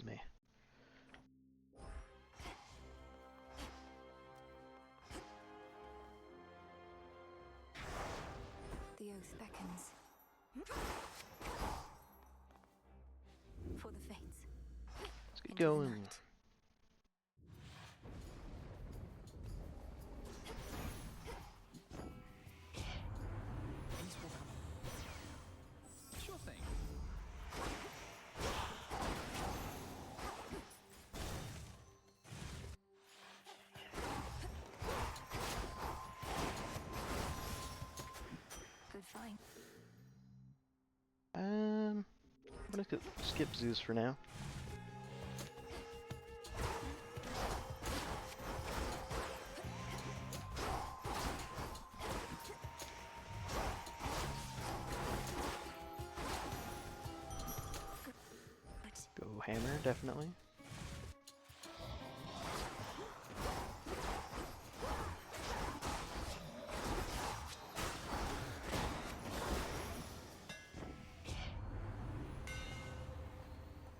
Excuse me. The oath beckons. For the fates. Let's get Into the going. night. Peace will come. Sure thing. Good find. I'm gonna skip Zeus for now. Go hammer, definitely.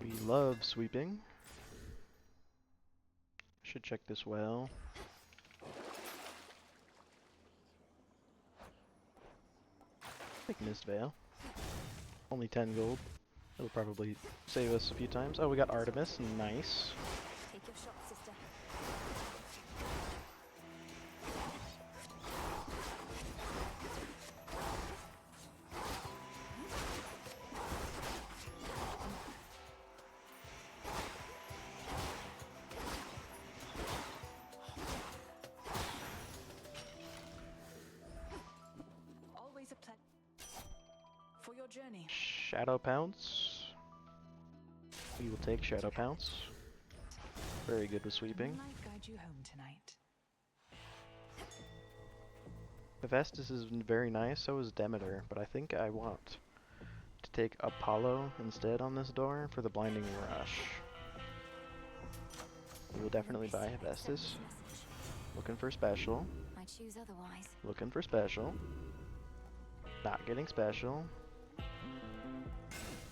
We love sweeping. Should check this well. Take Mist Veil. Only 10 gold. It'll probably save us a few times. Oh, we got Artemis. Nice. Take your shot, sister. Always a pleasure. For your journey. Shadow Pounce. We will take Shadow Pounce. Very good with sweeping. Moonlight guide you home tonight. Hephaestus is very nice, so is Demeter, but I think I want to take Apollo instead on this door for the Blinding Rush. We will definitely buy Hephaestus. Looking for special. I choose otherwise. Looking for special. Not getting special.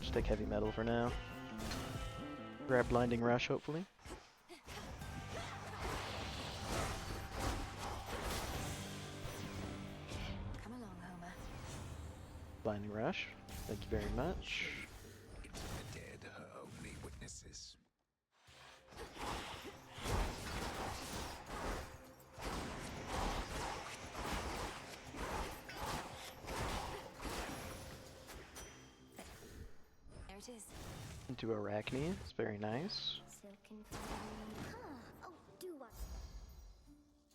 Just take heavy metal for now. Grab Blinding Rush, hopefully. Come along, Homer. Blinding Rush. Thank you very much. Into the dead, her only witnesses. There it is. Into Arachne. It's very nice. Silken fairy. Oh, do what?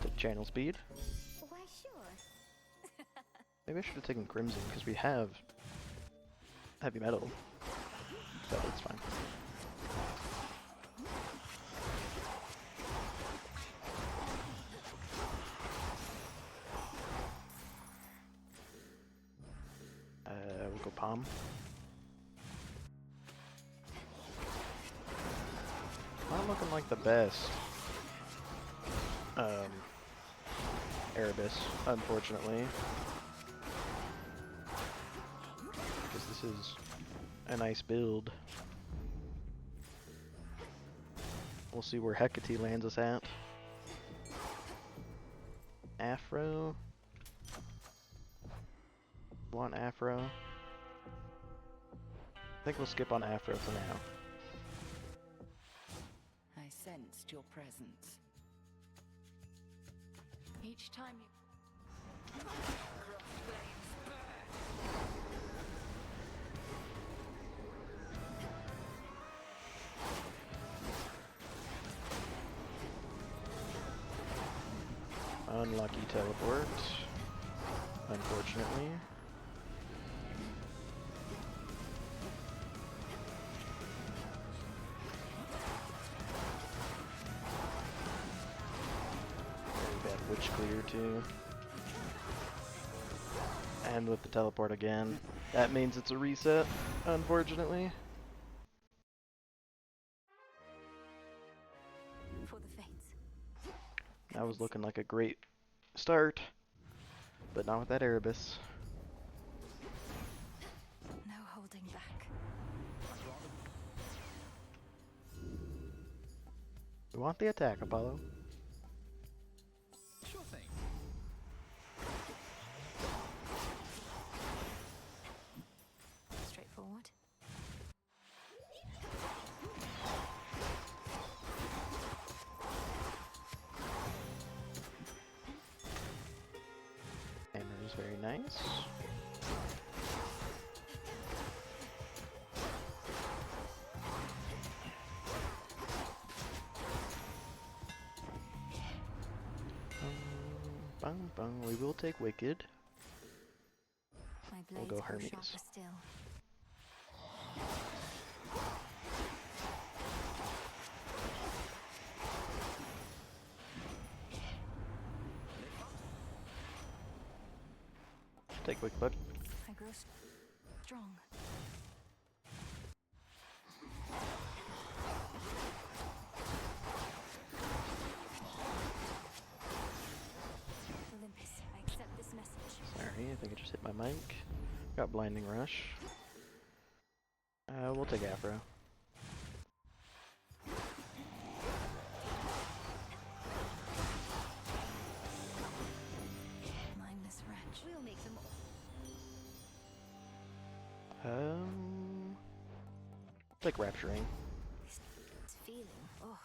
Take Channel Speed. Why, sure. Maybe I should have taken Crimson, because we have heavy metal. So it's fine. We'll go Palm. Not looking like the best. Erebus, unfortunately. Because this is a nice build. We'll see where Hecate lands us at. Afro. Want Afro? I think we'll skip on Afro for now. I sensed your presence. Each time you... Unlucky teleport, unfortunately. Very bad witch clear too. And with the teleport again. That means it's a reset, unfortunately. For the fates. That was looking like a great start, but not with that Erebus. No holding back. We want the attack, Apollo. Sure thing. Straightforward. Hammer is very nice. Bang, bang. We will take Wicked. My We'll blades go grow Hermes. sharper still. Take Wicked Bud. I grow strong. Olympus, I accept this message. Sorry, I think I just hit my mic. Got Blinding Rush. We'll take Afro. Mindless wretch. We'll make them all. Take Rapturing. This feeling. Oh.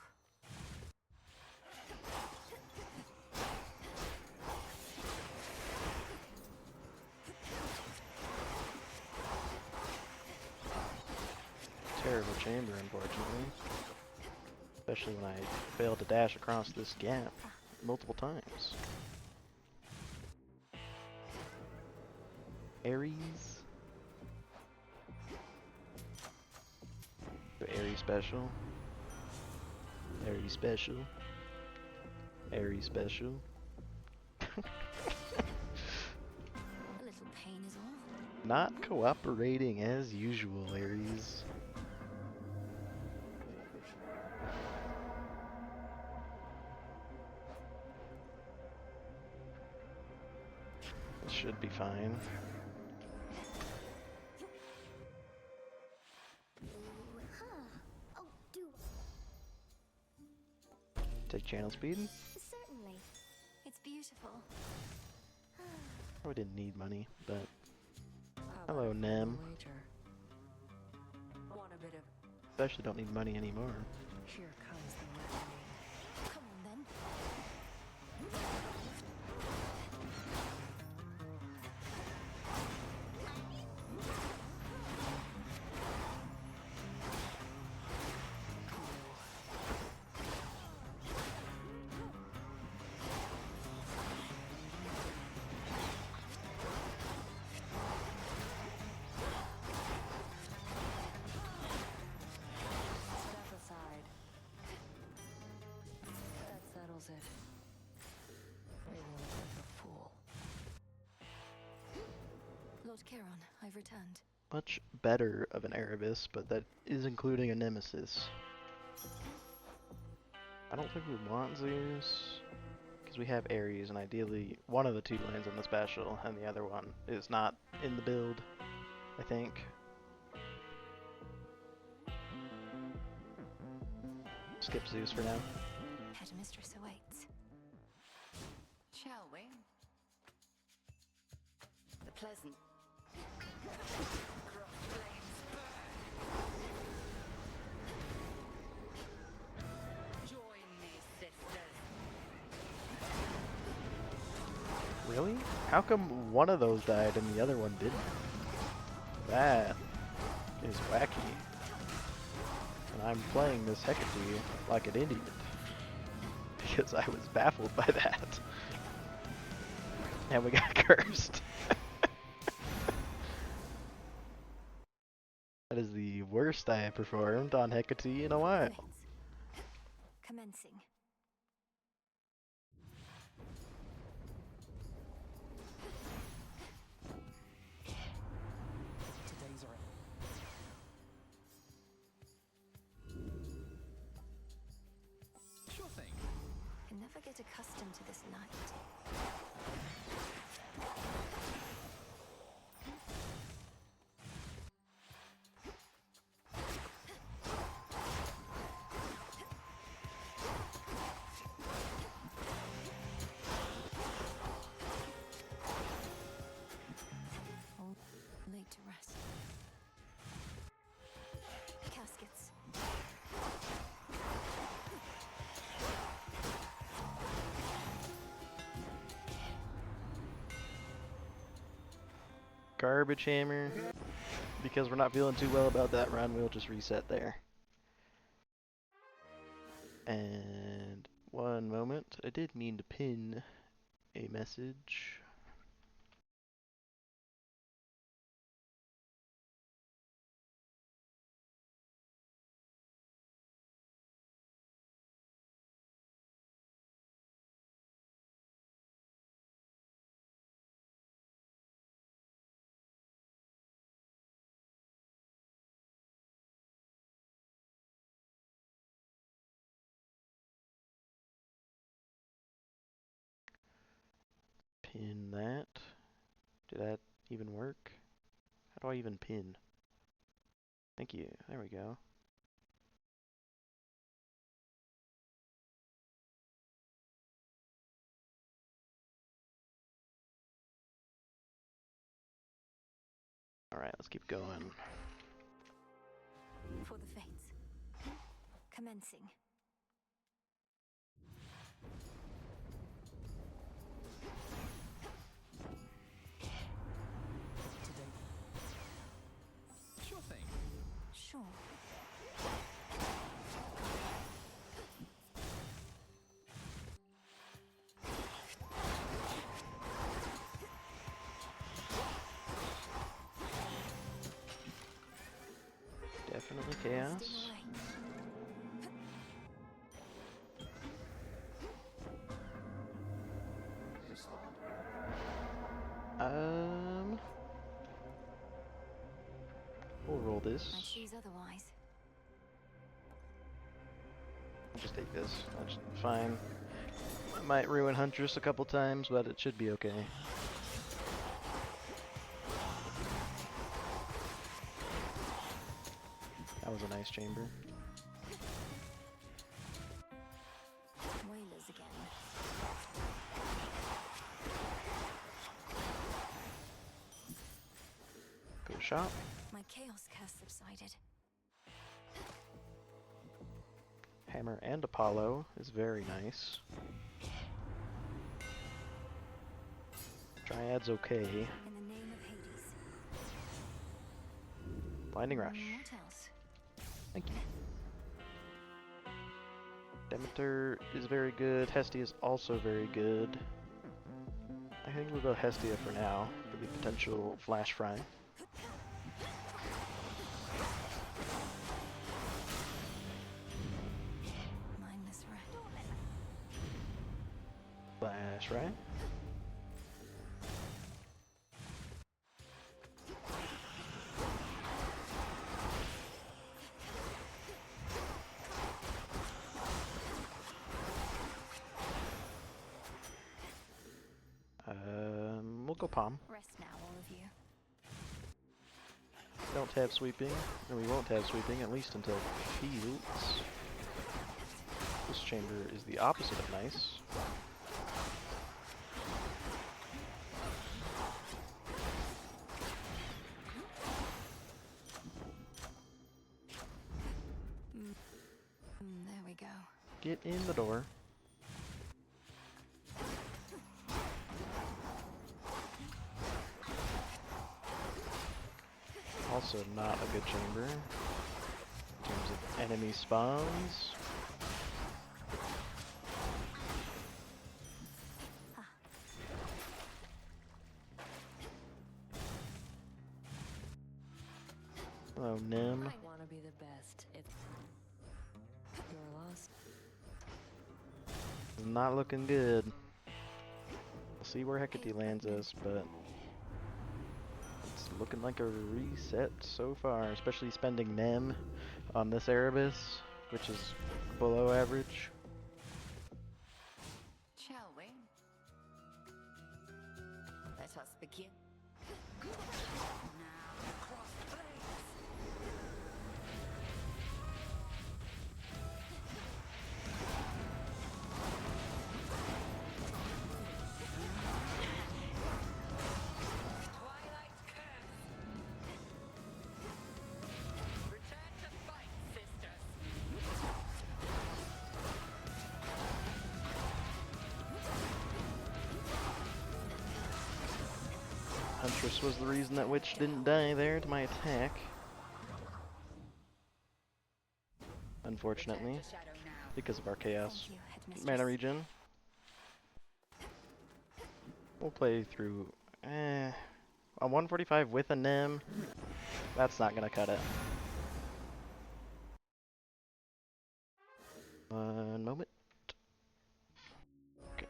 Terrible chamber, unfortunately. Especially when I failed to dash across this gap multiple times. Ares. The Ares special. Ares special. Ares special. A little pain is all. Not cooperating as usual, Ares. This should be fine. Huh. Oh, do Take channel speed. certainly. It's beautiful. Probably didn't need money, but How hello, about a Nem. wager? Want a bit of... Especially don't need money anymore. Here comes the reckoning. Come on then. Step aside. That settles it. Maybe I look like a fool. Lord Charon, I've returned. Much better of an Erebus, but that is including a Nemesis. I don't think we want Zeus, because we have Ares, and ideally one of the two lands in the special, and the other one is not in the build, I think. Skip Zeus for now. Headmistress awaits. Shall we? The pleasant. Join me, sisters. Really? How come one of those died and the other one didn't? That is wacky. And I'm playing this Hecate like an idiot. Because I was baffled by that. And we got cursed. That is the worst I have performed on Hecate in a while. Commence. Commencing. Today's our sure thing. I never get accustomed to this light. Garbage Hammer. Because we're not feeling too well about that run, we'll just reset there. And one moment, I did mean to pin a message. Pin that. Did that even work? How do I even pin? Thank you. There we go. Alright, let's keep going. For the fates. Commencing. Sure thing. Sure. Definitely chaos. Sting away. We'll roll I this. choose otherwise. I'll just take this. That's fine. I might ruin Huntress a couple times, but it should be okay. That was a nice chamber. Whalers again. Good shot. My chaos curse subsided. Hammer and Apollo is very nice. Dryad's okay. In the name of Hades. Blinding Rush. What else? Thank you. Demeter is very good. Hestia is also very good. I think we'll go Hestia for now, for the potential Flash Fry. Mindless rat. Flash Fry. We'll go Palm. Rest now, all of you. Don't have sweeping, and we won't have sweeping, at least until Fields. This chamber is the opposite of nice. There we go. Get in the door. Also not a good chamber in terms of enemy spawns. Hello, Nim. I want to be the best. If you're lost, Not looking good. We'll see where Hecate lands us, but it's looking like a reset so far, especially spending Nem on this Erebus, which is below average. Shall we? Let us begin. Now, cross blades. Twilight's curse. Return to fight, sisters. Huntress was the reason that Witch didn't die there to my attack. Unfortunately, because of our chaos Thank you, Headmistress. mana regen. We'll play through a 145 with a Nim. That's not gonna cut it. One moment. Okay.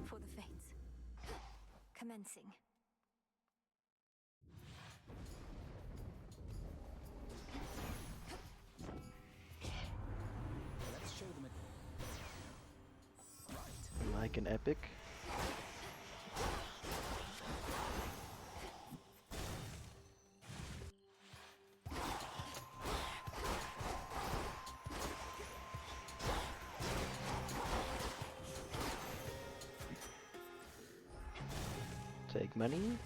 For the fates. Commencing. Let's show them Like an epic. Take money.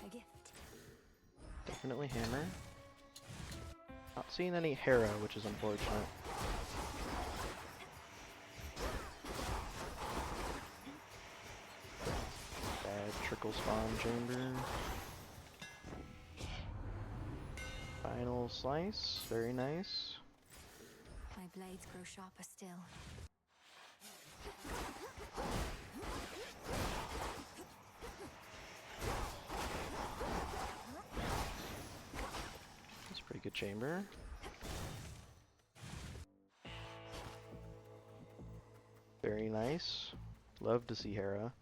A gift. Definitely hammer. Not seeing any Hera, which is unfortunate. Bad trickle spawn chamber. Final slice, very nice. My blades grow sharper still. That's a pretty good chamber. Very nice. Love to see Hera.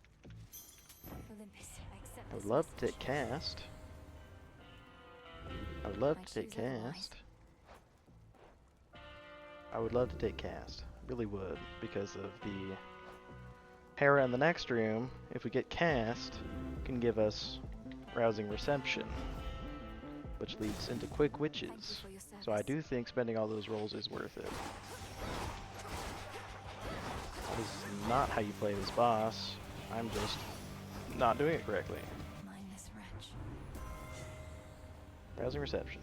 Olympus, I accept I would this love to message. take cast. I would love I to take choose otherwise. cast. I would love to take cast. Really would, because of the Hera in the next room. If we get cast, can give us rousing reception, which leads into quick Thank you witches. for your So I service. do think spending all those rolls is worth it. This is not how you play this boss. I'm just not doing it correctly. Mindless wretch. Rousing reception.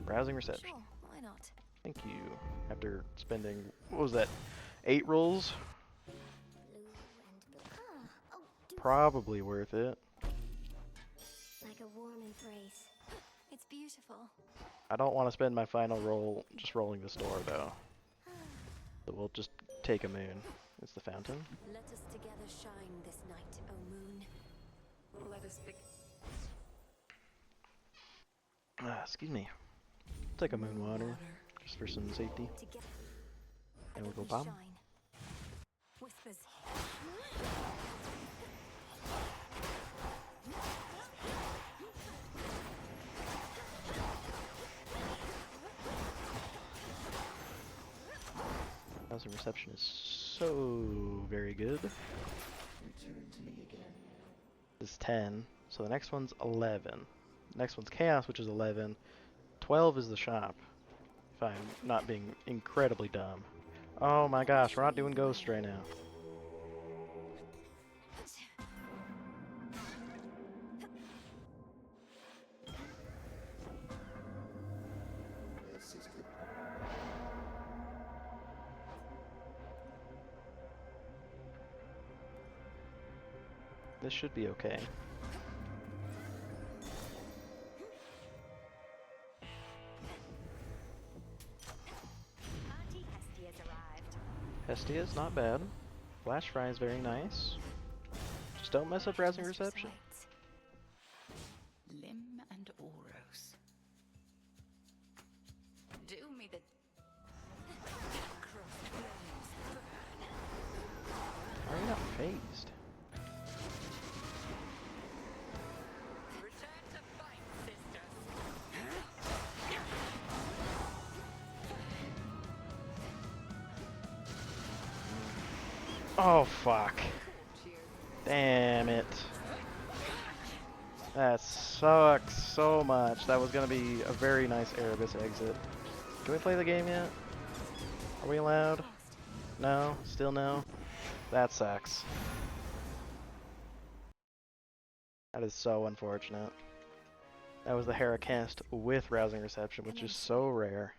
Rousing reception. Sure, why not? Thank you. After spending, what was that, 8 rolls? Blue and blue. Ah, oh, do Probably worth it. like a warm embrace. It's beautiful. I don't want to spend my final roll just rolling the store though. So we'll just take a moon. It's the fountain. Let us together shine this night, O moon. Let us begin. Excuse me. Take a moon water just for some safety. Together. And we'll go we bomb. shine. Whispers. Rousing reception is so very good. This is 10. So the next one's 11. Next one's chaos, which is 11. 12 is the shop. If I'm not being incredibly dumb. Oh my gosh, we're not doing ghost right now. This should be okay. Auntie Hestia's arrived. Hestia's not bad. Flash Fry is very nice. Just don't mess up rousing Mistress reception. awaits. Lim and Oros. Do me the Crossed flames burn. How are you not phased? return to fight, sisters. Oh fuck. Damn it. That sucks so much. That was gonna be a very nice Erebus exit. Can we play the game yet? Are we allowed? No? Still no? That sucks. That is so unfortunate. That was the Hera cast with Rousing Reception, which is so rare.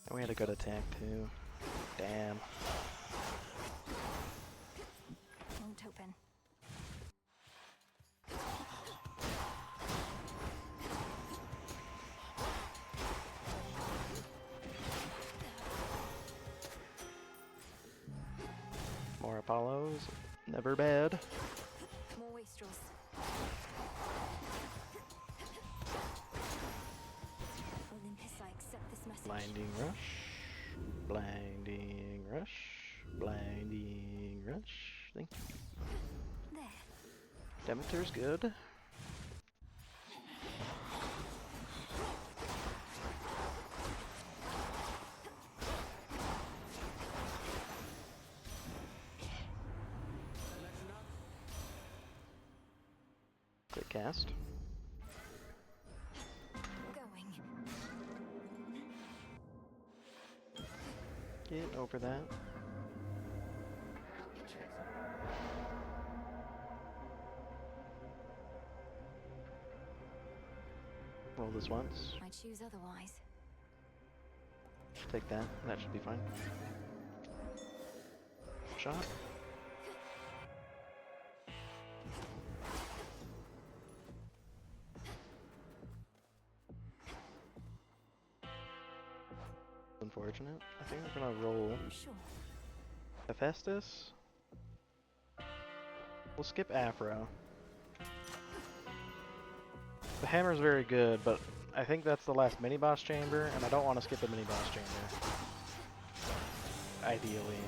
And we had a good attack too. Damn. Won't open. More Apollos, never bad. More wastrels. Olympus, I accept this message. Blinding Rush, Blinding Rush, Blinding Rush. Thank you. There. Demeter's good. Quick cast. Going. Get over that. Roll this once. I choose otherwise. Take that. That should be fine. Shot. Unfortunate. I think we're gonna roll Sure. Hephaestus. We'll skip Afro. The hammer's very good, but I think that's the last mini-boss chamber, and I don't want to skip a mini-boss chamber. Ideally.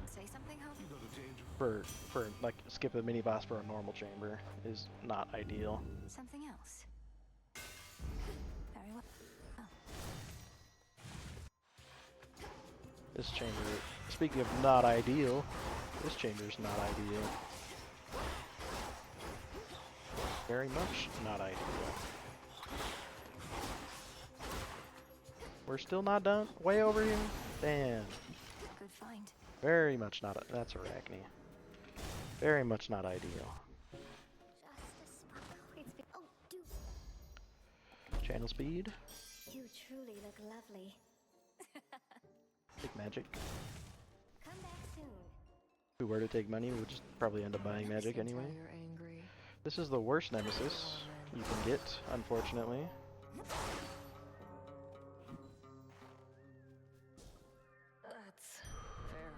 Say something, Hope? For like, skip a mini-boss for a normal chamber is not ideal. Something else. Very well. This chamber, speaking of not ideal, this chamber's not ideal. Very much not ideal. We're still not done? Way over here? Damn. Good find. Very much not. That's Arachne. Very much not ideal. Just a spark. It's been. Oh, dude. Channel speed. You truly look lovely. Take magic. Come back soon. If we were to take money, we would just probably end up buying magic Can tell anyway. You're angry. This is the worst nemesis you can get, unfortunately. That's fair.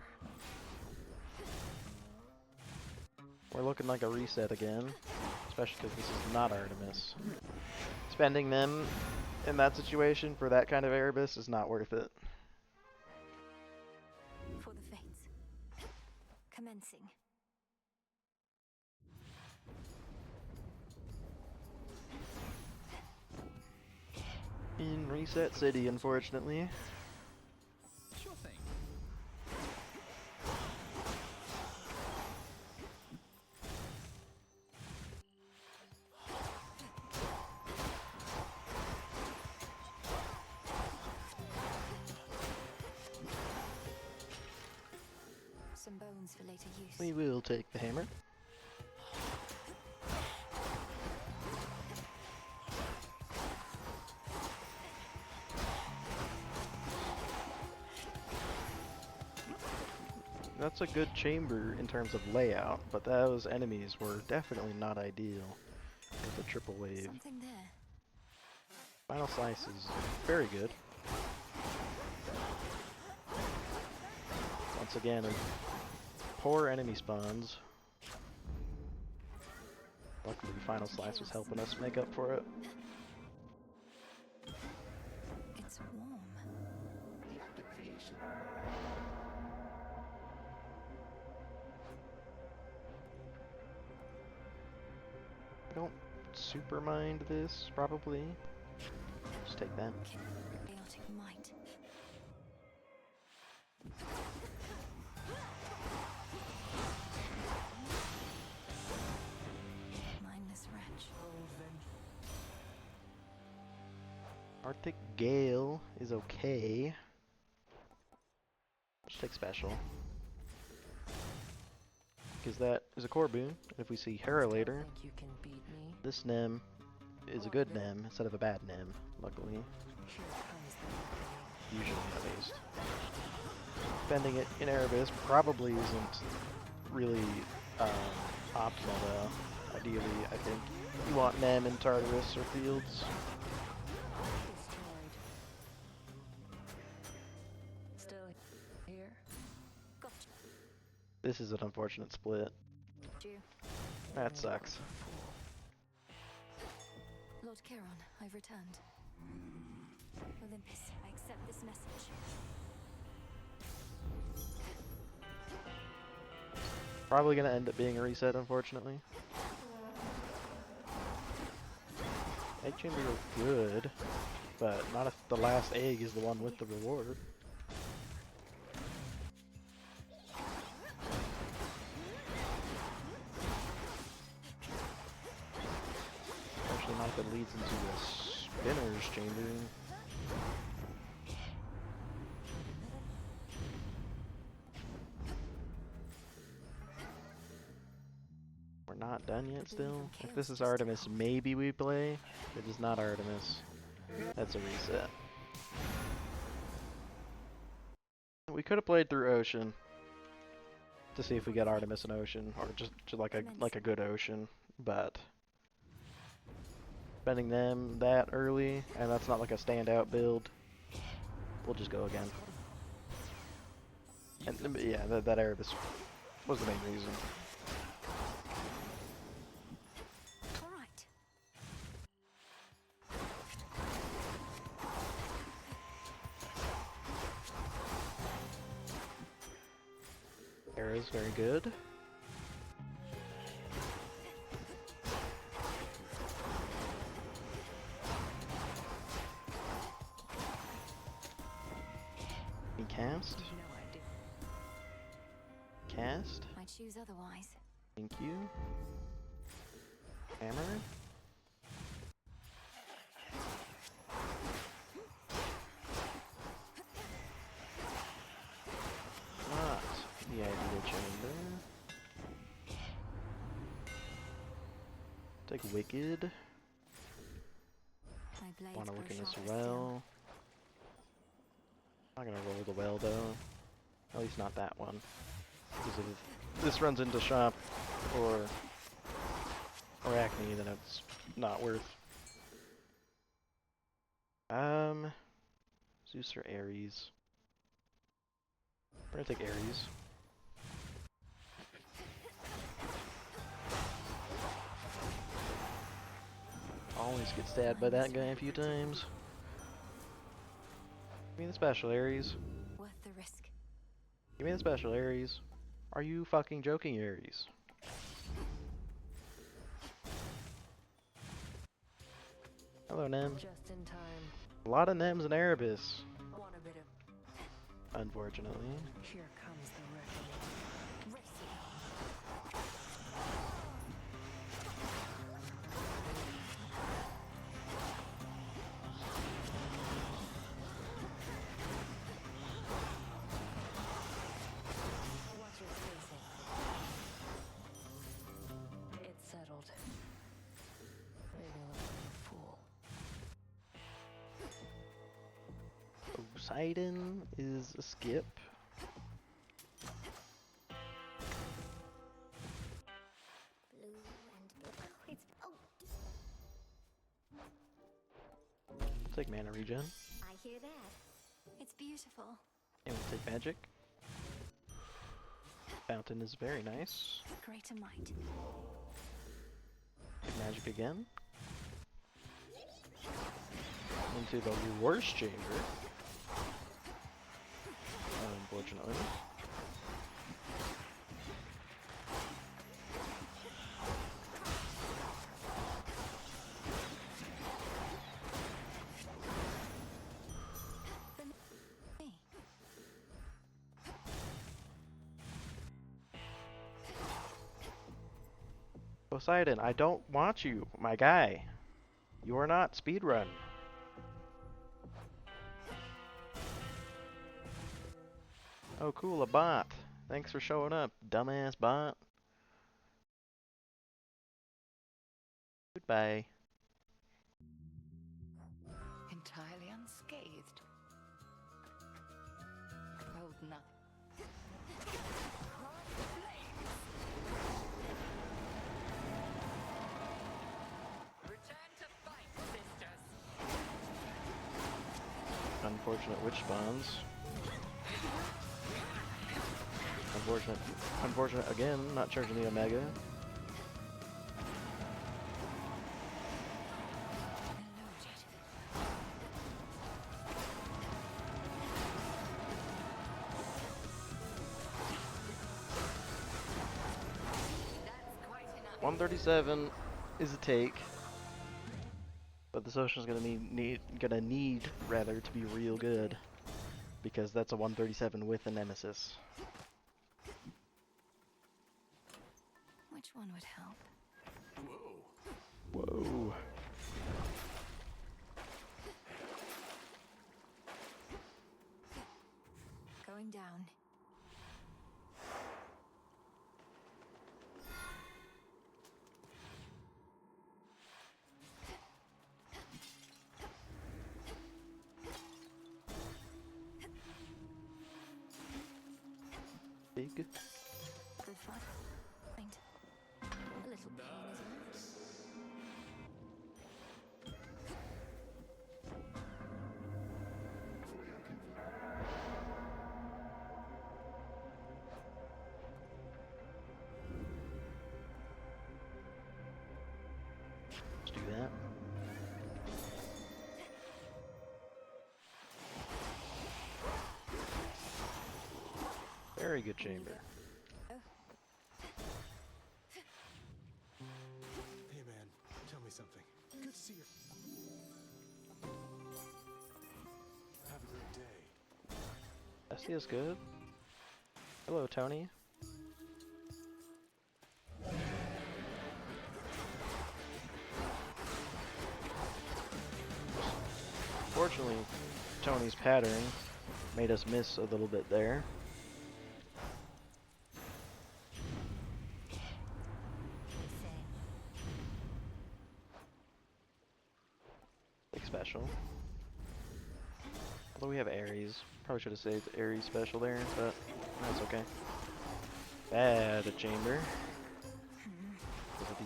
We're looking like a reset again, especially because this is not Artemis. Spending them in that situation for that kind of Erebus is not worth it. For the fates. Commencing. In Reset City, unfortunately. Sure thing. Some bones for later use. We will take the hammer. That's a good chamber in terms of layout, but those enemies were definitely not ideal with a triple wave. Something there. Final Slice is very good. Once again, poor enemy spawns. Luckily, Final Slice was helping us make up for it. It's warm. I don't super mind this, probably. Just take that. Chaotic might. Mindless wretch. Arctic Gale is okay. Let's take special. Because that is a core boon. If we see Hera later, Think you can beat me? this Nem is a good Nem instead of a bad Nem, luckily. Here comes the reckoning. Usually, at least. Spending it in Erebus probably isn't really optimal, though. Ideally, I think you want Nem in Tartarus or Fields. Destroyed. Still here? Got This is an unfortunate split. you. That sucks. Lord Chiron, I've returned. Olympus, I accept this message. Probably gonna end up being a reset, unfortunately. Egg chamber are good, but not if the last egg is the one with the reward. Especially not if it leads into a spinner's chamber. We're not done yet still. If this is Artemis, maybe we play. If it is not Artemis, that's a reset. We could have played through Ocean to see if we get Artemis and Ocean, or just like a good Ocean, but spending them that early, and that's not like a standout build, we'll just go again. And yeah, that Erebus was the main reason. All right. Hera's very good. He cast. No idea. Cast. I choose otherwise. Thank you. Hammer. Not the idea chamber. Take Wicked. My blades Want to grow look in this sharper well. Not gonna roll the well though. At least not that one. Because if this runs into Shop or Acne, then it's not worth. Zeus or Ares? We're gonna take Ares. Always get stabbed by that guy a few times. Give me the special, Ares. still. Worth the risk. Give me the special, Ares. Are you fucking joking, Ares? Hello, Nem. Just in time. A lot of Nems in Erebus, Want a bit of... unfortunately. Here comes the reckoning. Watch your spacing. It's settled. Maybe look like a fool. Poseidon is a skip. Blue and blue. It's Take mana regen. I hear that. It's beautiful. And we'll take magic. Fountain is very nice. Greater might. Take magic again. Into the worst chamber. Unfortunately. Me. Poseidon, I don't want you, my guy. You are not speedrun. Oh, cool, a bot. Thanks for showing up, dumbass bot. Goodbye. Entirely unscathed. Hold nothing. Return to fight, sisters. Unfortunate witch spawns. Unfortunate again, not charging the Omega. That's quite enough. 137 is a take, but the Social's gonna need rather to be real good, because that's a 137 with a Nemesis. Which one would help? Whoa. Going down. Big. Good fun. Mind. A little pain, isn't it? Let's do that. Very good chamber. Hey man, tell me something. Good to see you. Have a great day. Essie is good. Hello, Tony. Fortunately, Tony's pattern made us miss a little bit there. Big special. Although we have Ares. Probably should have saved Ares special there, but that's okay. Bad chamber. Because of the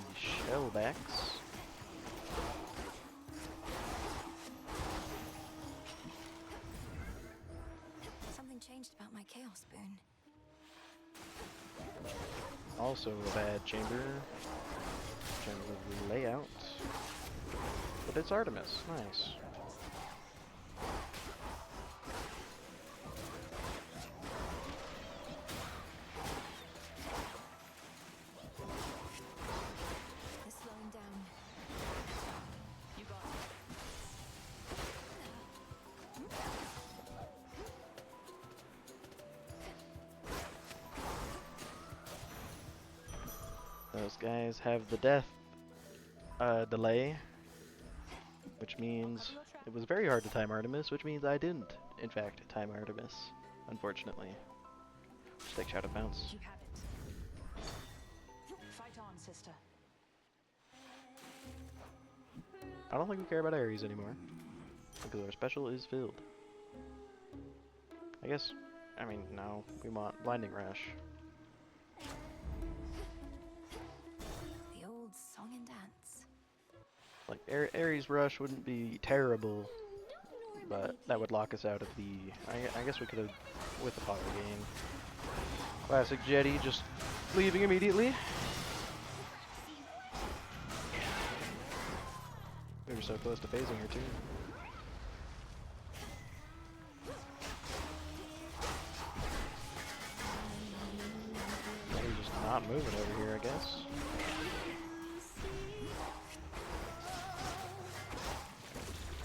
shellbacks. Something changed about my Chaos Spoon. Also a bad chamber. In terms of the layout. But it's Artemis. Nice. They're slowing down. You got it. Those guys have the death delay, which means it was very hard to time Artemis, which means I didn't, in fact, time Artemis, unfortunately. Just take Shadow Bounce. You have it. Fight on, sister. I don't think we care about Ares anymore, because our special is filled. I guess, I mean, no, we want Blinding Rush. The old song and dance. Like, Ares Rush wouldn't be terrible, but that would lock us out of the... I guess we could have, with the power game. Classic Jetty, just leaving immediately. We were so close to phasing her, too. We're just not moving over here, I guess.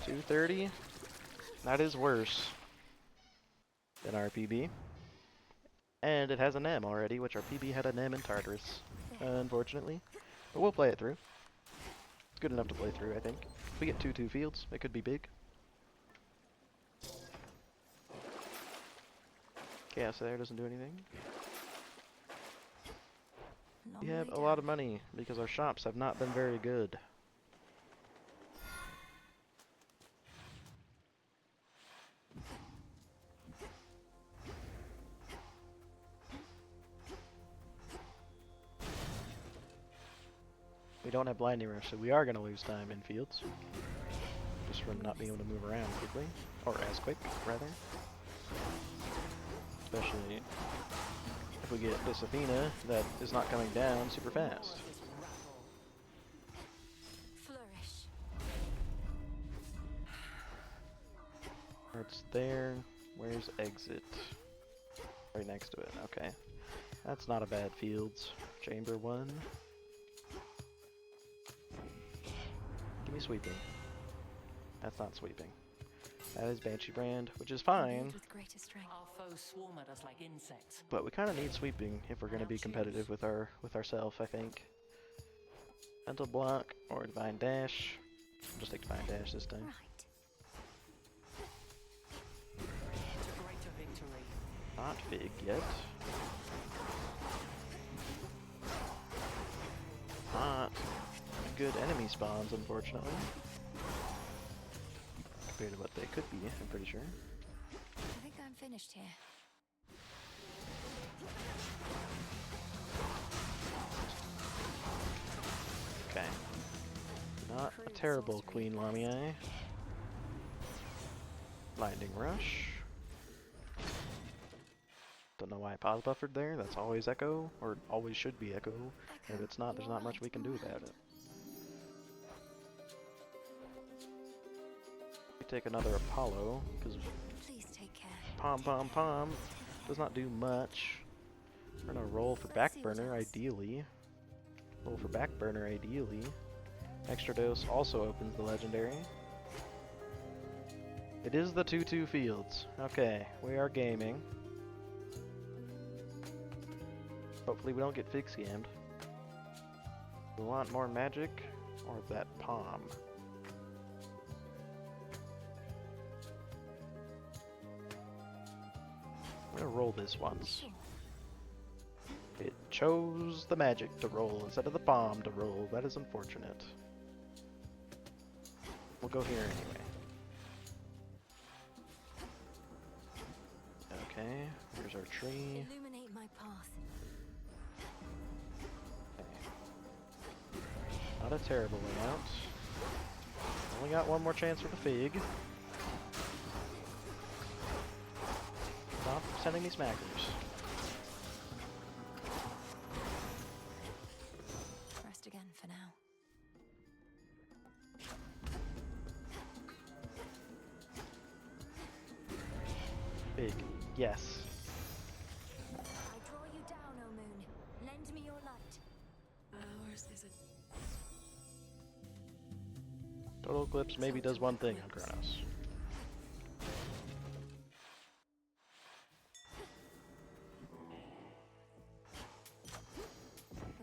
$230. That is worse than our PB. And it has an M already, which our PB had an M in Tartarus, unfortunately. But we'll play it through. It's good enough to play through, I think. If we get 2-2 fields, it could be big. Chaos there doesn't do anything. Long We have way a lot down. of money because our shops have not been very good. We don't have blinding rush, so we are going to lose time in fields. Just from not being able to move around quickly. Or as quick, rather. Especially if we get this Athena that is not coming down super fast. Flourish. It's there. Where's exit? Right next to it. Okay. That's not a bad fields. Chamber 1. Give me sweeping. That's not sweeping. That is Banshee Brand, which is fine, Imbued with greater strength. Our foes swarm at us like insects. but we kind of need sweeping if we're going to be competitive with ourselves, I think. Mental Block or Divine Dash. I'll just take Divine Dash this time. Right. To greater victory. Not big yet. Not good enemy spawns, unfortunately. Compared to what they could be, I'm pretty sure. I think I'm finished here. Okay. Not a terrible Queen Lamia. Blinding Rush. Don't know why I pause buffered there. That's always Echo, or always should be Echo. If it's not, there's not much we can do about it. We take another Apollo, because Please take care. Pom Pom Pom does not do much. We're gonna roll for Backburner, ideally. Roll for Backburner, ideally. Extra Dose also opens the Legendary. It is the 2-2 fields. Okay, we are gaming. Hopefully we don't get fig scammed. We want more magic or that palm. I'm gonna roll this once. Sure. It chose the magic to roll instead of the bomb to roll. That is unfortunate. We'll go here anyway. Okay, here's our tree. Illuminate my path. Okay. Not a terrible layout. Only got one more chance for the fig. Stop sending me smackers. Rest again for now. Fig. Yes. I draw you down, O moon. Lend me your light. Ours is a Total Eclipse maybe does one thing on Kronos.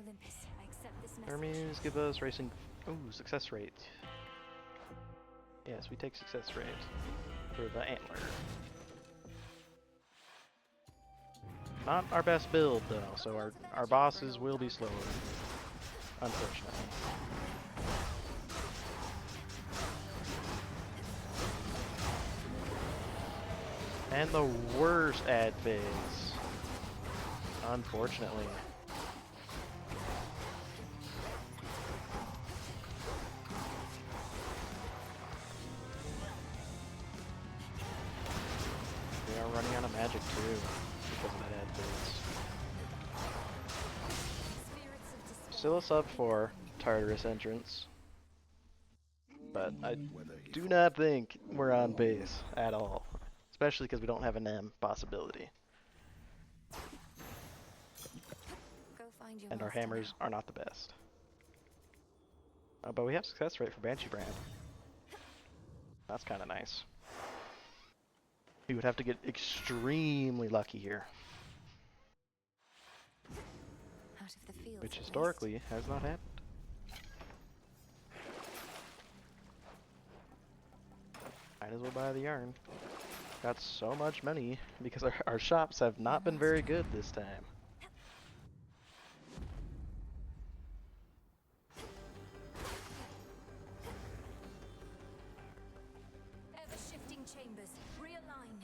Olympus, I accept this message. Hermes, give us racing. Ooh, success rate. Yes, we take success rate for the antler. Not our best build though, so our bosses will be slower, unfortunately. And the worst ad phase, unfortunately. We are running out of magic too, because of that ad phase. Spirits of despair. Still a sub 4 Tartarus entrance, but I do not think we're on base at all, especially because we don't have an M possibility, Go find your and our master hammers now. are not the best. But we have success rate for Banshee Brand. That's kind of nice. We would have to get extremely lucky here, Out of the fields which at least. historically has not happened. Might as well buy the yarn. got so much money because our shops have not been very good this time. Ever-shifting chambers. Realign.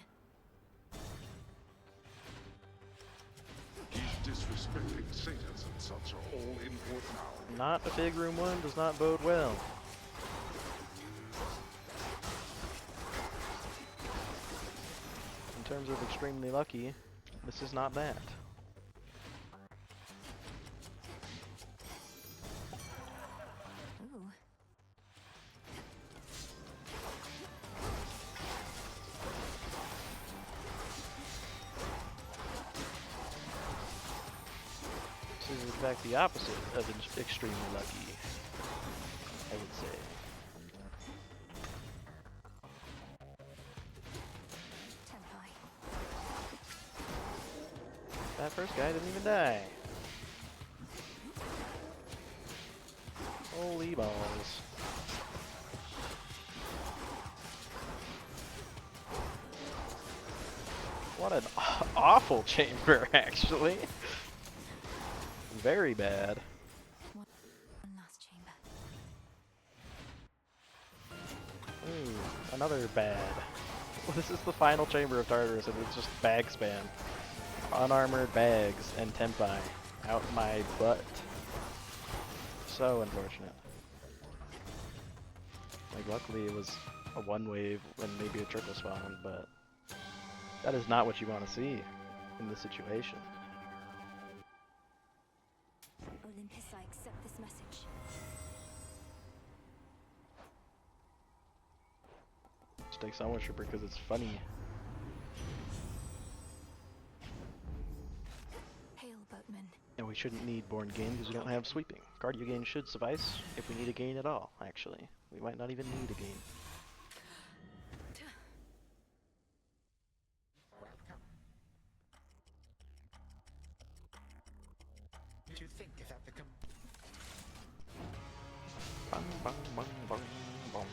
He's disrespecting satyrs in such a all-important hour. Not a big room 1 does not bode well. In terms of extremely lucky, this is not that. Ooh. This is in fact the opposite of extremely lucky, I would say. Tempi. That first guy didn't even die. Holy balls. What an awful chamber, actually. Very bad. One last chamber. Ooh, another bad. Well, this is the final chamber of Tartarus, and it's just bag spam. Unarmored bags and tempi. Out my butt. So unfortunate. Like, luckily it was a one wave and maybe a triple spawn, but that is not what you want to see in this situation. Olympus, I accept this message. Just take Sun Worshipper because it's funny. Hail, boatman. And we shouldn't need Born Gain because we don't have sweeping. Cardio gain should suffice if we need a gain at all, actually. We might not even need a gain. Did you think that the Bang, bang, bang, bang, bang.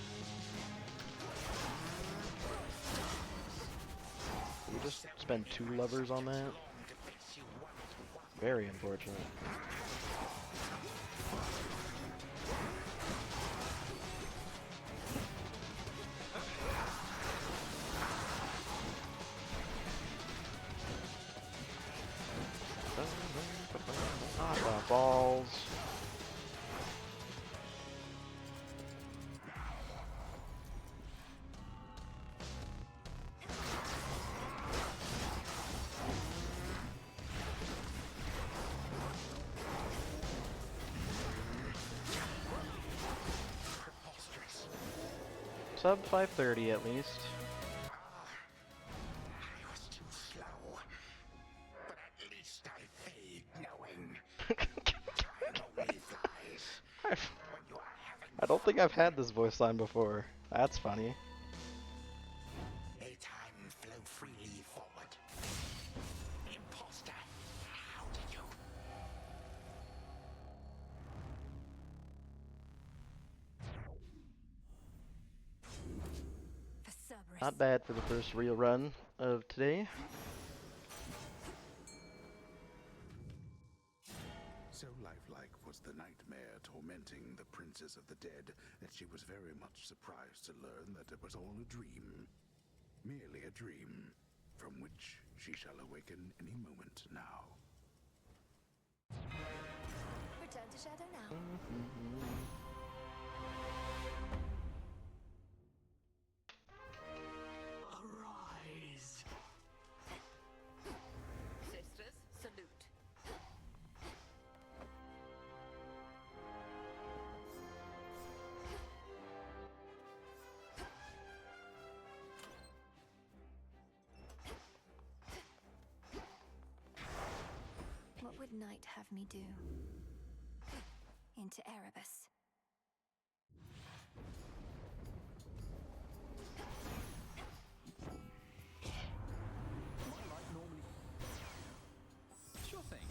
Did we just spend 2 levers on that? Very unfortunate. Ah, the balls. Sub 530 at least. I was too slow, but at least I fade knowing time only flies when you are having I don't think I've had this voice line before. That's funny. a time flow freely forward. Imposter, how did you? For Cerberus. Not bad for the first real run of today. So lifelike was the nightmare tormenting the princess of the dead that she was very much surprised to learn that it was all a dream. Merely a dream, from which she shall awaken any moment now. Return to Shadow now. Arise! Sisters, salute. What would night have me do? Into Erebus. Sure thing.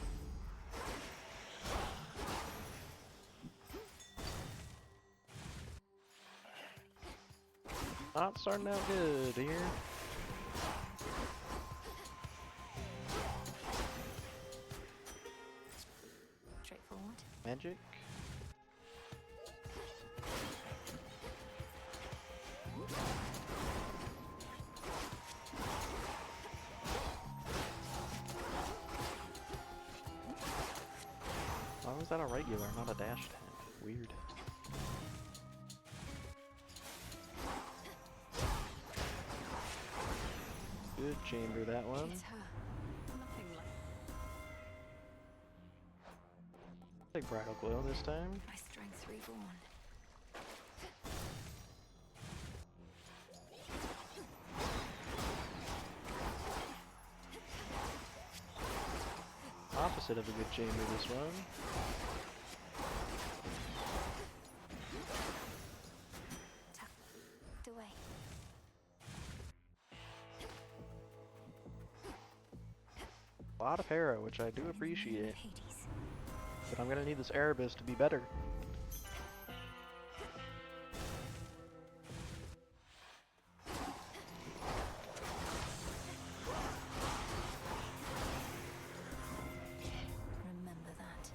Not starting out good here. Straightforward. Magic. Why was that a regular, not a dash attack? Weird. Good chamber, that one. It's her. Nothing like Take Bridal Glow this time. My strength reborn. Opposite of a good chamber, this one. Tucked away. A lot of para, which I do In the name appreciate. of Hades. But I'm gonna need this Erebus to be better. Remember that.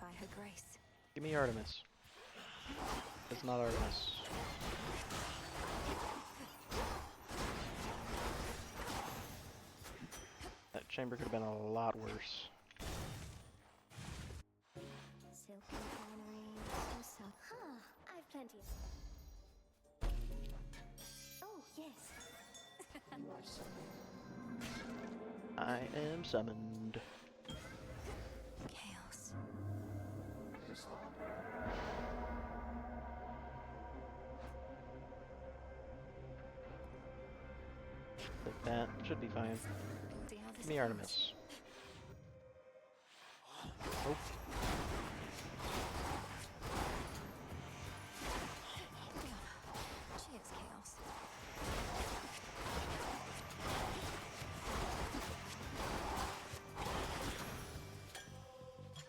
By her grace. Give me Artemis. It's not Artemis. That chamber could have been a lot worse. Silken finery, some silk. Huh, I've plenty of... Oh, yes. I am summoned. Chaos. Like that. Should be fine. See how this Give me goes. Artemis. Oh. Cheers, Chaos.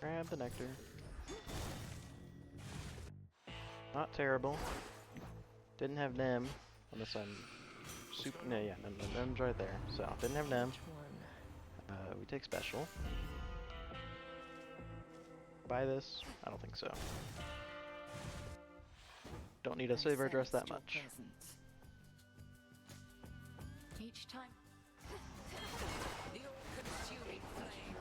Grab the nectar. Not terrible. Didn't have Nem. Unless I'm super. No, yeah, Nem's right there. So, didn't have Nem. Which one? We take special. Buy this? I don't think so. Don't need a saber dress that much. each time. The all-consuming flame.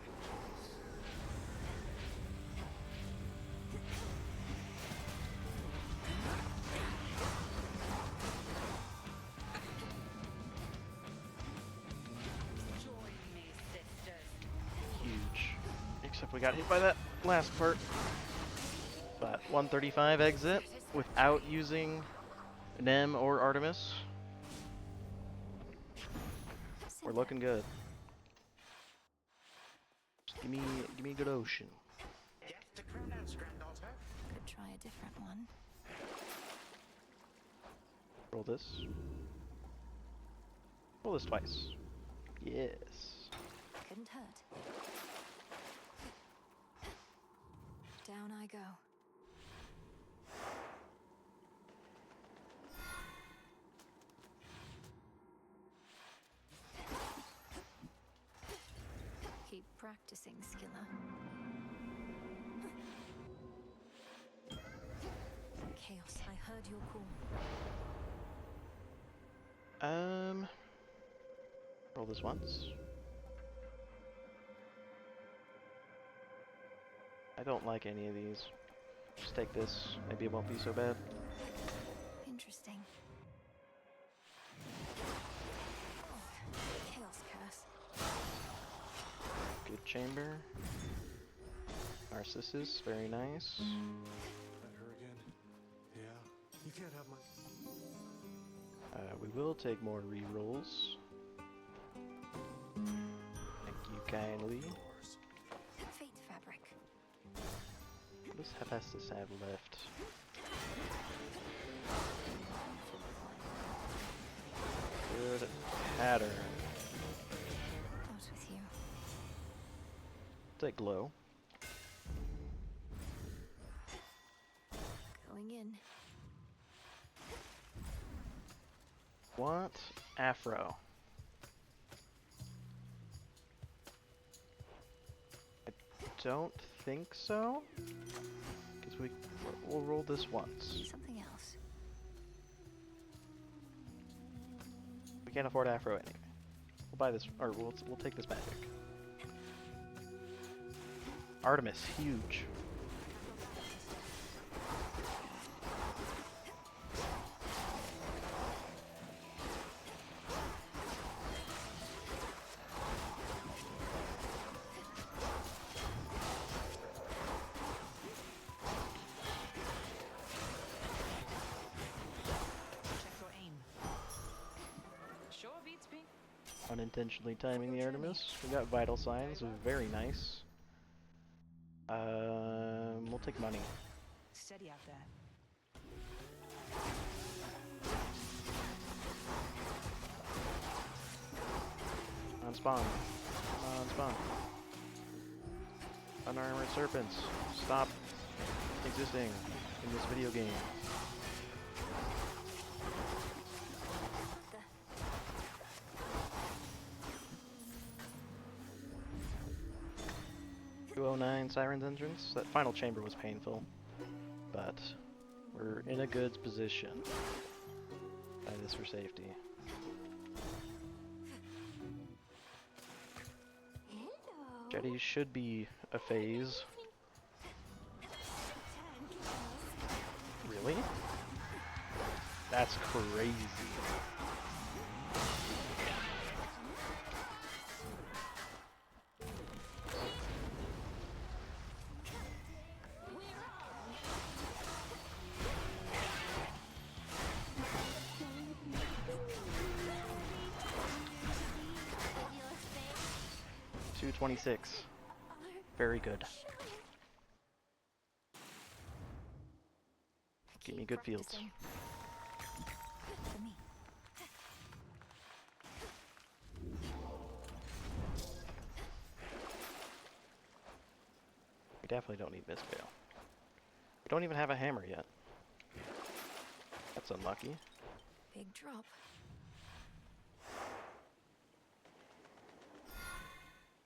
Join me, sisters. Huge. Except we got hit by that last part. But 135 exit without using Nem or Artemis. We're looking good. Just give me a good ocean. Yes, to Kronos, granddaughter. Could try a different one. Roll this. Roll this twice. Yes. Couldn't hurt. Down I go. Keep practicing, Skilla. Chaos, I heard your call. Roll this once. I don't like any of these. Just take this. Maybe it won't be so bad. Interesting. Chaos curse. Good chamber. Narcissus, very nice. That her again? Yeah. You can't have my... We will take more rerolls. Thank you kindly. Fate fabric. What does Hephaestus have left? Good pattern. Out with you. Take glow. Going in. Want Afro. I don't think so. Because we'll roll this once. Something else. We can't afford Afro anyway. We'll buy this, or we'll take this magic. Artemis, huge. Check your aim. Sure beats me. Unintentionally timing the Artemis. We got vital signs, very nice. We'll take money. Steady out there. On spawn. On spawn. Unarmored serpents. Stop existing in this video game. Siren's entrance. That final chamber was painful, but we're in a good position. Buy this for safety. Jetty should be a phase. Really? That's crazy. $226. Very good. Give me good fields. For me. We definitely don't need Mistveil. We don't even have a hammer yet. That's unlucky. Big drop.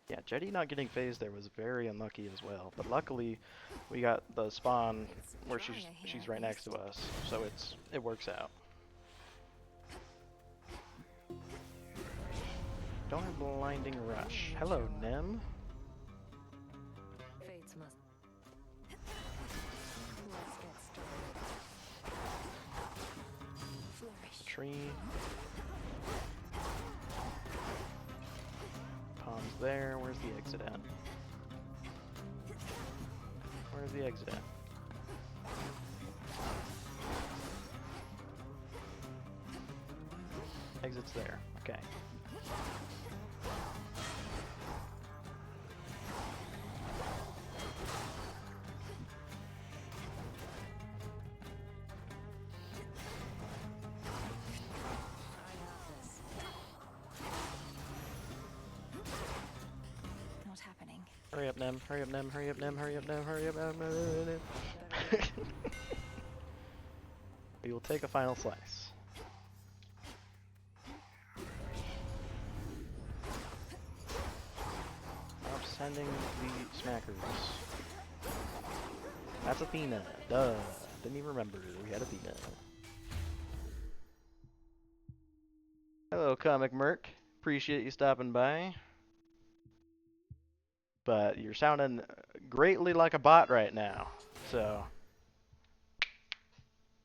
Yeah, Jetty not getting phased there was very unlucky as well. But luckily, we got the spawn where she's right next to us, so it works out. Don't have blinding rush. Hello, Nem. Fates must. Let's get started. Flourish. Tree. Palms there. Where's the exit at? Where's the exit at? Exit's there. Okay. Not happening. Hurry up, Nem. Hurry up, Nem. Hurry up, Nem. Hurry up, Nem. Hurry up, Nem. We will take a final slice. Stop sending the smackers. That's Athena. Duh. Didn't even remember we had Athena. Hello, Comic Merc. Appreciate you stopping by. But you're sounding greatly like a bot right now, so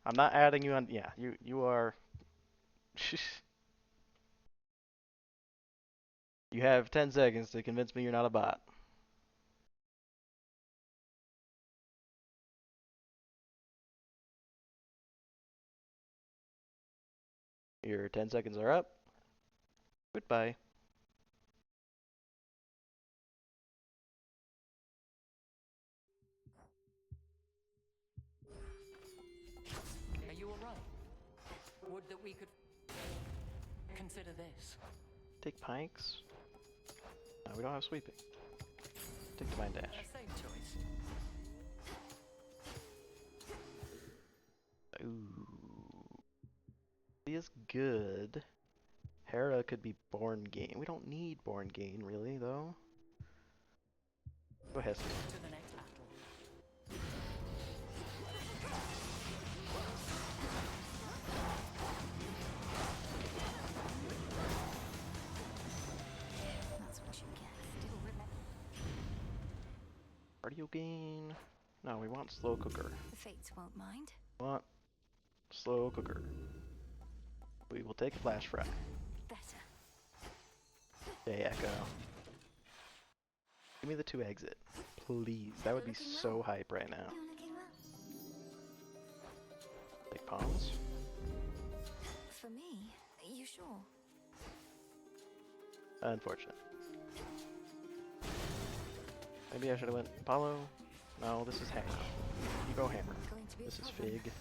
I'm not adding you on. Yeah, you are. You have 10 seconds to convince me you're not a bot. Your 10 seconds are up. Goodbye. Are you alright? Would that we could consider this. Take pikes. No, we don't have sweeping. Take divine dash. A safe choice. Ooh. He is good. Hera could be Born Gain. We don't need Born Gain, really, though. Go ahead. To the next battle. That's what you get. Still remember. Cardio Gain. No, we want Slow Cooker. The Fates won't mind. We want Slow Cooker. We will take a Flash Fry. Better. Okay, Echo. Give me the 2 exit. Please. That would be so hype right now. You're looking well. Take pawns. For me? You sure? Unfortunate. Maybe I should have went Apollo. No, this is Hammer. You go Hammer. Going to be This a is problem. Fig.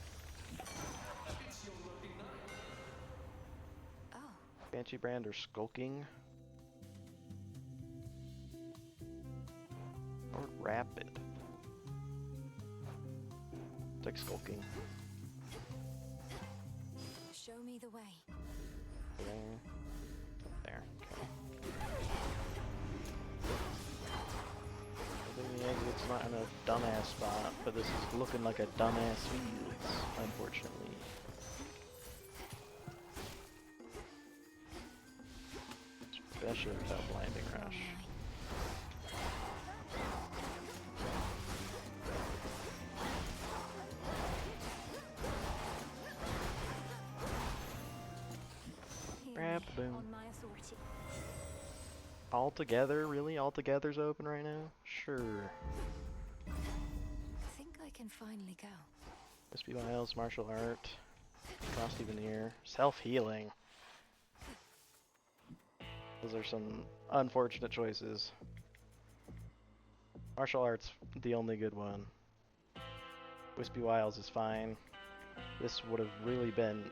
Oh, Banshee Brand or Skulking. Or Rapid. Take Skulking. show me the way. There. There. Okay. I think the exit's not in a dumbass spot, but this is looking like a dumbass field, unfortunately. Especially without Blinding Rush. Grab the boom. On my authority. All together, really? All together's open right now? Sure. I think I can finally go. Wispy Wiles, Martial Art, Frosty Veneer, Self-Healing. Those are some unfortunate choices. Martial Art's the only good one. Wispy Wiles is fine. This would have really been,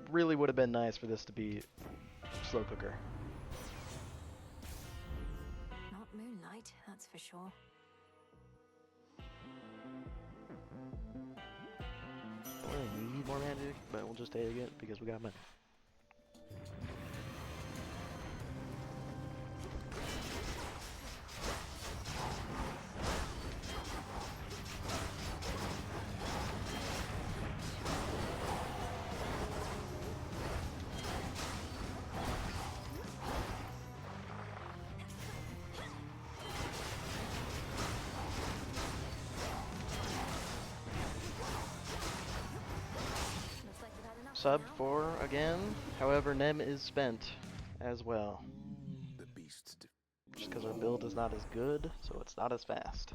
really would have been nice for this to be Slow Cooker. Not Moonlight, that's for sure. We don't need more magic, but we'll just take it because we got money. Looks like we've had enough Sub now. 4 again, however Nem is spent as well. The beast Just because our build is not as good, so it's not as fast.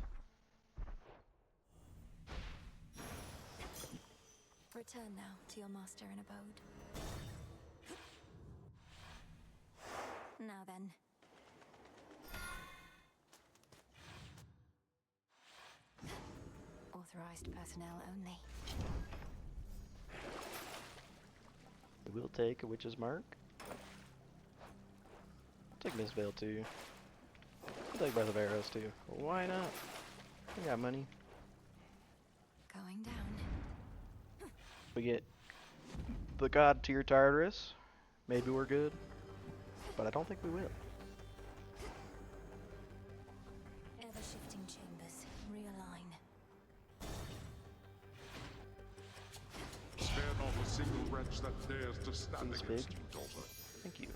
Return now to your master and abode. Now then. Authorized personnel only. We will take a Witch's Mark. Take Miss Veil too. We'll take Breath of Arrows too. Why not? We got money. Going down. We get the God tier Tartarus. Maybe we're good. But I don't think we will. Ever-shifting chambers. Realign. Spare not a single wretch that dares to stand Please, against Big. you, daughter. Thank you.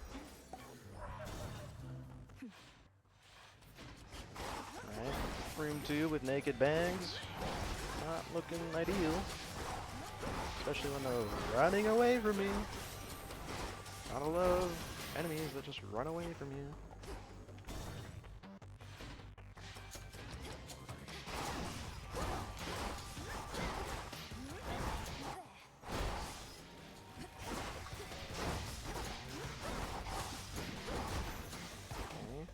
Alright. Room 2 with naked bags. Not looking ideal. Especially when they're running away from me. Gotta love enemies that just run away from you. Okay.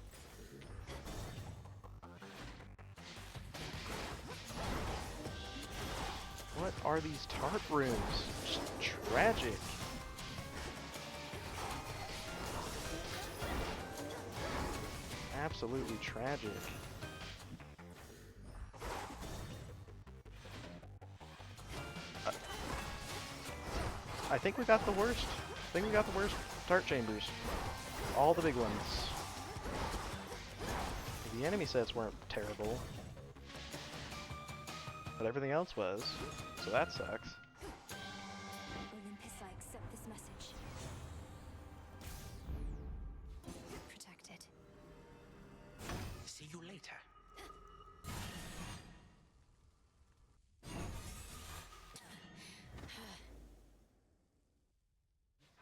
What are these tart rooms? Just tragic. Absolutely tragic. I think we got the worst. I think we got the worst tart chambers. All the big ones. The enemy sets weren't terrible, but everything else was. So that sucks. Olympus, I accept this message. Protected. See you later.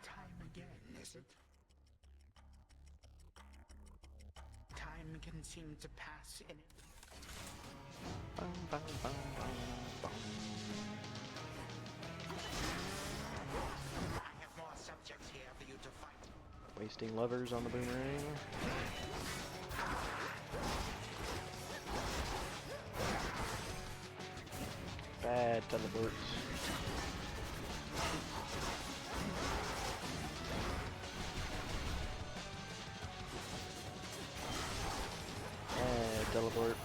Time again, is it? Time can seem to pass in it. Bum, bum, bum, bum, bum. I have more subjects here for you to fight. Wasting levers on the boomerang. Bad teleports. Bad teleport.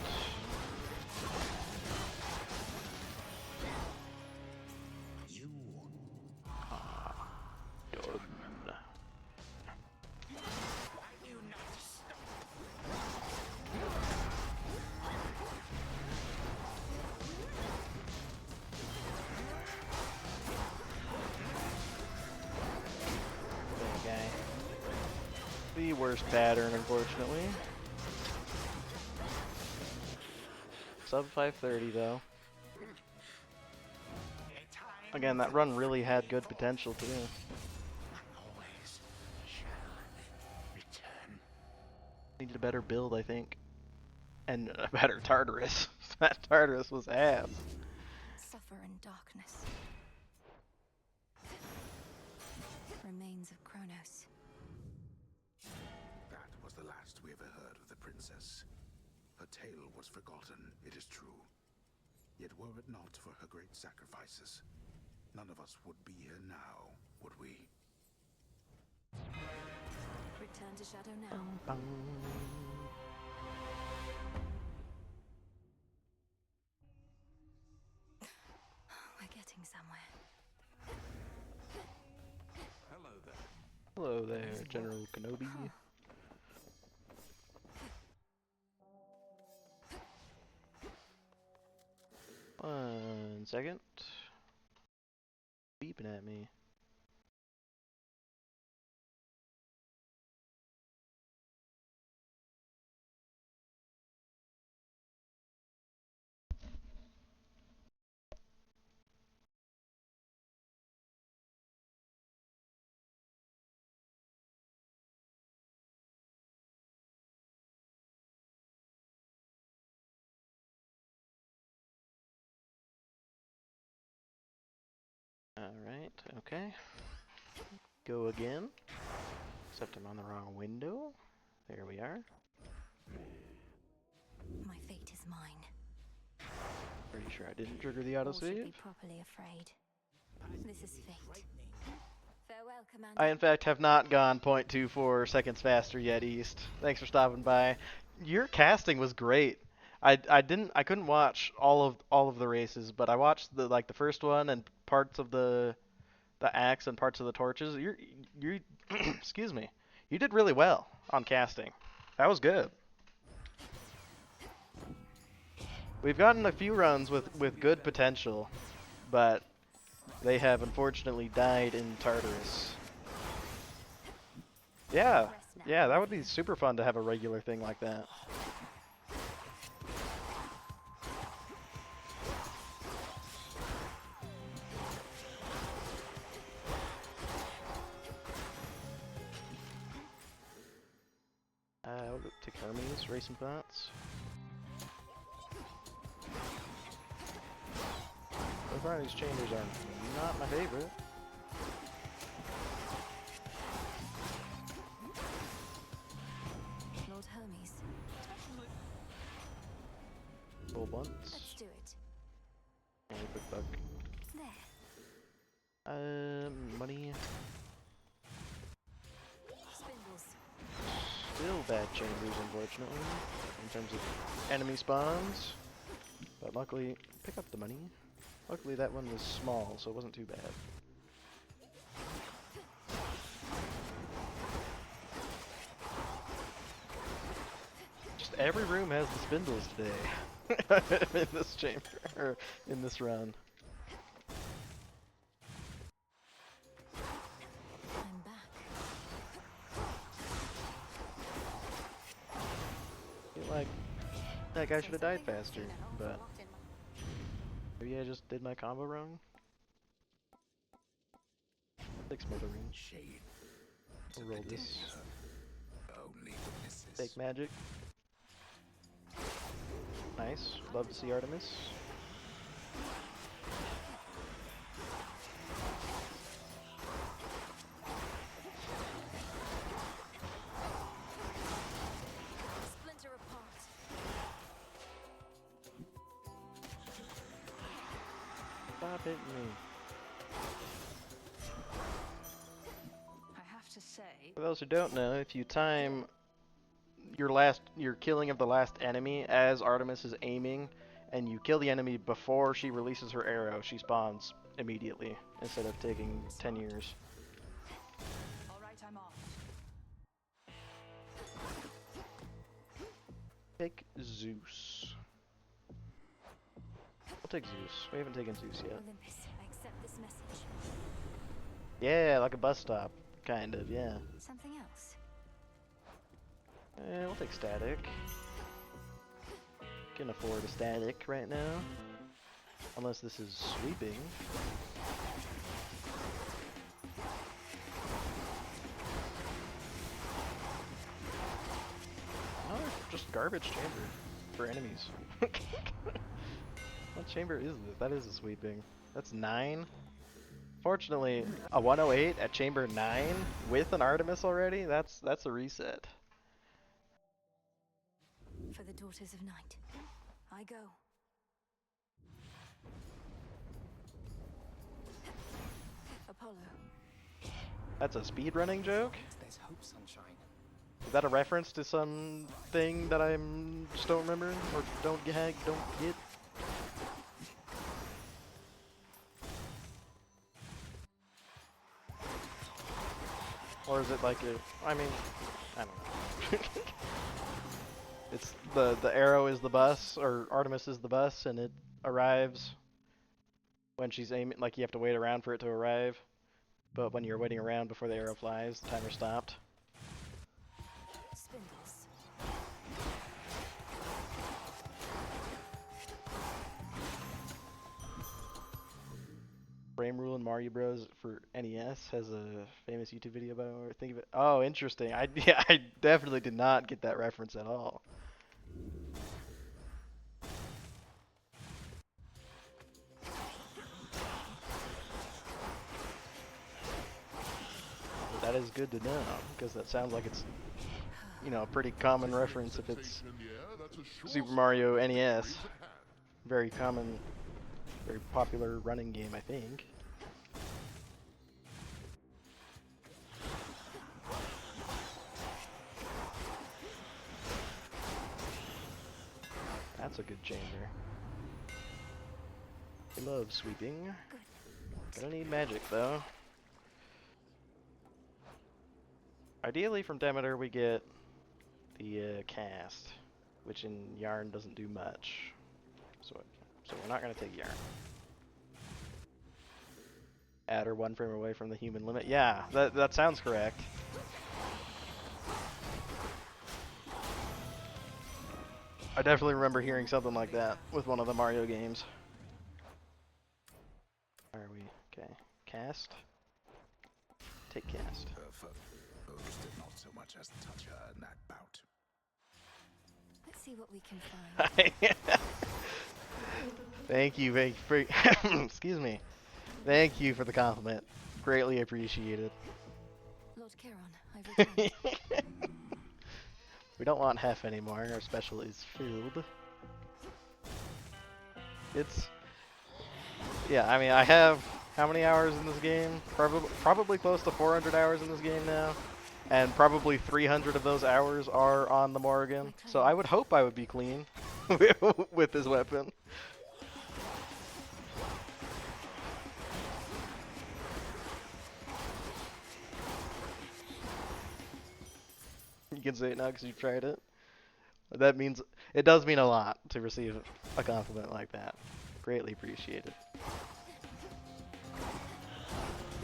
You Done. why do you not stop? Bad guy. The worst pattern, unfortunately. Sub 530 though. A time Again, that run really had good potential too. always shall return. Needed a better build, I think. And a better Tartarus. That Tartarus was ass. Suffer in darkness. Remains of Kronos. That was the last we ever heard of the princess. Her tale was forgotten, it is true. Yet were it not for her great sacrifices, none of us would be here now, would we? Return to Shadow now. Bum. We're getting somewhere. Hello there. Hello there, General Kenobi. One second. Beeping at me. Alright, okay. Go again. Except I'm on the wrong window. There we are. My fate is mine. Pretty sure I didn't trigger the All should be autosave. properly afraid. This is fate. Farewell, Commander. I in fact have not gone 0.24 seconds faster yet, East. Thanks for stopping by. Your casting was great. I couldn't watch all of the races, but I watched the first one and parts of the axe and parts of the torches. You excuse me. You did really well on casting. That was good. We've gotten a few runs with good potential, but they have unfortunately died in Tartarus. Yeah, yeah, that would be super fun to have a regular thing like that. We'll go take Hermes, racing pots. So far these chambers are not my favorite. Lord Hermes. Full bunts. Let's do it. And a quick buck. There. Money. Spindles. Still bad chambers, unfortunately, in terms of enemy spawns. But luckily, pick up the money. Luckily that one was small, so it wasn't too bad. Every room has the spindles today. In this chamber, or in this run. I'm back. I feel like that guy should have died faster, but maybe I just did my combo wrong. 6 Smoldering. Shade. We'll roll this. Only witnesses. Fake magic. Nice. Love to see Artemis. Splinter apart. Stop hitting me. I have to say, For those who don't know, if you time your killing of the last enemy as Artemis is aiming, and you kill the enemy before she releases her arrow, she spawns immediately instead of taking 10 years. all right, I'm off. Take Zeus. I'll take Zeus. We haven't taken Zeus yet. Olympus, I accept this message. Yeah, like a bus stop, kind of. Yeah. Something else. We'll take static. Can afford a static right now. Unless this is sweeping. Oh, just garbage chamber for enemies. What chamber is this? That is a sweeping. That's 9. Fortunately, a 108 at chamber 9 with an Artemis already, that's a reset. For the daughters of night, I go. Apollo. That's a speedrunning joke? There's hope, sunshine. Is that a reference to some thing that I just don't remember or don't get? Or is it like I mean, I don't know. It's the arrow is the bus, or Artemis is the bus, and it arrives when she's aiming. Like you have to wait around for it to arrive, but when you're waiting around before the arrow flies, the timer stopped. Spindles. Frame Rule in Mario Bros. For NES has a famous YouTube video about it. Think of it. Oh, interesting. Yeah, I definitely did not get that reference at all. But that is good to know, because that sounds like it's, you know, a pretty common reference if it's Super Mario NES. Very common, very popular running game, I think. That's a good chamber. I love sweeping. Gonna need magic though. Ideally from Demeter we get the cast, which in Yarn doesn't do much. So we're not gonna take Yarn. Add her 1 frame away from the human limit. Yeah, that sounds correct. I definitely remember hearing something like that with one of the Mario games. Where are we? Okay. Cast. Take cast. Opposed did not so much as touch her in that bout. Let's see what we can find. Thank you, excuse me. Thank you for the compliment. Greatly appreciated. Lord Charon, I've returned. We don't want Hef anymore. Our special is filled. Yeah, I mean, I have how many hours in this game? Probably close to 400 hours in this game now. And probably 300 of those hours are on the Morrigan. So I would hope I would be clean with this weapon. You can say it now because you've tried it. That means it does mean a lot to receive a compliment like that. Greatly appreciated.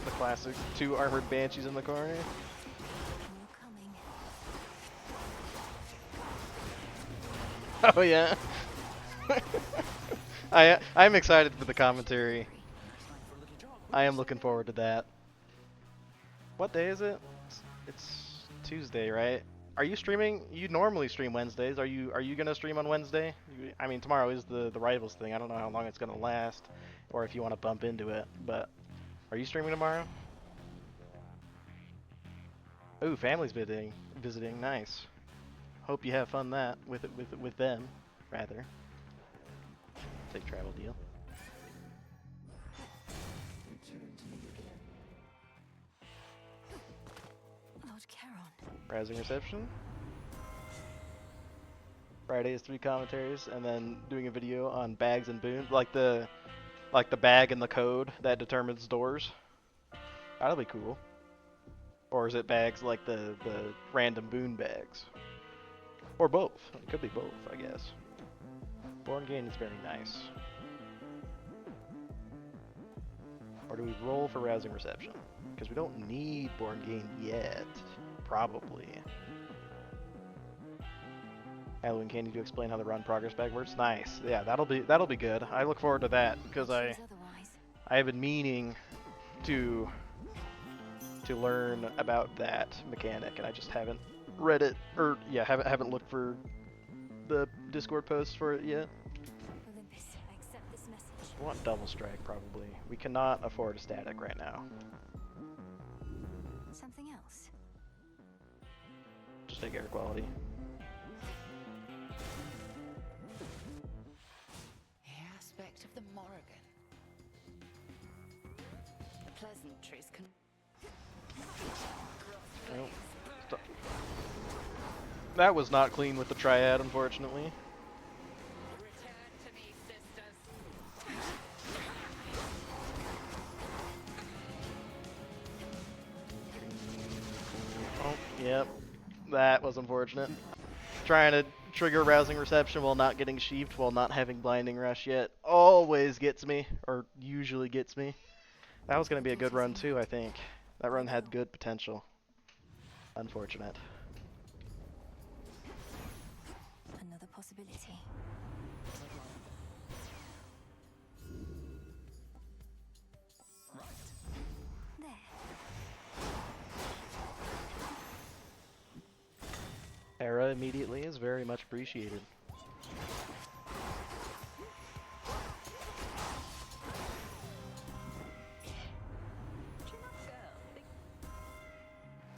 The classic 2 armored banshees in the corner. More coming. Oh yeah. I'm excited for the commentary. I am looking forward to that. What day is it? It's Tuesday, right? Are you streaming? You normally stream Wednesdays. Are you gonna stream on Wednesday? I mean, tomorrow is the rivals thing. I don't know how long it's gonna last, or if you want to bump into it. But are you streaming tomorrow? Ooh, family's visiting. Visiting, nice. Hope you have fun with them, rather. Take travel deal. Lord Charon. Browsing reception. Friday is 3 commentaries, and then doing a video on bags and boons, like the bag and the code that determines doors. That'll be cool. Or is it bags like the random boon bags? Or both. It could be both, I guess. Born Gain is very nice. Or do we roll for rousing reception? Because we don't need Born Gain yet. Probably. Halloween Candy to explain how the run progress bag works. Nice. Yeah, that'll be good. I look forward to that because I have been meaning to learn about that mechanic, and I just haven't read it, or yeah, haven't looked for the Discord posts for it yet. Olympus, I accept this message. I want double strike probably. We cannot afford a static right now. Something else. Just take air quality. The aspect of the Morrigan. Pleasantries can. Nope. That was not clean with the triad, unfortunately. Return to me, sisters. Oh, yep. That was unfortunate. Trying to trigger rousing reception while not getting sheeved, while not having blinding rush yet, always gets me, or usually gets me. That was going to be a good run too, I think. That run had good potential. Unfortunate. Another possibility. There. Hera immediately is very much appreciated.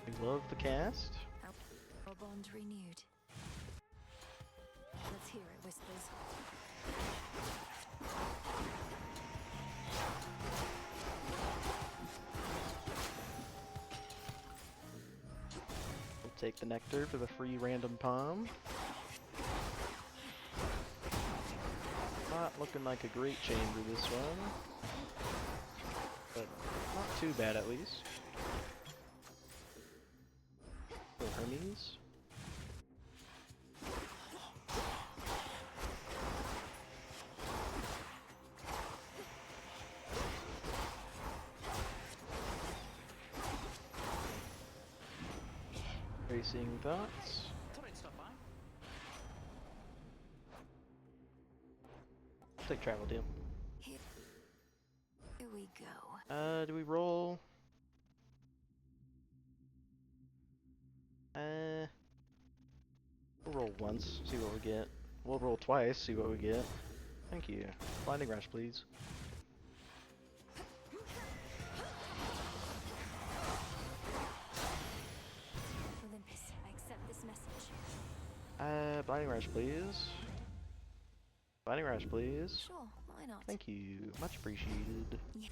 We love the cast. Our bond renewed. Let's hear it, Whispers. We'll take the nectar for the free random palm. Not looking like a great chamber this one, but not too bad at least. Little Hermes. Racing thoughts. Thought I'd stop by. Take travel deal. Here we go. Do we roll? We'll roll once, see what we get. We'll roll twice, see what we get. Thank you. Blinding rush, please. Olympus, I accept this message. Blinding rush, please. Blinding rush, please. Sure, why not? Thank you. Much appreciated. Yes.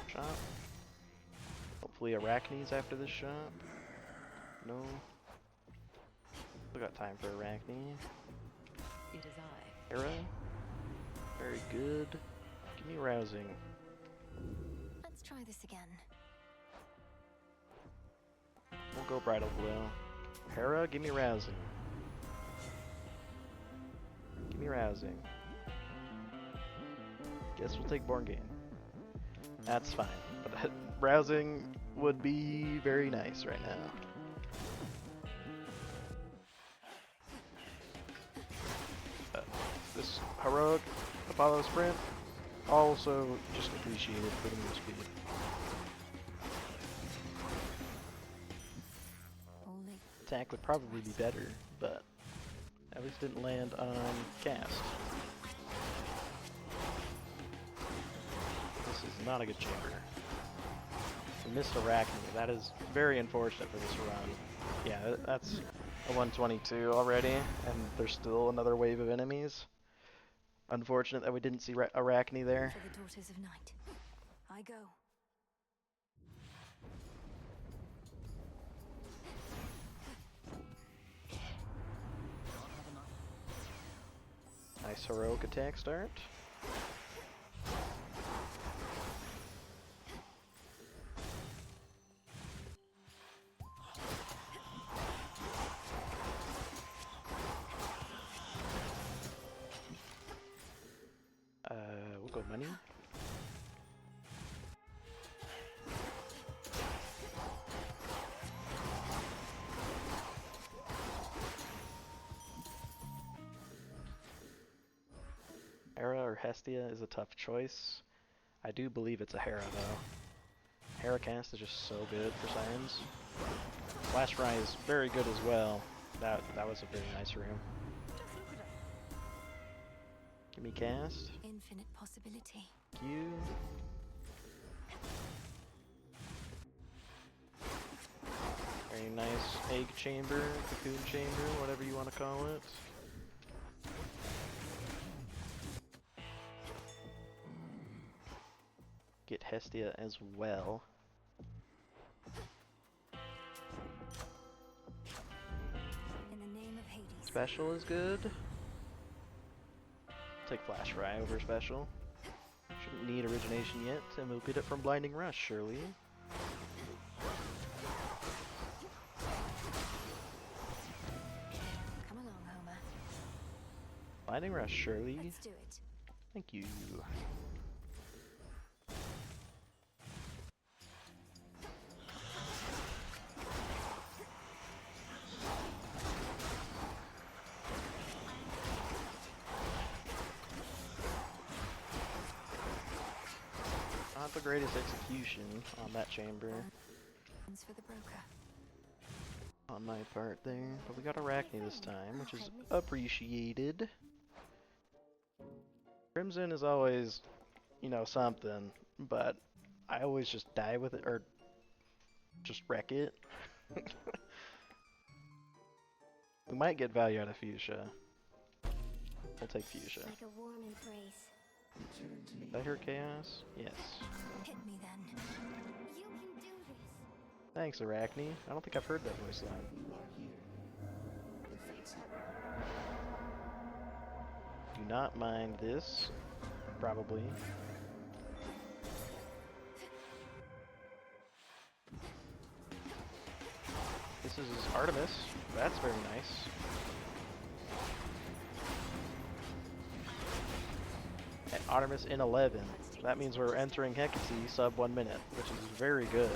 Shop. Hopefully Arachnes after this shop. No. Still got time for Arachne. It is I. Hera. Very good. Give me rousing. Let's try this again. We'll go bridal blow. Hera, give me rousing. Give me rousing. Guess we'll take Born Gain. That's fine. But rousing would be very nice right now. This heroic Apollo sprint also just appreciated for the move speed. Only Attack would probably be better, but at least didn't land on cast. This is not a good chamber. We missed Arachne. That is very unfortunate for this run. Yeah, that's a 122 already, and there's still another wave of enemies. Unfortunate that we didn't see Arachne there. for the Daughters of Night. I go. Nice heroic attack start. We'll go money. Hera or Hestia is a tough choice. I do believe it's a Hera though. Hera cast is just so good for Sirens. Flash Fry is very good as well. That was a very nice room. Give me cast. Infinite possibility. Q. Very nice egg chamber, cocoon chamber, whatever you want to call it. Get Hestia as well. In the name of Hades. Special is good. Take Flash Fry over Special. Shouldn't need Origination yet, and we'll get it from Blinding Rush, surely. Come along, Homer. Blinding Rush, surely. Let's do it. Thank you. Not the greatest execution on that chamber One's for the broker. on my part there, but we got Arachne this time, which is appreciated. Crimson is always, you know, something, but I always just die with it, or just wreck it. We might get value out of Fuchsia. We'll take Fuchsia. Like a warm embrace. Did I hear Chaos? Yes. Hit me then. You can do this. Thanks, Arachne. I don't think I've heard that voice line. Do not mind this. Probably. This is Artemis. That's very nice. Artemis in 11. That means we're entering Hecate sub 1 minute, which is very good.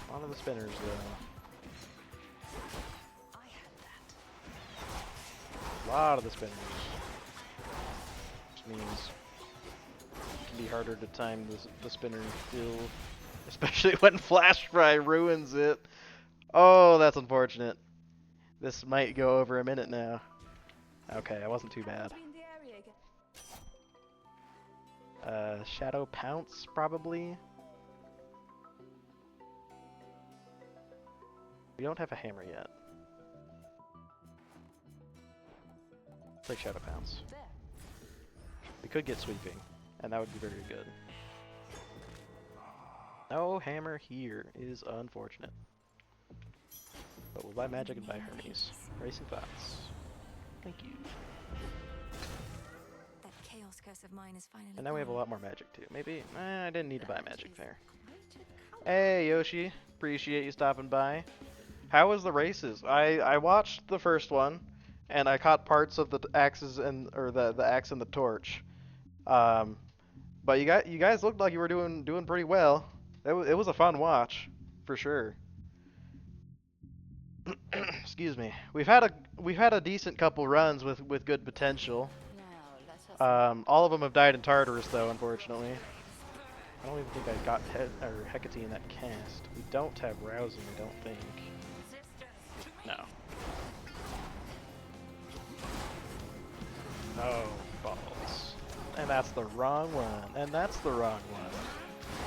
A lot of the spinners though. I had that. A lot of the spinners. Which means it can be harder to time the spinner kill, especially when Flash Fry ruins it. Oh, that's unfortunate. This might go over a minute now. Okay, that wasn't too bad. Clean the area again. Shadow Pounce, probably. We don't have a hammer yet. Take Shadow Pounce. There. We could get sweeping, and that would be very good. No hammer here is unfortunate. But we'll buy Magic and buy Hermes. Racing thoughts. Thank you. That chaos curse of mine is finally And now we have a gone. lot more Magic too. Maybe I didn't need to buy Magic Fair. Hey Yoshi, appreciate you stopping by. How was the races? I watched the first one, and I caught parts of the axes and the axe and the torch. But you guys looked like you were doing pretty well. It was a fun watch, for sure. Excuse me. We've had a decent couple runs with good potential. Now, let us All of them have died in Tartarus though, unfortunately. I don't even think I got Hecate in that cast. We don't have Rousing, I don't think. No. Oh, balls. And that's the wrong one. And that's the wrong one.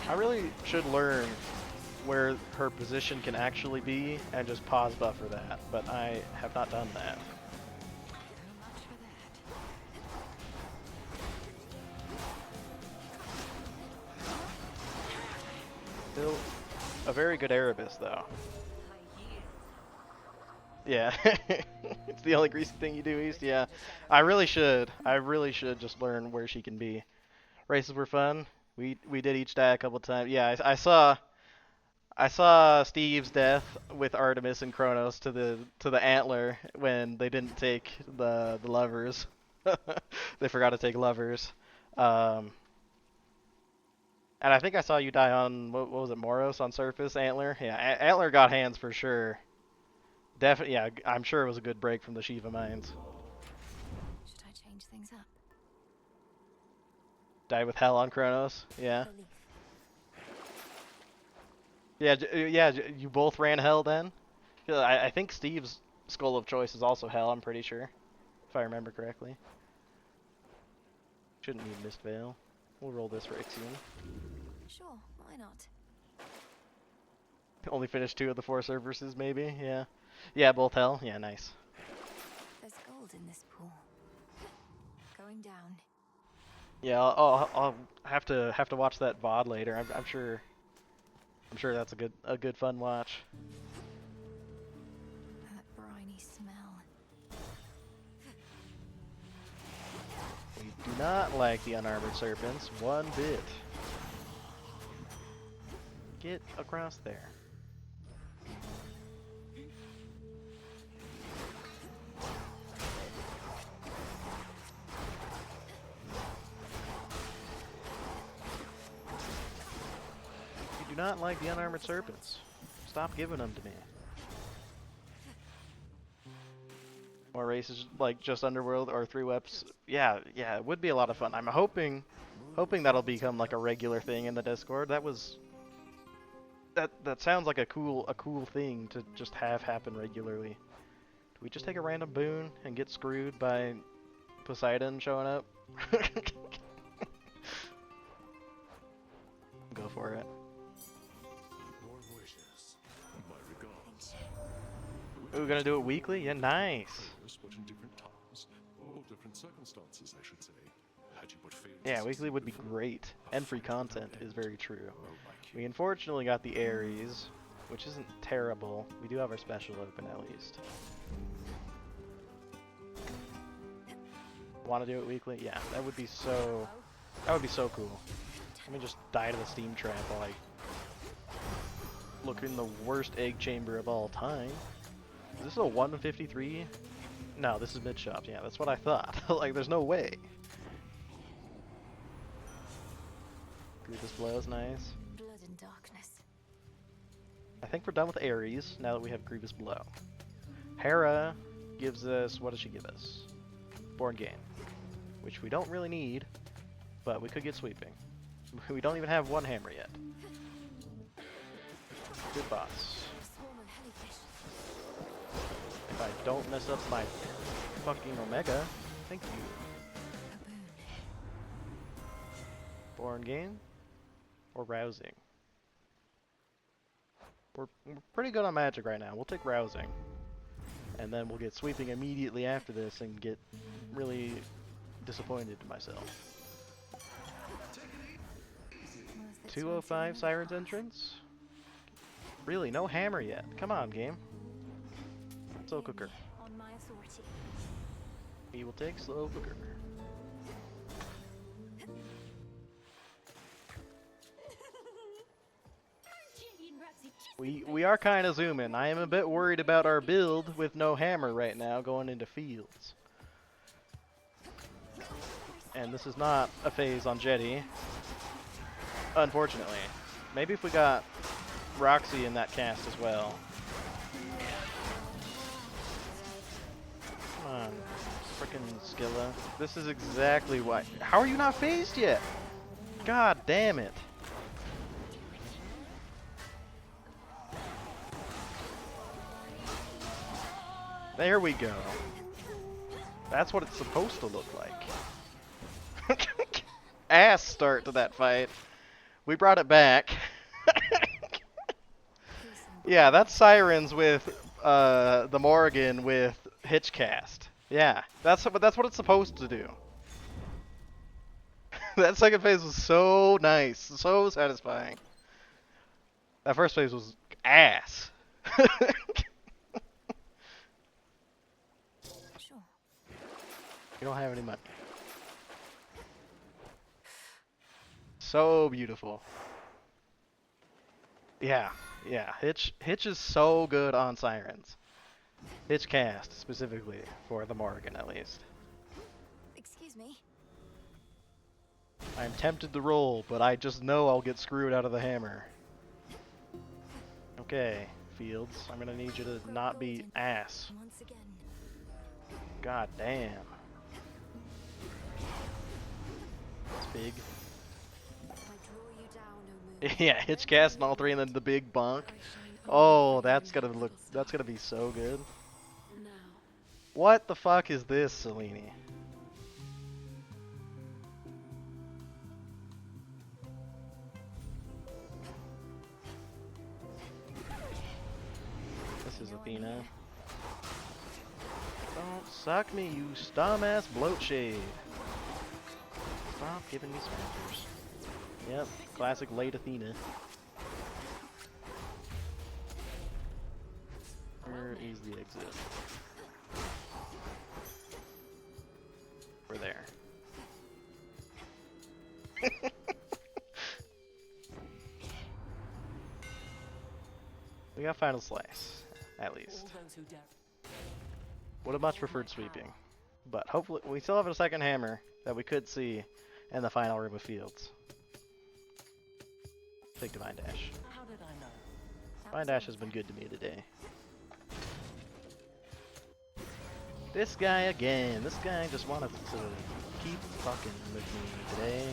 I really should learn where her position can actually be and just pause buffer that, but I have not done that. Still a very good Erebus though. Yeah, it's the only greasy thing you do, East. Yeah, I really should just learn where she can be. Races were fun. We did each die a couple times. Yeah, I saw Steve's death with Artemis and Kronos to the antler when they didn't take the lovers. They forgot to take lovers. And I think I saw you die on what was it, Moros on surface antler? Yeah, antler got hands for sure. Definitely, yeah. I'm sure it was a good break from the Shiva mines. Should I change things up? Die with hell on Kronos. Yeah. Belief. Yeah, you both ran hell then? Yeah, I think Steve's skull of choice is also hell, I'm pretty sure. If I remember correctly. Shouldn't need Mist Veil. We'll roll this for Ixion. Sure, why not? Only finished 2 of the 4 services, maybe? Yeah. Yeah, both hell? Yeah, nice. There's gold in this pool. Going down. Yeah, I'll have to watch that VOD later. I'm sure that's a good fun watch. That briny smell. We do not like the unarmored serpents one bit. Get across there. You do not like the unarmored serpents. Stop giving them to me. More races like just Underworld or 3 weps. Yeah, it would be a lot of fun. I'm hoping that'll become like a regular thing in the Discord. That sounds like a cool thing to just have happen regularly. Do we just take a random boon and get screwed by Poseidon showing up? Go for it. More wishes. My regards. We're gonna do it weekly? Yeah, nice. But in different times, or different circumstances, I should say. Had you but failed to Yeah, weekly succeed would be before, great. a And free fight would content is end. very true. Oh, my king. We unfortunately got the Ares, which isn't terrible. We do have our special open at least. Want to do it weekly? Yeah, that would be so cool. Let me just die to the steam trap while I look in the worst egg chamber of all time. Is this a 153? No, this is mid shops. Yeah, that's what I thought. Like, there's no way. Grievous Blow is nice. Blood and darkness. I think we're done with Ares now that we have Grievous Blow. Hera gives us, what does she give us? Born Gain, which we don't really need, but we could get sweeping. We don't even have 1 hammer yet. Good boss. Swarm of jellyfish. If I don't mess up my fucking Omega, thank you. A boon. Born Gain or Rousing? We're pretty good on magic right now. We'll take Rousing. And then we'll get sweeping immediately after this and get really disappointed in myself. 205 Siren's entrance? Really, no hammer yet. Come on, game. Slow cooker. On my authority. He will take slow cooker. We are kind of zooming. I am a bit worried about our build with no hammer right now going into fields. And this is not a phase on Jetty, unfortunately. Maybe if we got Roxy in that cast as well. Come on, frickin' Skilla. This is exactly why. How are you not phased yet? God damn it. There we go. That's what it's supposed to look like. Ass start to that fight. We brought it back. Yeah, that's Sirens with the Morrigan with Hitchcast. Yeah, that's what it's supposed to do. That second phase was so nice, so satisfying. That first phase was ass. Sure. You don't have any money. So beautiful. Yeah, yeah. Hitch is so good on Sirens. Hitch cast specifically for the Morrigan at least. Excuse me. I'm tempted to roll, but I just know I'll get screwed out of the hammer. Okay, Fields, I'm gonna need you to not be ass. Once again. God damn. That's big. I draw you down, O moon. Yeah, Hitch cast and all three and then the big bonk. Oh, that's gonna be so good. Now, What the fuck is this, Selene? This is Athena. Don't suck me, you stum-ass bloat shade. Stop giving me smackers. Yep, classic late Athena. Where is the exit? We're there. We got final slice, at least. all those who dare. Would have much preferred sweeping, but hopefully we still have a second hammer that we could see in the final room of fields. Take Divine Dash. How did I know? Divine Dash has been good to me today. This guy again. This guy just wanted to keep fucking with me today.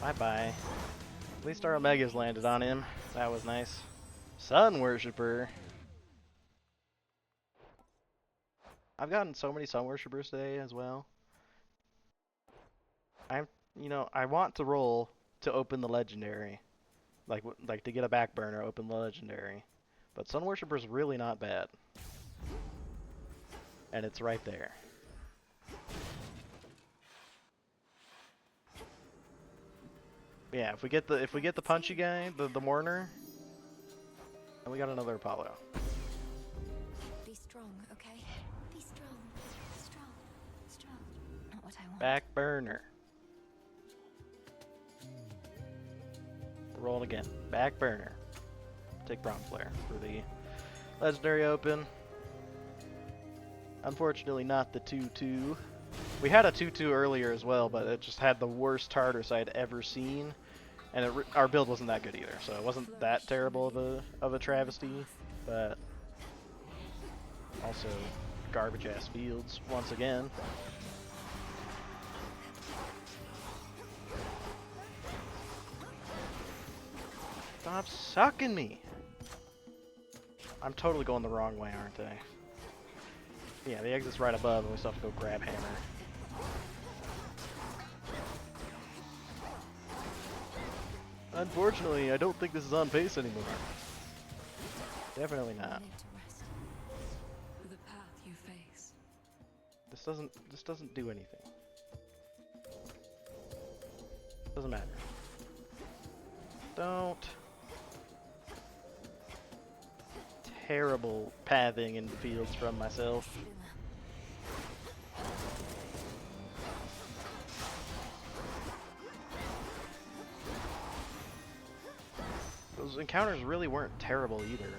Bye bye. At least our Omegas landed on him. That was nice. Sun Worshipper. I've gotten so many Sun Worshippers today as well. I want to roll to open the legendary, like to get a back burner, open the legendary. But Sun Worshipper's really not bad, and it's right there. Yeah, if we get the punchy guy, the mourner, then we got another Apollo. Be strong, okay? Be strong. Strong. Strong. Not what I want. Back burner. Roll it again. Back burner. Take Bronze Flare for the legendary open. Unfortunately, not the 2-2. We had a 2-2 earlier as well, but it just had the worst Tartarus I'd ever seen, and our build wasn't that good either, so it wasn't that terrible of a travesty, but also garbage ass fields once again. Stop sucking me! I'm totally going the wrong way, aren't I? Yeah, the exit's right above, and we still have to go grab hammer. Unfortunately, I don't think this is on pace anymore. Definitely not. Need to rest. For the path you face. This doesn't do anything. Doesn't matter. Don't terrible pathing in the fields from myself. Those encounters really weren't terrible either.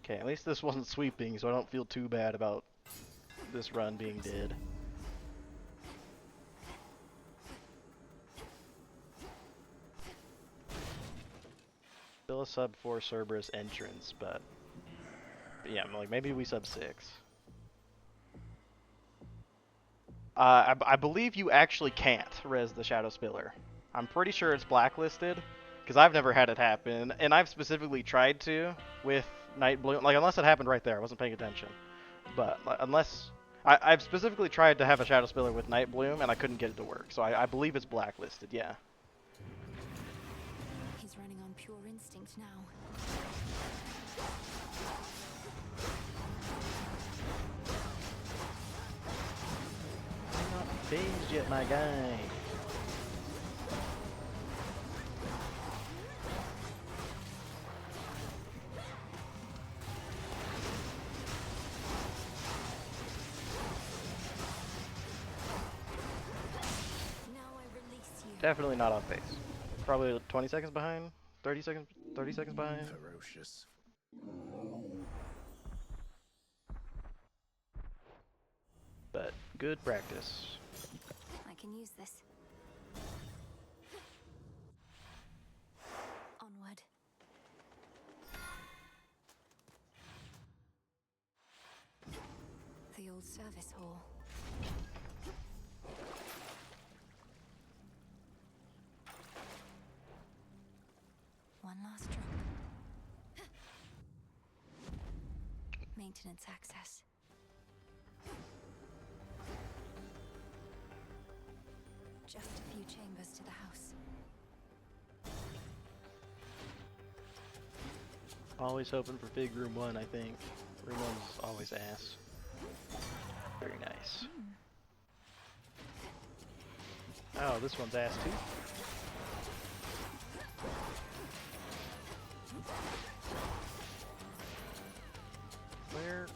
Okay, at least this wasn't sweeping, so I don't feel too bad about this run being dead. Still a sub 4 Cerberus entrance, but yeah, like maybe we sub 6. I believe you actually can't res the Shadow Spiller. I'm pretty sure it's blacklisted, because I've never had it happen, and I've specifically tried to with Night Bloom, like unless it happened right there, I wasn't paying attention. But like, unless I've specifically tried to have a Shadow Spiller with Night Bloom, and I couldn't get it to work, so I believe it's blacklisted. Yeah. He's running on pure instinct now. I'm not phased yet, my guy. Now I release you. Definitely not off base. Probably 20 seconds behind, 30 seconds behind. Ferocious. But good practice. I can use this. Onward. The old service hall. One last drop. Maintenance access. Just a few chambers to the house. Always hoping for big room 1, I think. Room 1's always ass. Very nice. Oh, this one's ass too. Where?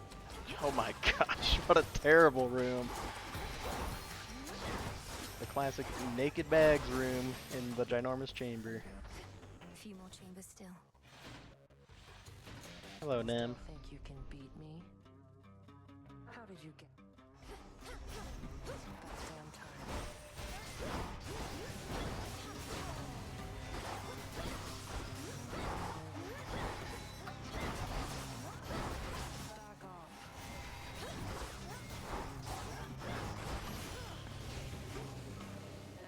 Oh my gosh, what a terrible room. The classic naked bags room in the ginormous chamber. A few more chambers still. Hello, Nem. Think you can beat me? How did you get? About damn time. Back off.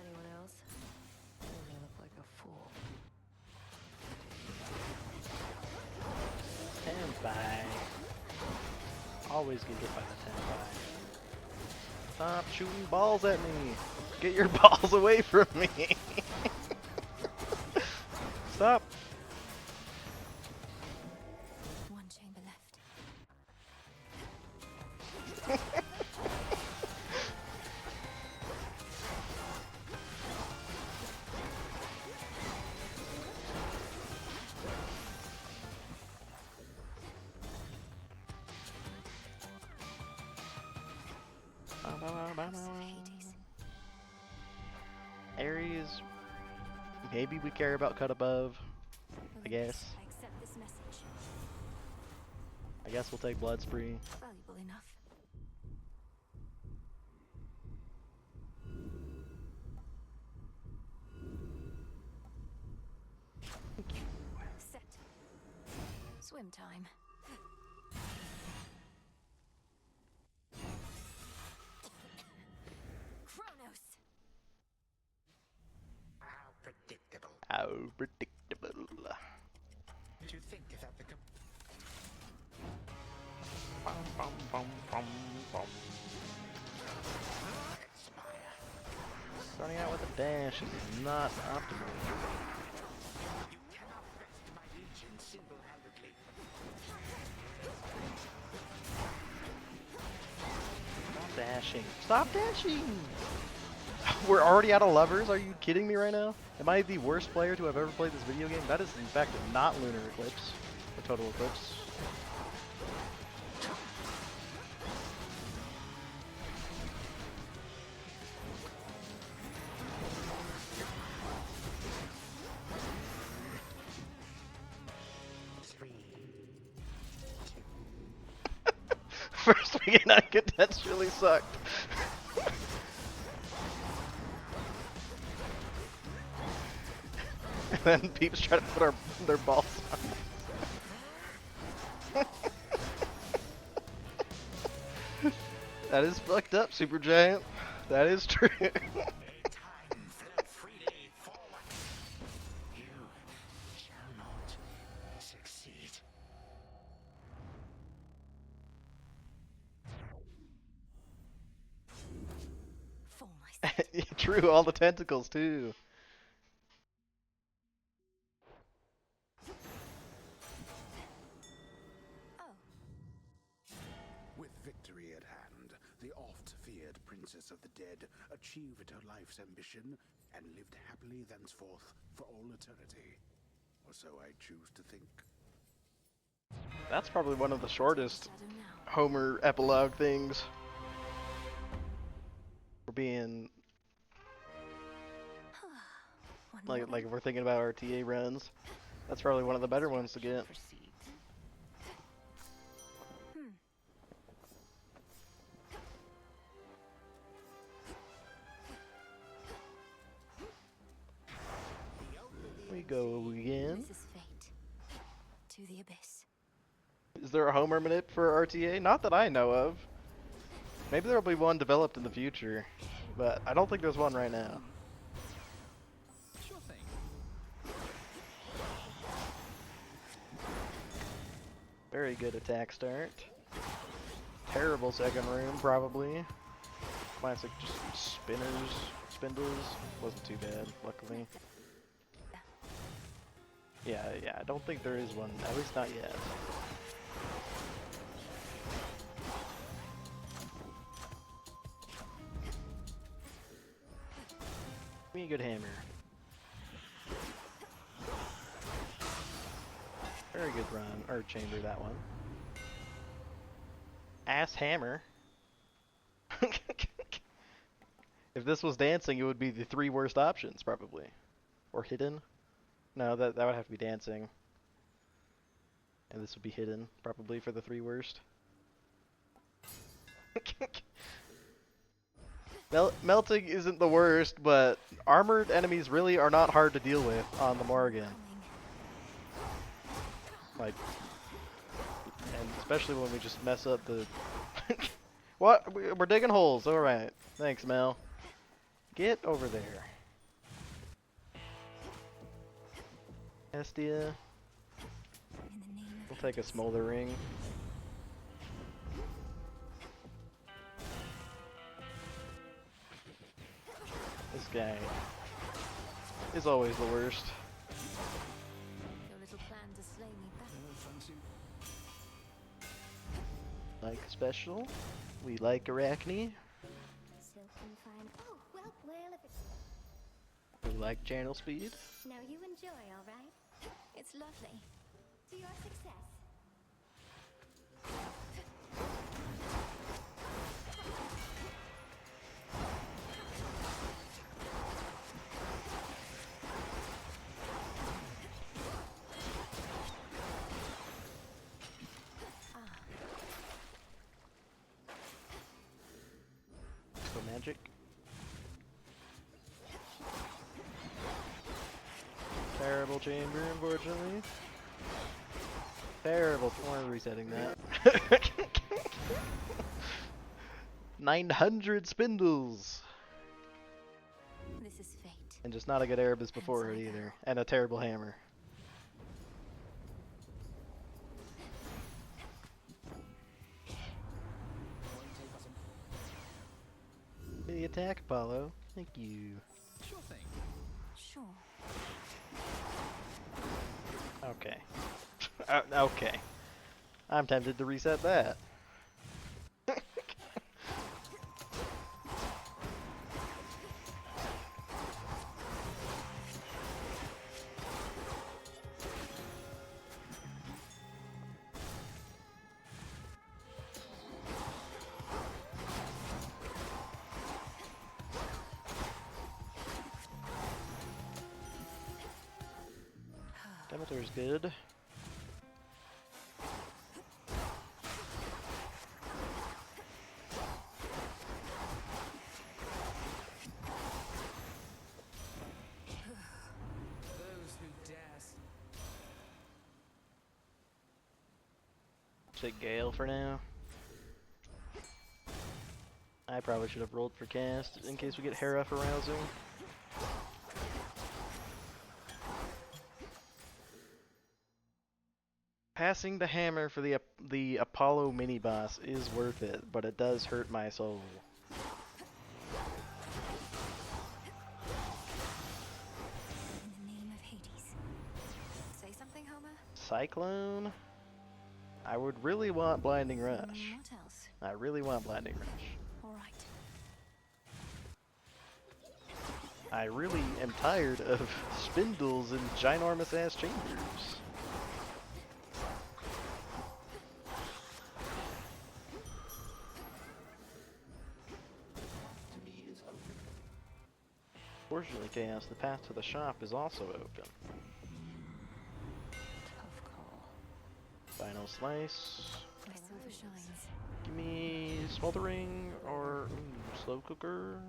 Anyone else? You may look like a fool. Tenpai. Always get hit by the Tenpai. Stop shooting balls at me. Get your balls away from me. Stop. One chamber left. House of Hades. Ares, maybe we care about cut above. I guess. I accept this message. I guess we'll take Blood Spree. Valuable enough. Set. Swim time. Kronos. How predictable. How predictable. Did you think that the Bum, bum, bum, bum, bum. expire? Starting out with a dash is not optimal. You cannot wrest my legion single-handedly. Stop dashing. Stop dashing! We're already out of lovers? Are you kidding me right now? Am I the worst player to have ever played this video game? That is in fact not Lunar Eclipse. The total eclipse. First weekend uncontextually sucked. And then peeps try to put their balls on us. That is fucked up, Supergiant. That is true. Time for Friday forward. You shall not succeed. For myself. True, all the tentacles too. Oh, With victory at hand, the oft-feared Princess of the Dead achieved her life's ambition and lived happily thenceforth for all eternity. Or so I choose to think. That's probably one of the shortest shadow now. Homer epilogue things. For being One like more if we're thinking about RTA runs, that's probably one of the better ones to get. Proceed. We go again. This is fate. To the abyss. Is there a Homer manip for RTA? Not that I know of. Maybe there'll be one developed in the future, but I don't think there's one right now. Sure thing. Very good attack start. Terrible second room, probably. Classic just spindles. Wasn't too bad, luckily. Yeah, I don't think there is one, at least not yet. Give me a good hammer. Very good run, or chamber that one. Ass hammer. If this was dancing, it would be the 3 worst options, probably. Or hidden. No, that would have to be dancing. And this would be hidden, probably, for the 3 worst. Melting isn't the worst, but armored enemies really are not hard to deal with on the Morrigan. Like, and especially when we just mess up the... What? We're digging holes, alright. Thanks, Mel. Get over there. Estia. In the name of We'll take a smoldering. This guy is always the worst. your little plan to slay me back. Like special. We like Arachne. Silk and fine. Oh, well, if it's... We like channel speed. Now you enjoy, all right? It's lovely. To your success. So magic. Terrible chamber, unfortunately. Terrible. We're resetting that. 900 spindles! This is fate. And just not a good Erebus before it either. And a terrible hammer. The attack, Apollo. Thank you. Sure thing. Sure. Okay. Okay. I'm tempted to reset that. Scimitar's good. Those who dare. Take Gale for now. I probably should have rolled for cast in case we get Hera for rousing. Passing the hammer for the Apollo mini boss is worth it, but it does hurt my soul. In the name of Hades. Say something, Homer? Cyclone? I would really want Blinding Rush. What else? I really want Blinding Rush. All right. I really am tired of spindles and ginormous ass chambers. Fortunately, Chaos, the path to the shop is also open. Tough call. Final slice. My silver shines. Give me smoldering or slow cooker.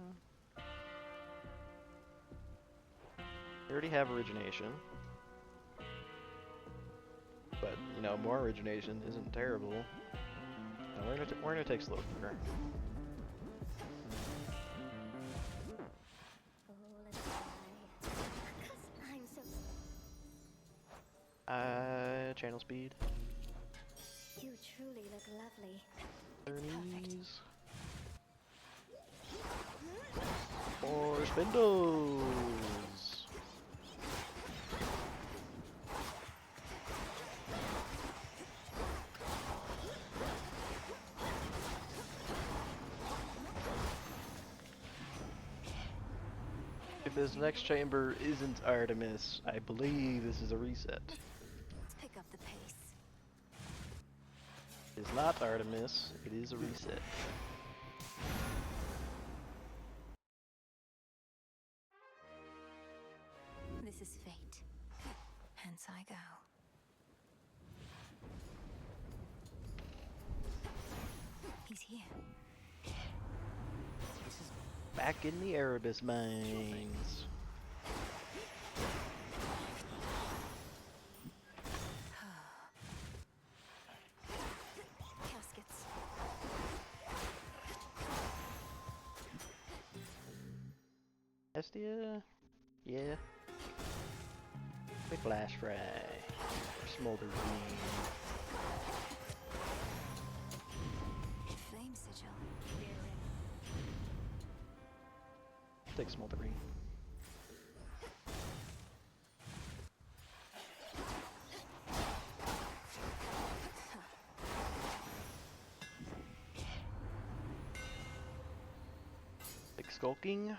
We already have origination, but you know, more origination isn't terrible. No, we're gonna take slow cooker. Oh, let's try. 'Cause I'm so. Channel speed. You truly look lovely. Earnings. Or spindles. If this next chamber isn't Artemis, I believe this is a reset. Let's pick up the pace. It's not Artemis, it is a reset. This is fate. Hence I go. He's here. Back in the Erebus mines. Caskets. Estia? Yeah. Big flash fry. Or smolder beam. Flame sigil. Take smoldering. Take skulking.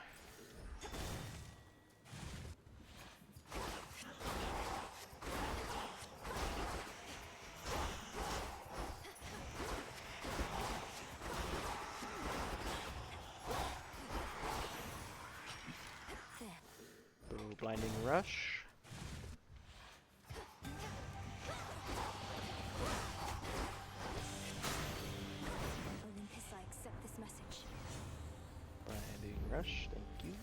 Blinding Rush. Olympus, I accept this message. Blinding Rush, thank you.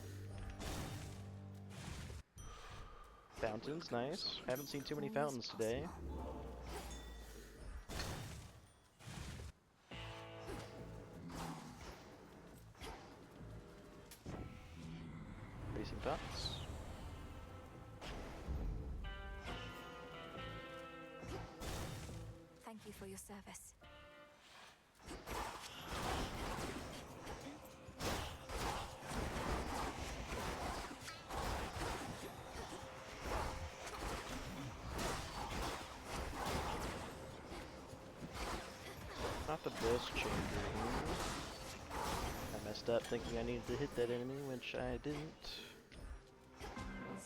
Fountains, nice. Haven't seen too many fountains today. Racing thoughts. Thank you for your service. Not the best chamber. I messed up thinking I needed to hit that enemy, which I didn't.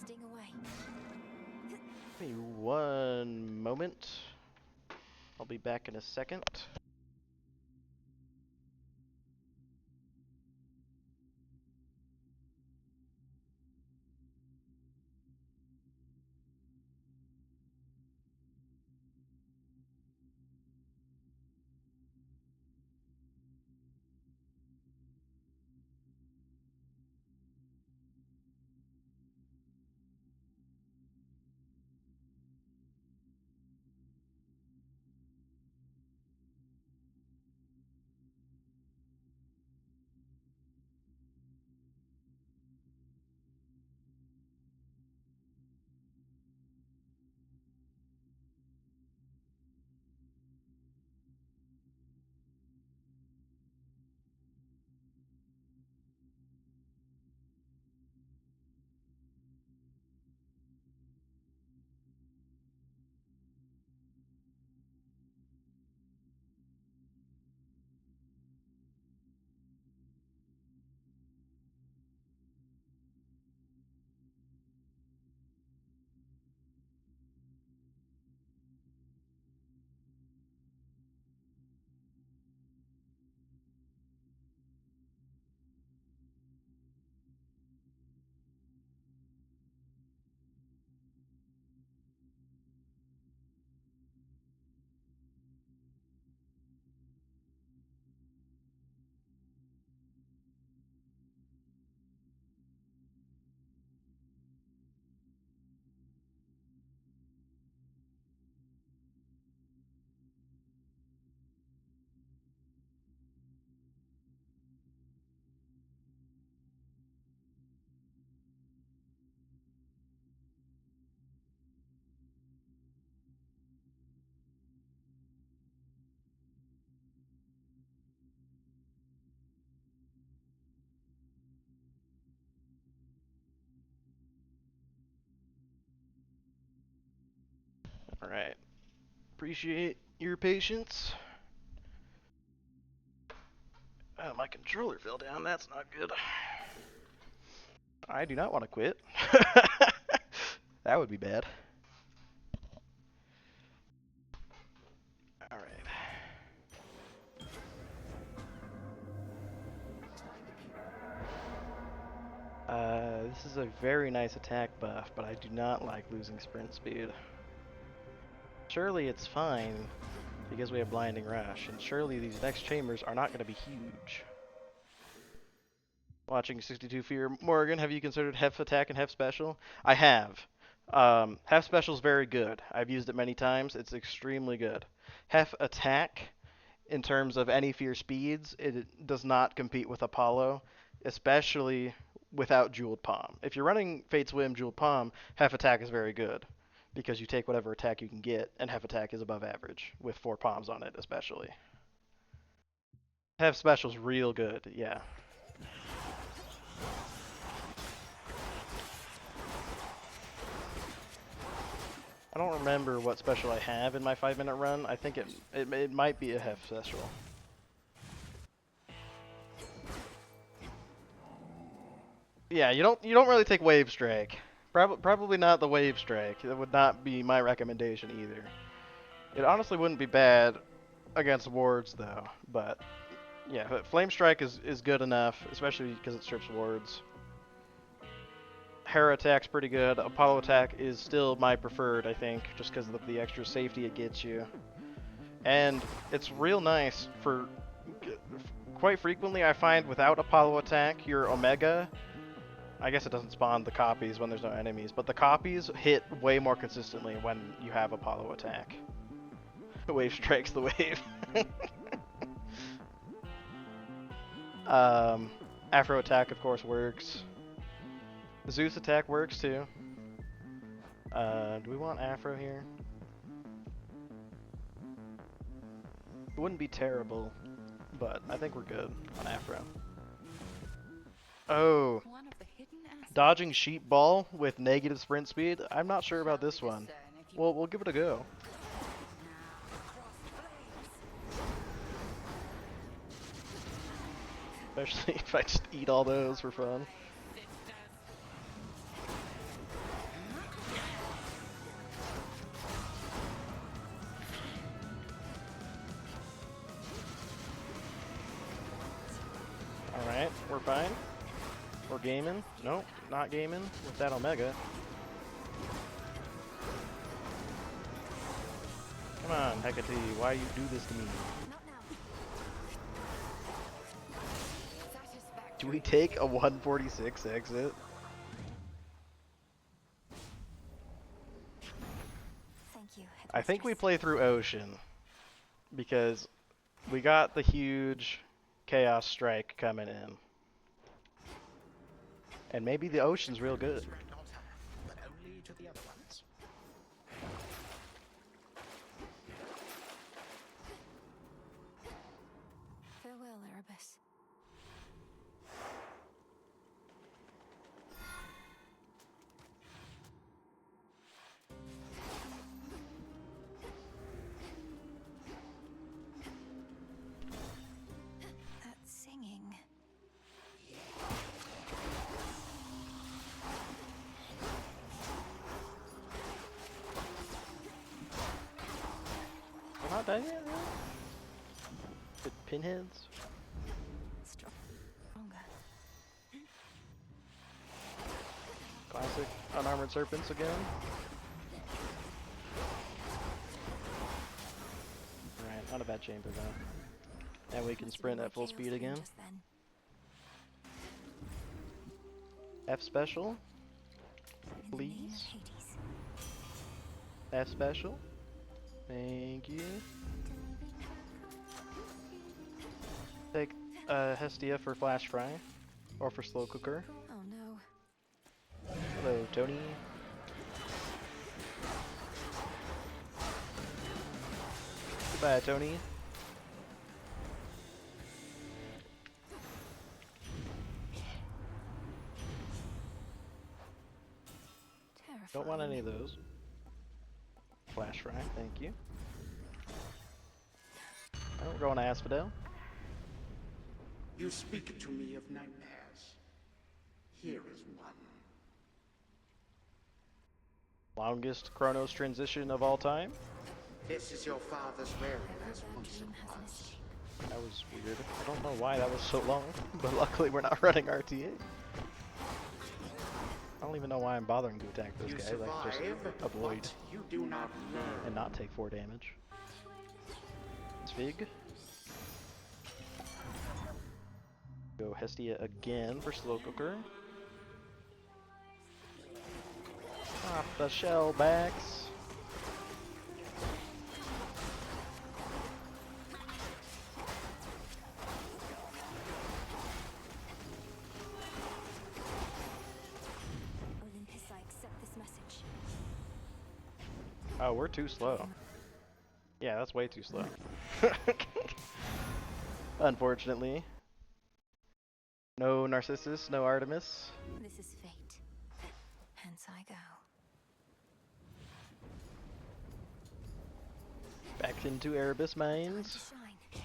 Sting away. Give me one moment. I'll be back in a second. Alright. Appreciate your patience. Oh, my controller fell down. That's not good. I do not want to quit. That would be bad. Alright. This is a very nice attack buff, but I do not like losing sprint speed. Surely it's fine because we have Blinding Rush, and surely these next chambers are not going to be huge. Watching 62 Fear. Morgan, have you considered Hef Attack and Hef Special? I have. Hef Special is very good. I've used it many times. It's extremely good. Hef Attack, in terms of any fear speeds, it does not compete with Apollo, especially without Jeweled Palm. If you're running Fate's Whim Jeweled Palm, Hef Attack is very good, because you take whatever attack you can get, and Hef Attack is above average, with 4 palms on it especially. Hef Special's real good, yeah. I don't remember what special I have in my 5-minute run. I think it might be a Hef Special. Yeah, you don't really take Wave Strike. Probably not the Wave Strike. That would not be my recommendation either. It honestly wouldn't be bad against wards though, but yeah, but Flame Strike is good enough, especially because it strips wards. Hera Attack's pretty good. Apollo Attack is still my preferred, I think, just because of the extra safety it gets you. And it's real nice for... Quite frequently I find without Apollo Attack, your Omega... I guess it doesn't spawn the copies when there's no enemies, but the copies hit way more consistently when you have Apollo Attack. The wave strikes the wave. Afro Attack, of course, works. Zeus Attack works too. Do we want Afro here? It wouldn't be terrible, but I think we're good on Afro. Oh, dodging Sheep Ball with negative sprint speed? I'm not sure about this one. Well, we'll give it a go. Especially if I just eat all those for fun. Alright, we're fine. We're gaming. Nope, not gaming with that Omega. Come on, Hecate, why you do this to me? Do we take a 146 exit? Thank you. I think we play through Ocean because we got the huge Chaos Strike coming in. And maybe the Ocean's real good. But only to the other ones. Farewell, Erebus. That singing. We're not done yet, really? The pinheads? Stronger. Classic unarmored serpents again. Alright, not a bad chamber though. And we can sprint at full speed again. F special. Please. F special. Thank you. Take Hestia for Flash Fry. Or for Slow Cooker. Oh no. Hello, Tony. Goodbye, Tony. Don't want any of those. Flash Fry, thank you. Alright, we're going to Asphodel. You speak to me of nightmares. Here is one. Longest Chronos transition of all time. This is your father's realm as That once it dream has an was. escape. That was weird. I don't know why that was so long, but luckily we're not running RTA. I don't even know why I'm bothering to attack this You guy. survive, Like, just avoid but you do not learn. and not take 4 damage. It's Fig. Go Hestia again for Slow Cooker. Pop the shell backs. Olympus, I accept this message. Oh, we're too slow. Yeah, that's way too slow. Unfortunately. No Narcissus, no Artemis. This is fate. Hence I go. Back into Erebus Time to Mines. shine.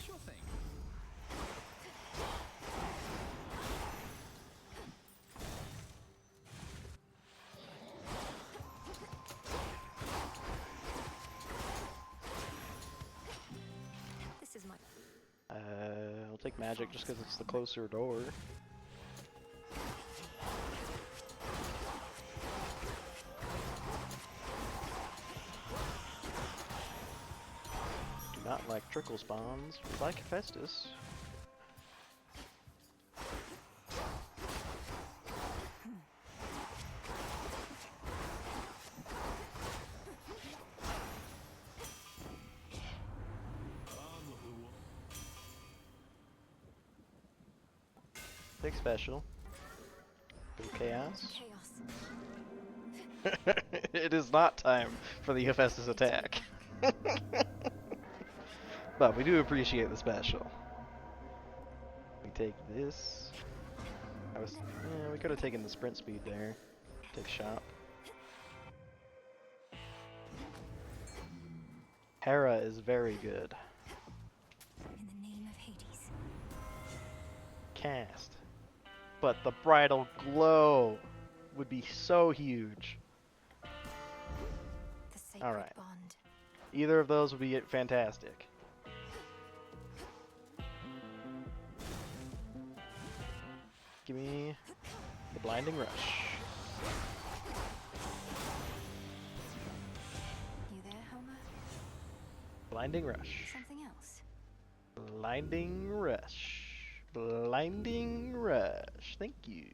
Sure thing. This is my. I'll take magic just because it's the closer door. Do not like trickle spawns. We like Hephaestus. Big special. Big chaos. Chaos. It is not time for the Hephaestus attack. But we do appreciate the special. We take this. We could have taken the sprint speed there. Take shop. Hera is very good. In the name of Hades. Cast. But the bridal glow would be so huge. The sacred Alright. bond. Either of those would be fantastic. Give me the blinding rush. You there, Homer? Blinding rush. Something else? Blinding rush. Blinding rush. Thank you.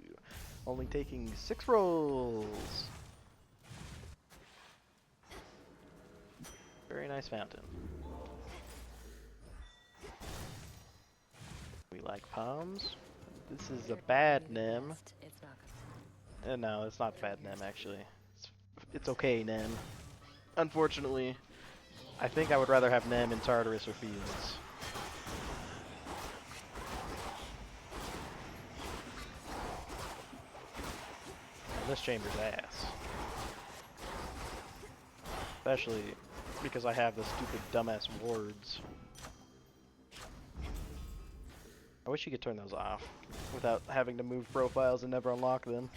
Only taking 6 rolls. Very nice fountain. We like palms. This is a bad Nem. It's not gonna. No, it's not bad Nem actually. It's okay Nem. Unfortunately, I think I would rather have Nem in Tartarus or Fields. And this chamber's ass. Especially because I have the stupid dumbass wards. I wish you could turn those off without having to move profiles and never unlock them.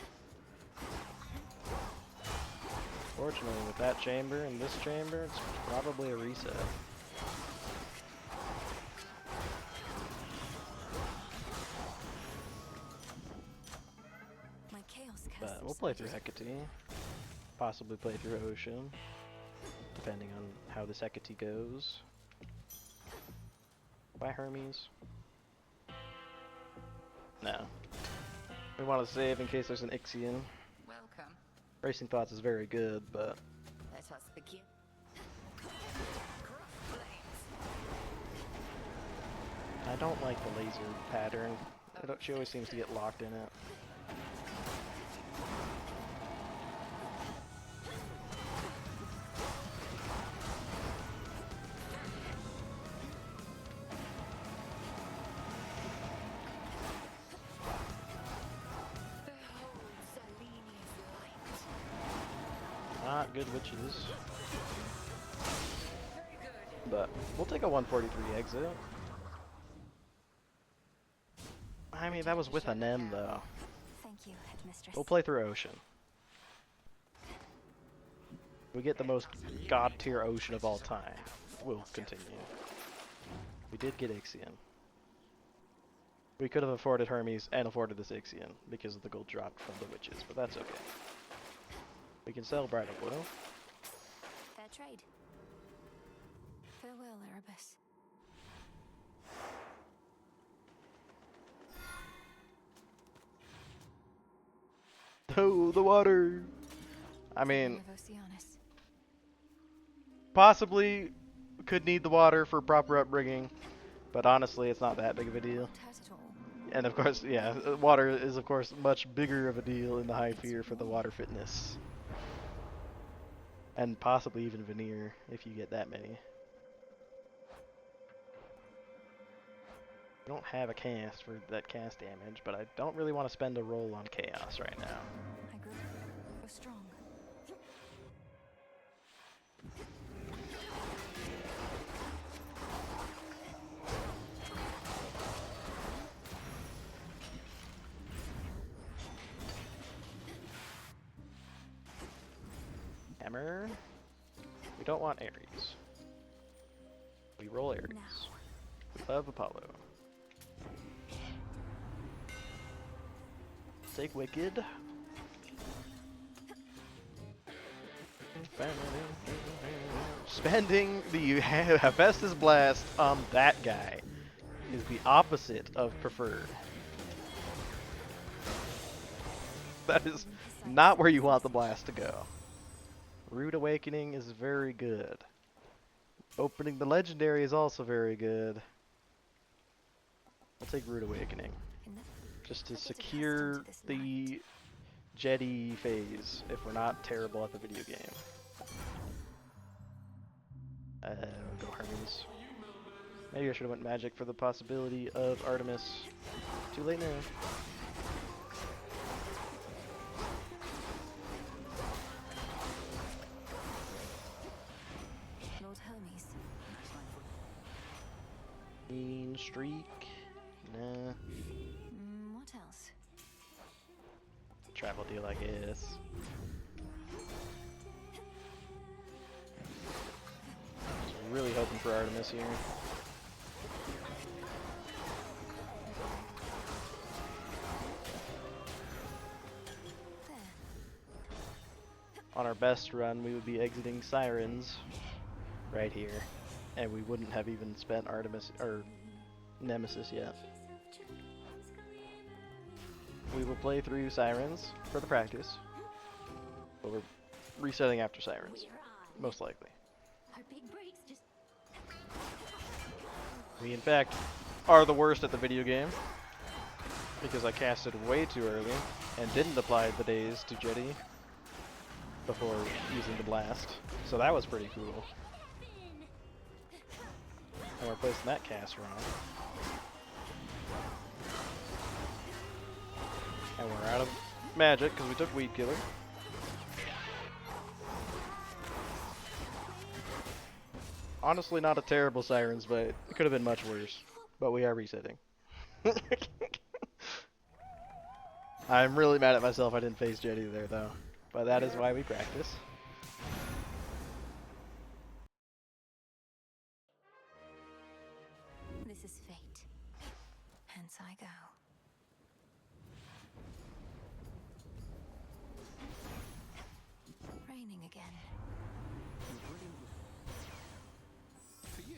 Fortunately, with that chamber and this chamber, it's probably a reset. My chaos curse. But we'll play through Hecate. Possibly play through Ocean. Depending on how this Hecate goes. Bye, Hermes. No. We want to save in case there's an Ixion. Welcome. Racing Thoughts is very good, but Let us begin. I don't like the laser pattern. She always seems to get locked in it. Behold Seleni's light. good witches. But we'll take a 143 exit. I mean, that was with an M though. Thank you, Headmistress. We'll play through Ocean. We get the most god tier Ocean of all time. We'll continue. We did get Ixion. We could have afforded Hermes and afforded this Ixion because of the gold dropped from the witches, but that's okay. We can sell Bridal Blow. Fair trade. Farewell, Erebus. Oh, the water! I mean, Of Oceanus. possibly could need the water for proper upbringing, but honestly, it's not that big of a deal. Won't hurt at all. And of course, yeah, water is of course much bigger of a deal in the High Fear for the water fitness. And possibly even Veneer, if you get that many. I don't have a cast for that cast damage, but I don't really want to spend a roll on Chaos right now. I grow strong. Hammer. We don't want Ares. We roll Ares. Now. We love Apollo. Take Wicked. Spending the Hephaestus Blast on that guy is the opposite of preferred. That is not where you want the blast to go. Rude Awakening is very good. Opening the Legendary is also very good. I'll take Rude Awakening. Just to secure the Jetty phase if we're not terrible at the video game. Go Hermes. Maybe I should have went Magic for the possibility of Artemis. Too late now. Lord Hermes. Mean Streak. Nah. What else? Travel deal, I guess. So really hoping for Artemis here. There. On our best run, we would be exiting Sirens right here, and we wouldn't have even spent Artemis or Nemesis yet. We will play through Sirens for the practice, but we're resetting after Sirens, most likely. Our big breaks just We, in fact, are the worst at the video game because I casted way too early and didn't apply the days to Jetty before using the blast, so that was pretty cool. And we're placing that cast wrong. And we're out of magic because we took Weed Killer. Honestly, not a terrible Sirens, but it could have been much worse. But we are resetting. I'm really mad at myself I didn't face Jetty there, though. But that is why we practice. This is fate. Hence I go. Raining again. For you.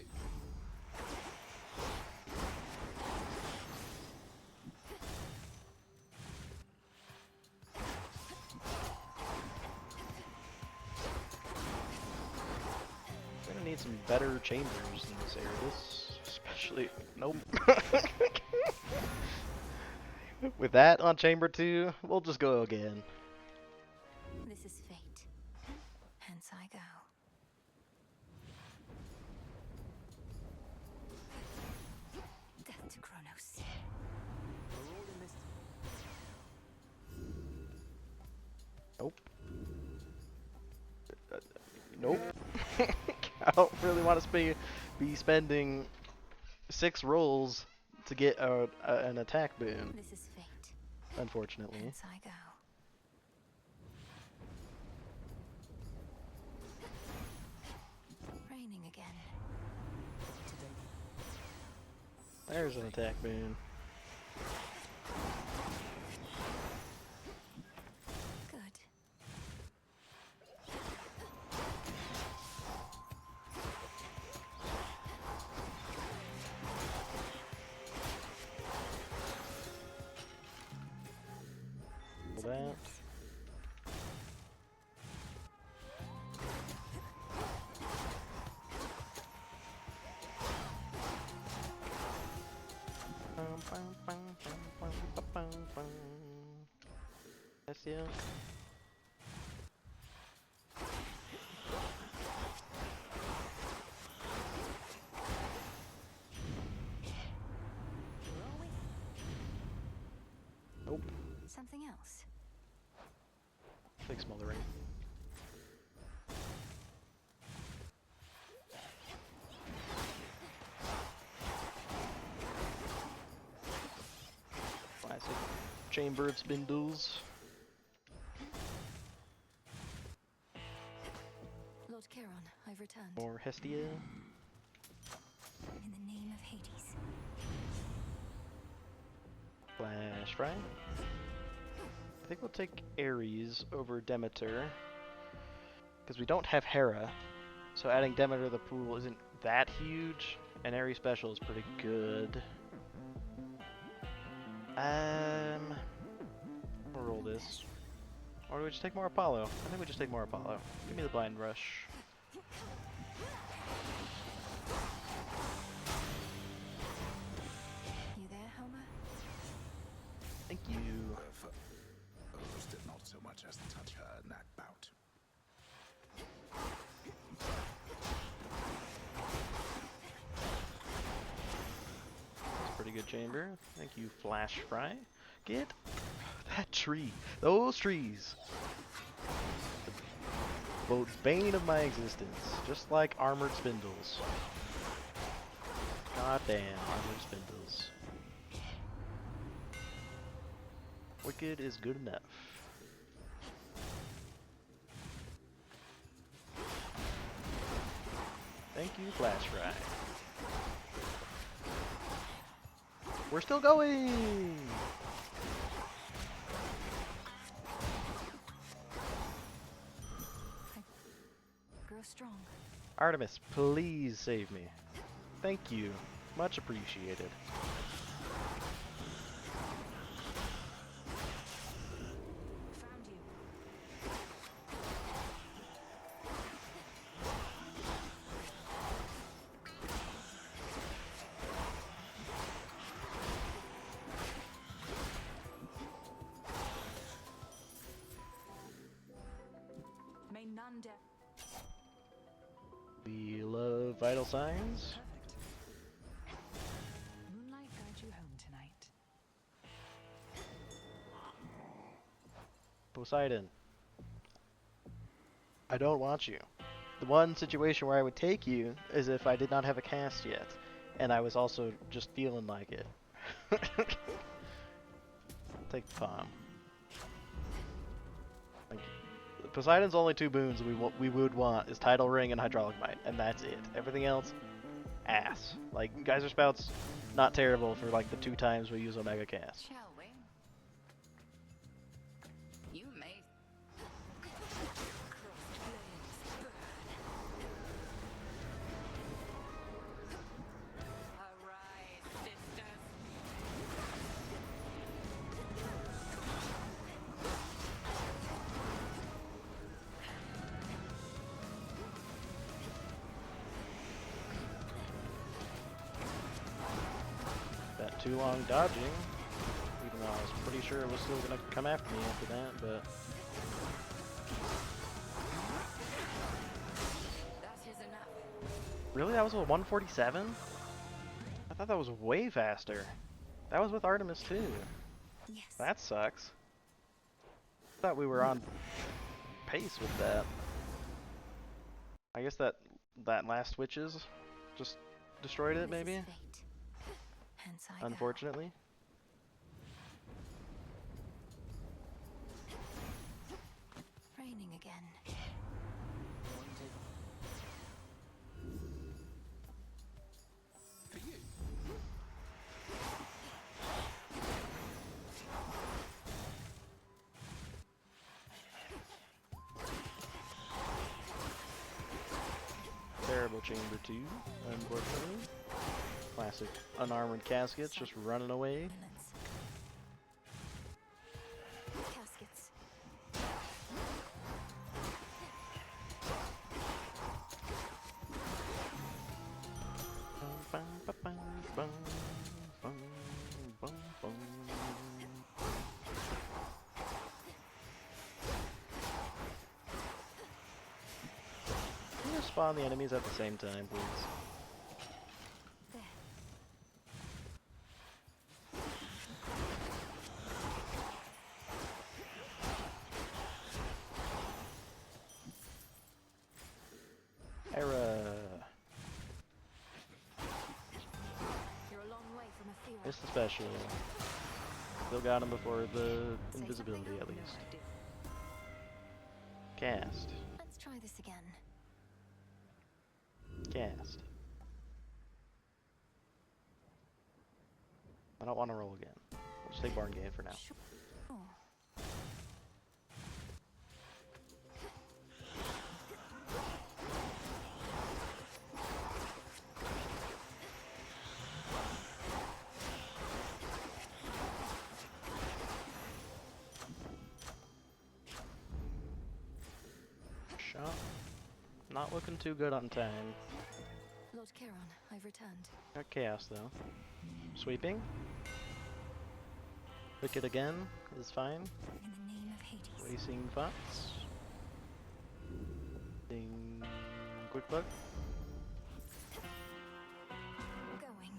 We're gonna need some better chambers in this Erebus, especially. Nope. With that on chamber 2, we'll just go again. This is fate. Hence I go. Death to Kronos. Nope. Nope. I don't really want to be spending 6 rolls to get an attack boon, This is fate. unfortunately. Hence I go. Raining again. There's an attack boon. Good. Well, that. Yes, yeah. Nope. Something else. Take smothering. Classic chamber of spindles. Lord Charon, I've returned. More Hestia. In the name of Hades. Flash Fry. I think we'll take Ares over Demeter. Because we don't have Hera. So adding Demeter to the pool isn't that huge. And Ares special is pretty good. We'll roll this. Or do we just take more Apollo? I think we just take more Apollo. Give me the blind rush. You there, Homer? Thank you. Others did not so much as touch her in that bout. That's a pretty good chamber. Thank you, Flash Fry. Get that tree. Those trees. The bane of my existence. Just like armored spindles. God damn, armored spindles. Wicked is good enough. Thank you, Flash Fry. We're still going! Grow strong. Artemis, please save me. Thank you. Much appreciated. Found you. May none dare. We love vital signs. Moonlight guide you home tonight. Poseidon. I don't want you. The one situation where I would take you is if I did not have a cast yet, and I was also just feeling like it. Take the palm. Thank you. Poseidon's only 2 boons we would want is Tidal Ring and Hydraulic Might, and that's it. Everything else, ass. Like, Geyser Spout's not terrible for like the 2 times we use Omega Cast. Shall we? You may. Arise, sisters. That too long dodging, even though I was pretty sure it was still gonna come after me after that, but That is enough. really, that was a 147? I thought that was way faster. That was with Artemis too. Yes. That sucks. I thought we were on pace with that. I guess that last witches just destroyed it, This is maybe? fate. Hence I go. Unfortunately. Raining again. For you. Terrible Chamber 2, unfortunately. Classic unarmored caskets just running away. Violence. Caskets. Bum, bum, bum, bum, bum, bum, bum. Can you spawn the enemies at the same time, please? There. Era. You're a long way from a field. It's the special. Still got him before the Say invisibility, something at I least. do. Cast. Let's try this again. Cast. I don't want to roll again. We'll just take Barn Game for now. Sure. Shot. Not looking too good on time. Lord Charon, I've returned. Got Chaos though. Sweeping. Wicked again is fine. In the name of Hades. Racing Fox. Ding. Quick Buck. Going.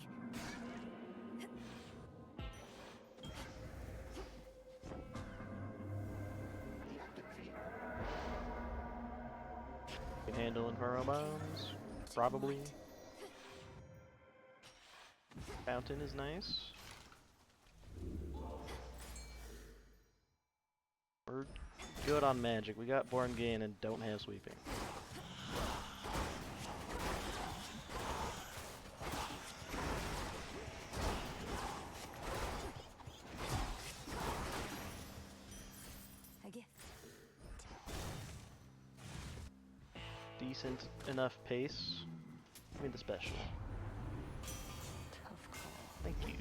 Can handle Inferno Bombs. Probably. Fountain is nice. We're good on magic. We got Born Gain and don't have sweeping. A gift. Decent enough pace. Give me the special. Tough call. Thank you.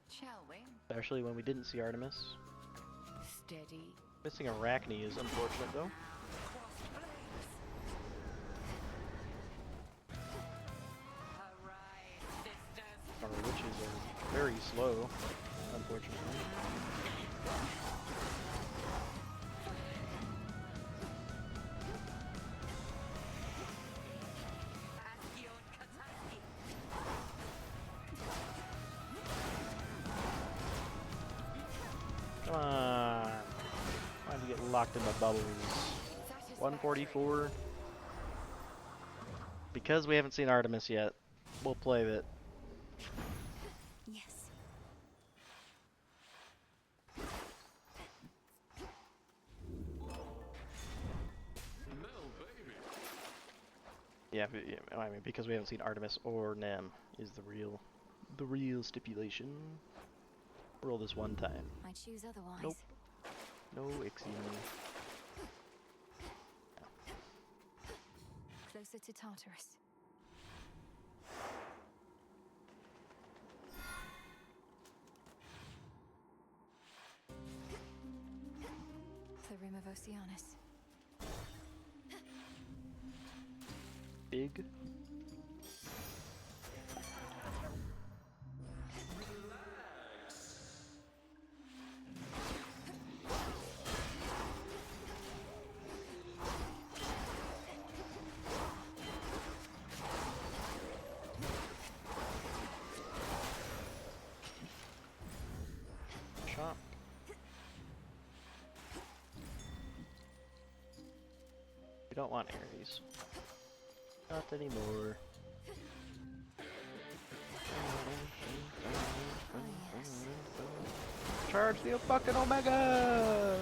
Shall we? Especially when we didn't see Artemis. Steady. Missing Arachne is unfortunate though. Our witches are very slow, unfortunately. Come on. Trying to get locked in the bubbles. 144. Because we haven't seen Artemis yet, we'll play it. Yes. Mel, baby. Yeah, I mean, because we haven't seen Artemis or Nem is the real stipulation. Roll this one time. I choose otherwise. Nope. No Ixion. Closer to Tartarus. The Rim of Oceanus. Big. Shot. We don't want Ares. Not anymore. Charge the fucking Omega!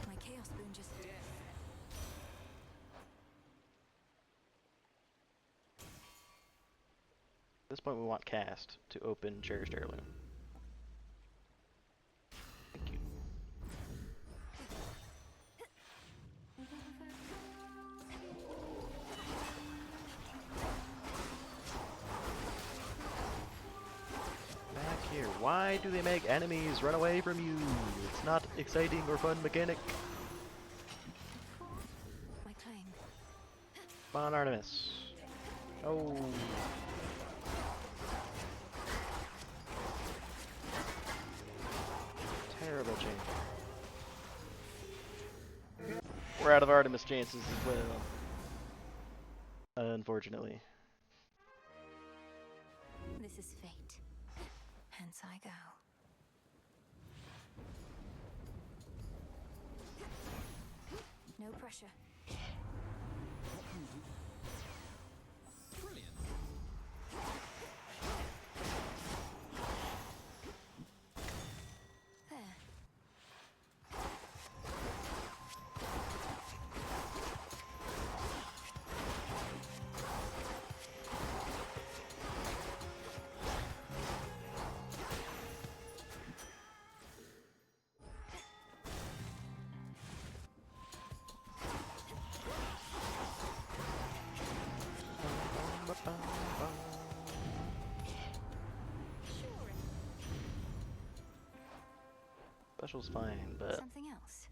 My Chaos Boon just... At this point we want Cast to open Cherished Heirloom. Thank you. Back here. Why do they make enemies run away from you? It's not exciting or fun mechanic. My claim. Come on, Artemis. Oh. Terrible change. We're out of Artemis chances as well. Unfortunately. This is fate. Hence I go. No pressure. Brilliant. There. Special's fine, but Something else.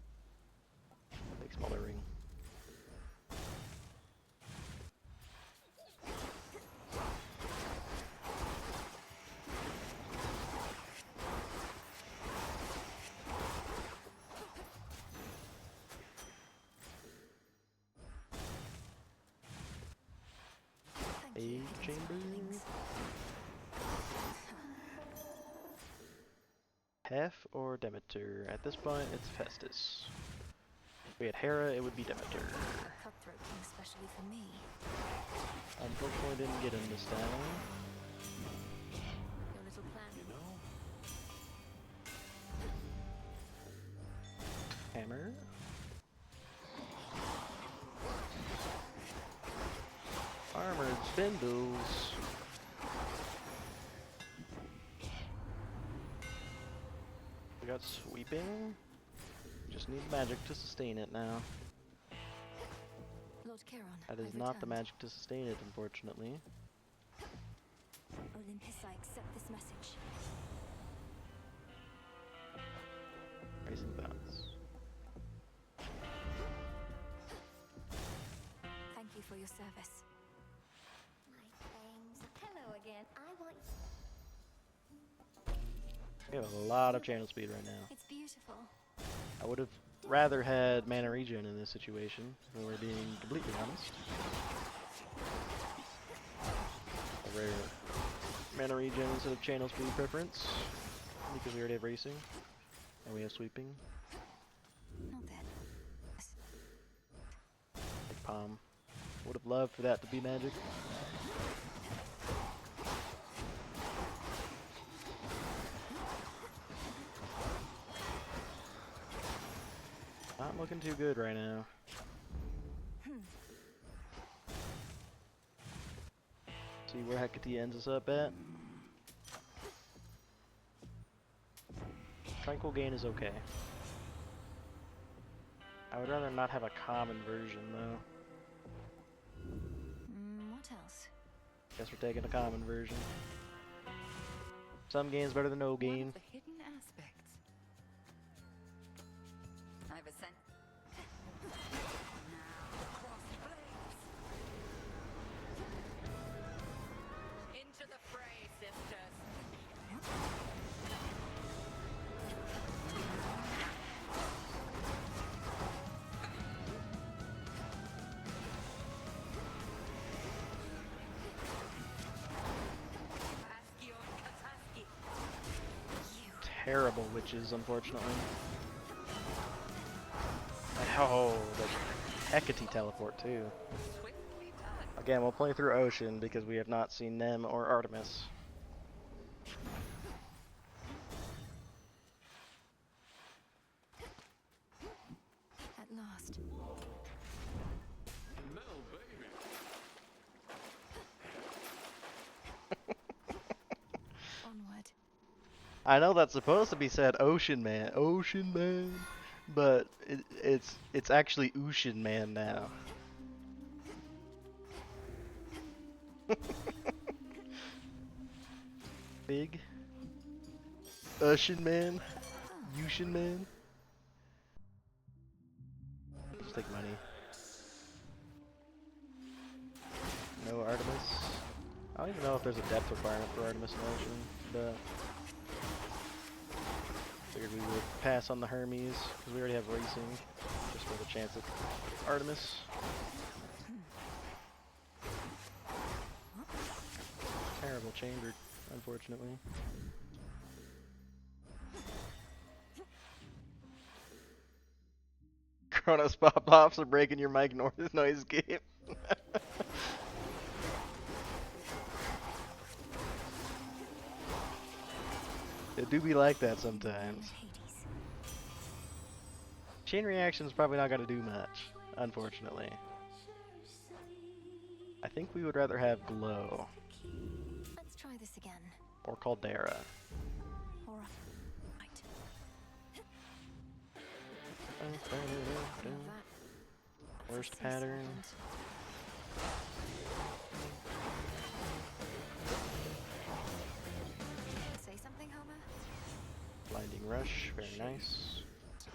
big smaller ring. Thank you A for chamber. things. Hef or Demeter? At this point, it's Festus. If we had Hera, it would be Demeter. Cutthroat king especially for me. Unfortunately, didn't get him this time. Your little plan. Hammer. Armored spindles. We got sweeping. Just need magic to sustain it now. Lord Chiron. That is I've not the returned. magic to sustain it, unfortunately. Olympus, I accept this message. Racing thoughts. Thank you for your service. My claims. Hello again. I want. We have a lot of channel speed right now. It's beautiful. I would have rather had mana regen in this situation, if we're being completely honest. A rare mana regen instead of channel speed preference, because we already have racing, and we have sweeping. Not that. Like Palm. Would have loved for that to be magic. Not looking too good right now. See where Hecate ends us up at. Tranquil Gain is okay. I would rather not have a common version though. What else? Guess we're taking a common version. Some gains better than no gain. The hidden aspects. I've ascended. Now, cross blades. Into the fray, sisters. Ascion Kataski. Terrible witches, unfortunately. I Oh, the Hecate teleport too. Again, we'll play through Ocean because we have not seen Nem or Artemis. At last. Mel, baby. Onward. I know that's supposed to be said Ocean Man, but it's actually Ocean Man now. Big Ocean Man, Ocean Man. Just take money. No Artemis. I don't even know if there's a depth requirement for Artemis in Ocean, but figured we would pass on the Hermes because we already have racing, just for the chance of Artemis. Terrible chamber, unfortunately. Kronos pop-pops are breaking your mic noise game. It do be like that sometimes. Chain reaction's probably not gonna do much, unfortunately. I think we would rather have Glow. Let's try this again. Or Caldera. All right. Worst pattern. Say something, Homer? Blinding Rush, very nice.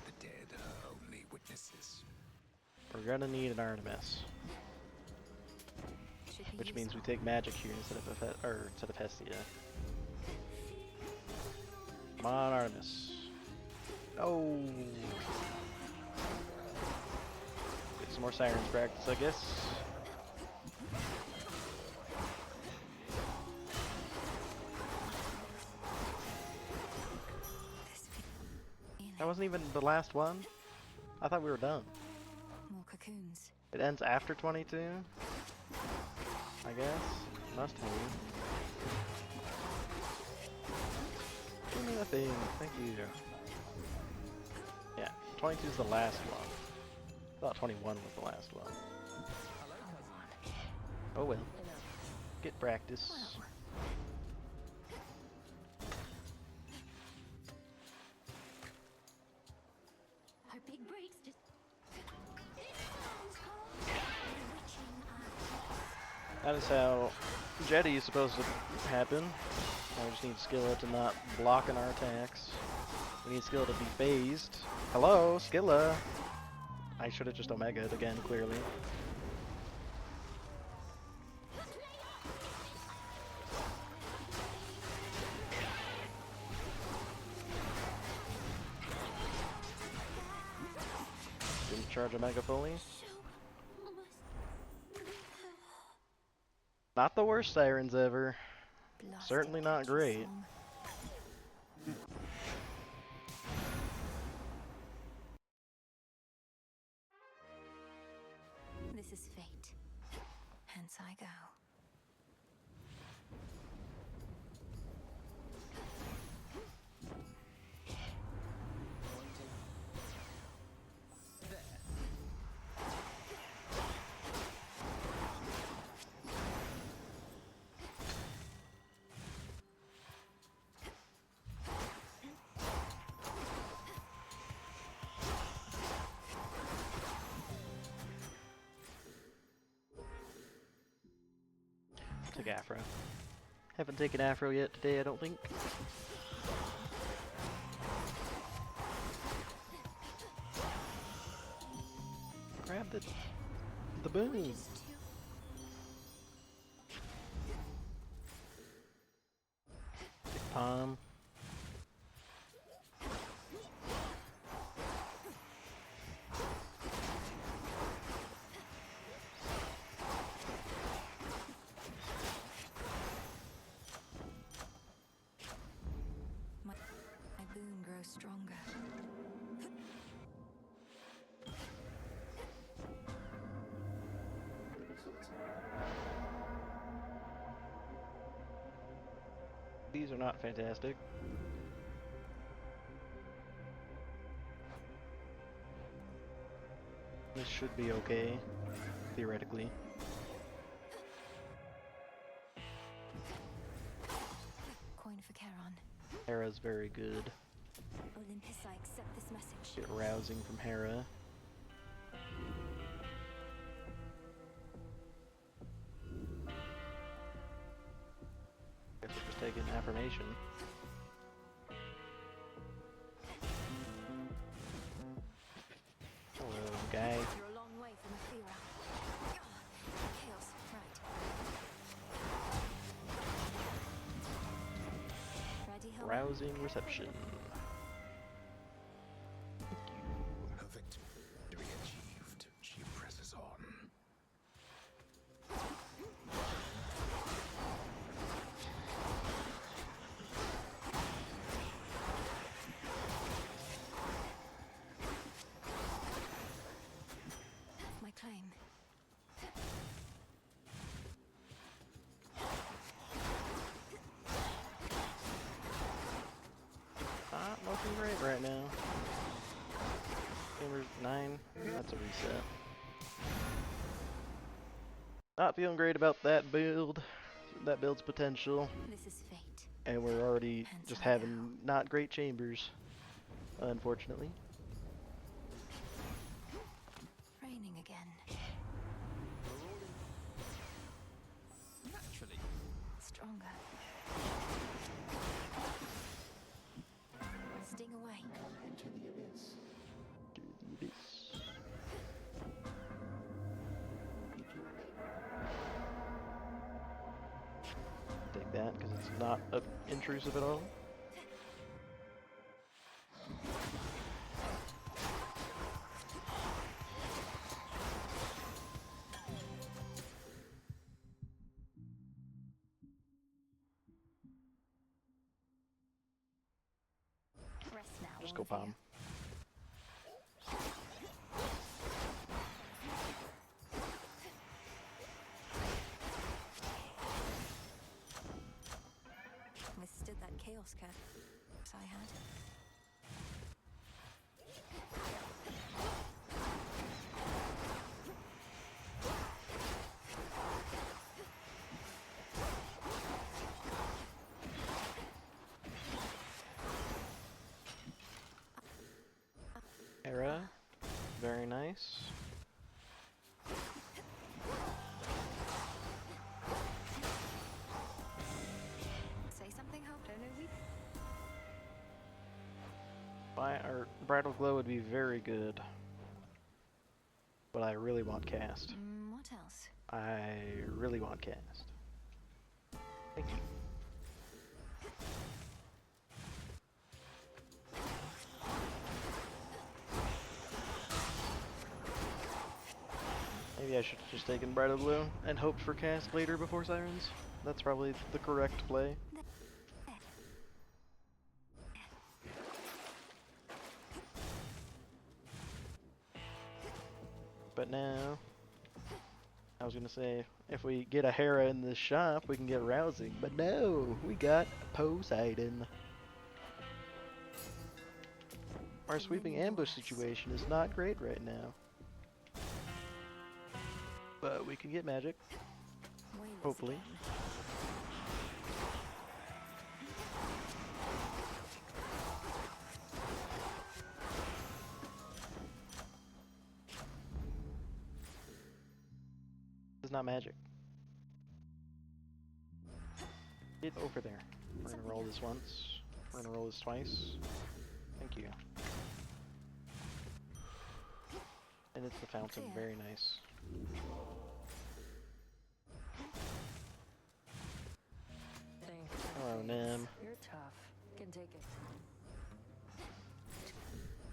The dead are only witnesses. We're gonna need an Artemis, Should be which means we useful. take Magic here instead of Hestia. Come on, Artemis. No. Get some more Sirens practice, I guess. That wasn't even the last one? I thought we were done. More cocoons. It ends after 22? I guess. Must be. Give me the thing. Thank you. Yeah, 22 is the last one. I thought 21 was the last one. Oh well. Get practice. Well. Our big breaks just. This song's called Bewitching Eyes. That is how Jetty is supposed to happen. I just need Skilla to not block in our attacks. We need Skilla to be phased. Hello, Skilla! I should have just Omega'd again, clearly. Didn't charge Omega fully. Not the worst Sirens ever. Blasted Certainly not catchy great. song. This is fate. Hence I go. Take Afro. Haven't taken Afro yet today, I don't think. Grab the boom. Palm. My boon grows stronger. These are not fantastic. This should be okay, theoretically. Coin for Charon. Hera's very good. Olympus, I accept this message. Get rousing from Hera. Guess we're just taking affirmation. Hello, guy. You're a long way from Athera. Chaos, right. Ready, Helmet? Rousing reception. Her victory achieved, she presses on. My claim. Not looking great right now. Number 9. That's a reset. Not feeling great about that build. That build's potential. This is fate. And we're already Hands just on having now. not great chambers, unfortunately. Raining again. Naturally. Stronger. Sting away. Into the abyss. Do the abyss. Take that, because it's not intrusive at all. Rest now. Just all go of you. palm. Withstood that chaos curse I had. Hera, very nice. Say something, Hope. Don't know weak. Or Bridal Glow would be very good. But I really want cast. What else? I really want cast. Thank you. Maybe I should have just taken Bridal Glow and hoped for cast later before Sirens. That's probably the correct play. But now, I was gonna say, if we get a Hera in this shop, we can get rousing. But no, we got Poseidon. Our sweeping ambush situation is not great right now. But we can get magic, Wailers hopefully. again. It's not magic. Get over there. We're gonna roll this once. We're gonna roll this twice. Thank you. And it's the fountain. Clear. Very nice. Thanks. Hello, Nim. You're tough. Can take it.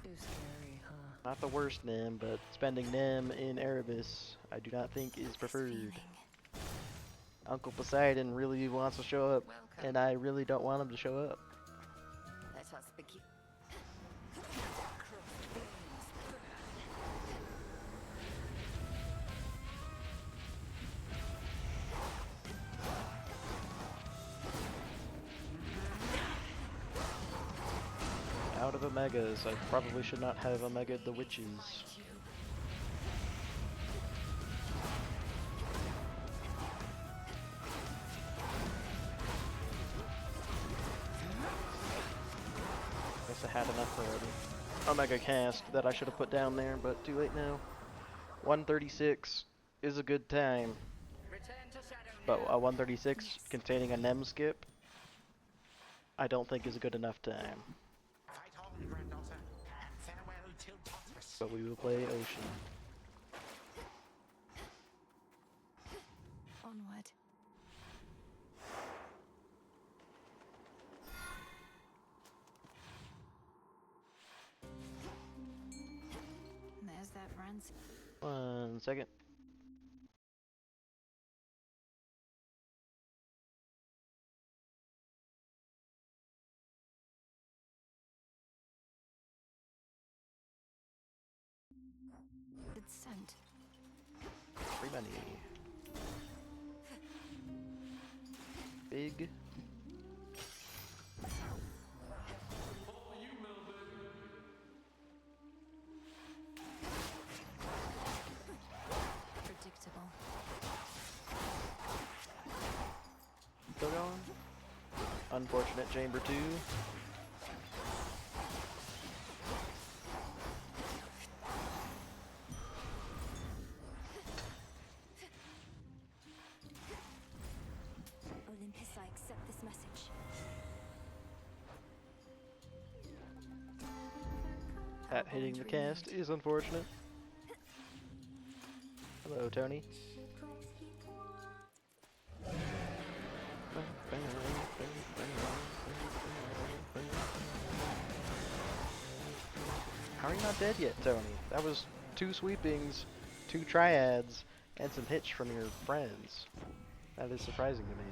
Too scary, huh? Not the worst Nim, but spending Nim in Erebus, I do not think is This preferred. feeling. Uncle Poseidon really wants to show up, Welcome. and I really don't want him to show up. Let us begin. of Omegas. I probably should not have Omega the Witches. Guess I had enough already. Omega cast that I should have put down there, but too late now. 136 is a good time. But a 136 containing a Nem skip, I don't think is a good enough time. But we will play Ocean. Onward. There's that Rance. 1 second. Good scent. Free money. Big. Predictable. Still going? Unfortunate Chamber 2. Olympus, I accept this message. That hitting the cast is unfortunate. Hello, Tony. How are you not dead yet, Tony? That was 2 sweepings, 2 triads, and some hits from your friends. That is surprising to me.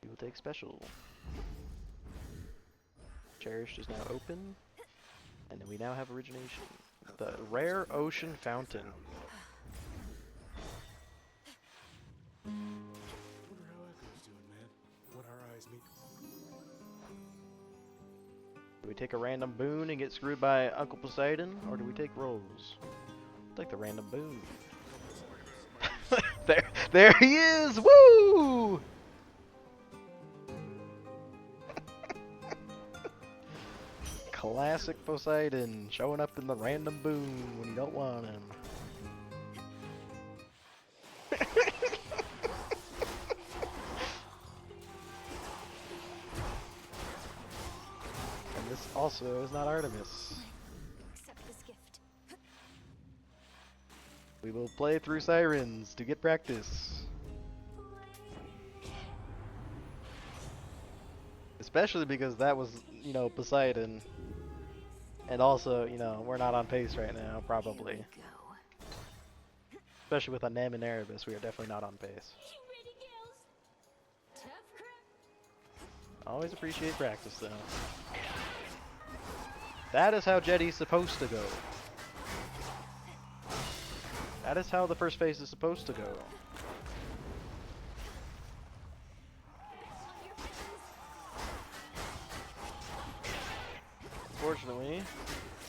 We will take special. Cherished is now open, and then we now have origination. The rare ocean fountain. Wonder how Echo's doing, man. When our eyes meet. Do we take a random boon and get screwed by Uncle Poseidon, or do we take rolls? Take the random boon. there he is! Woo! Classic Poseidon, showing up in the random boon when you don't want him. And this also is not Artemis. Accept this gift. We will play through Sirens to get practice. Especially because that was, you know, Poseidon. And also, you know, we're not on pace right now, probably. Here we go. Especially with a Nem and Erebus, we are definitely not on pace. Always appreciate practice, though. That is how Jetty's supposed to go. That is how the first phase is supposed to go. Unfortunately,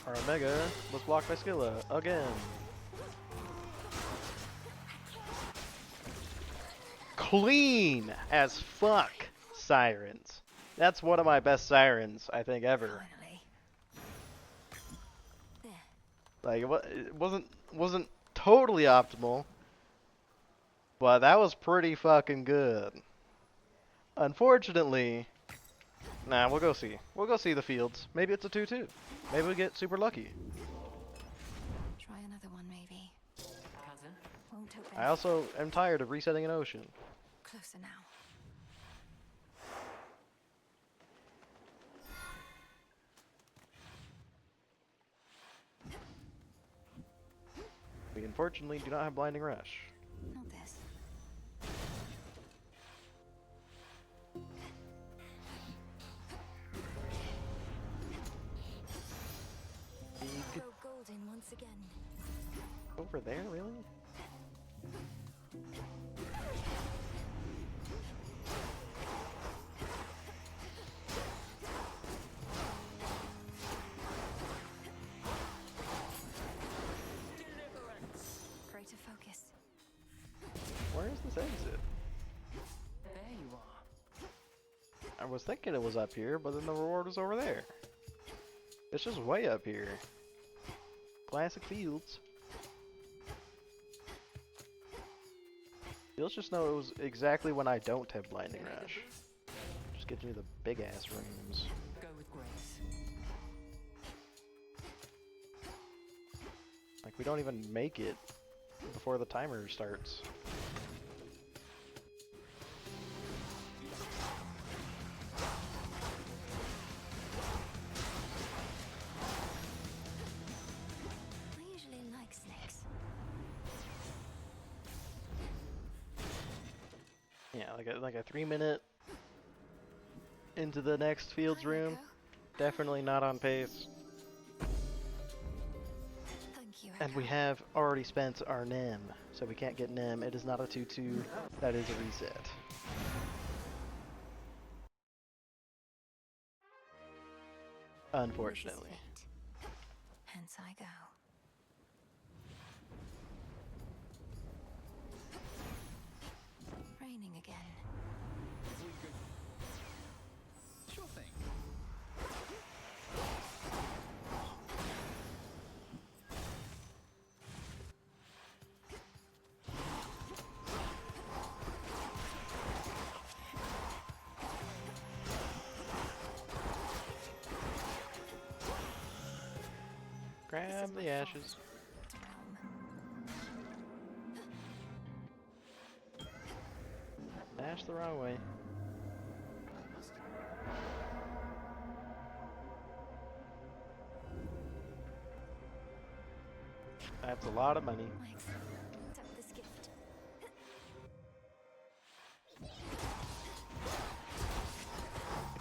our Omega was blocked by Skilla again. Clean as fuck Sirens. That's one of my best Sirens, I think, ever. Finally. There. Like it wasn't totally optimal, but that was pretty fucking good. Unfortunately, nah, we'll go see. We'll go see the fields. Maybe it's a 2-2. Maybe we get super lucky. Try another one, maybe. Cousin? Won't open. I also am tired of resetting an ocean. Closer now. We unfortunately do not have Blinding Rush. Not this. Big Go golden once again. over there, really? this exit? There you are. I was thinking it was up here, but then the reward was over there. It's just way up here. Classic Fields. You'll just know it was exactly when I don't have Blinding Rush. Just get you the big ass rooms. Go with grace. Like, we don't even make it before the timer starts. I usually like snakes. Yeah, like a 3-minute into the next Fields Hi, room. Echo. Definitely not on pace. Thank you, And Echo. we have already spent our NEM, so we can't get NEM. It is not a 2-2. That is a reset. Unfortunately. This is fate. Hence I go. Raining again. Before you go. Sure thing. Grab the ashes. Dash the wrong way. That's a lot of money. I accept this gift.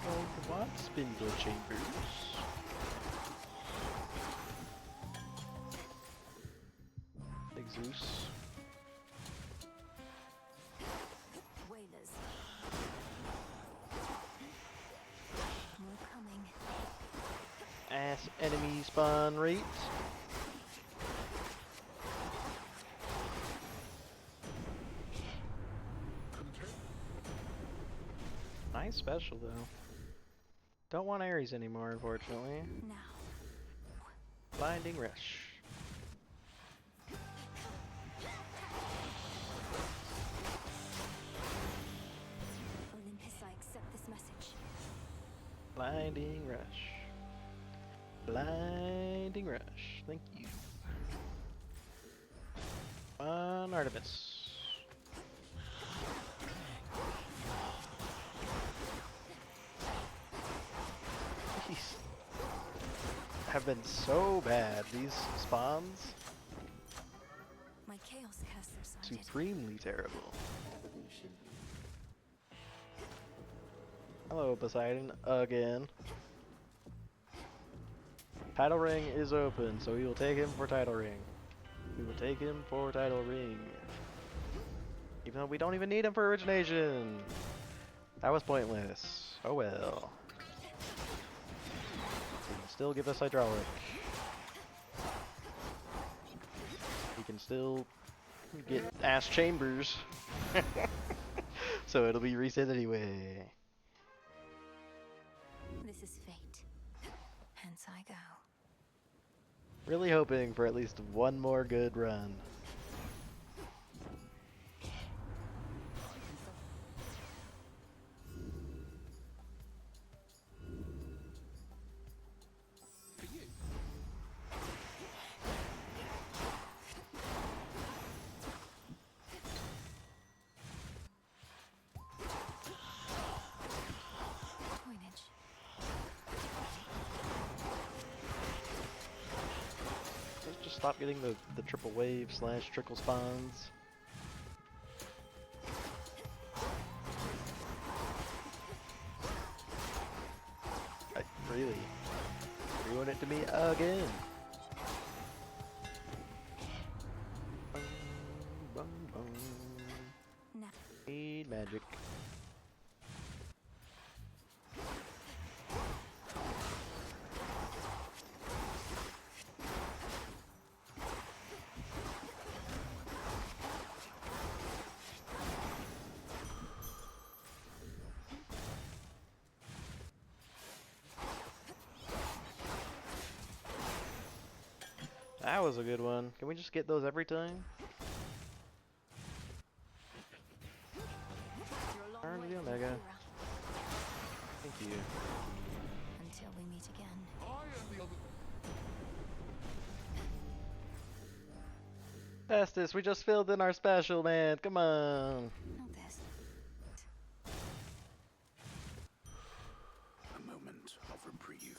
Oh, what? Spindle chambers. Big Zeus. Whalers. More coming. Ass enemy spawn rate. Nice special though. Don't want Ares anymore, unfortunately. Now. Blinding Rush. Olympus, I accept this message. Blinding Rush. Blinding Rush. Thank you. On Artemis. These have been so bad, these spawns. My chaos curse subsided. Supremely terrible. Hello, Poseidon, again. Title ring is open, so we will take him for title ring. We will take him for title ring. Even though we don't even need him for origination. That was pointless. Oh well. He can still give us hydraulic. He can still get ass chambers. So it'll be reset anyway. This is fate. Hence I go. Really hoping for at least one more good run. For you. Coinage. Let's just stop getting the triple wave / trickle spawns. Really? Ruin it to me again. Bum, bum, bum. Now. Need magic. was a good one. Can we just get those every time? You're a long Turn to way the from Omega. Kira. Thank you. Until we meet again. I am the other. Estes, we just filled in our special, man. Come on. Not this. A moment of reprieve.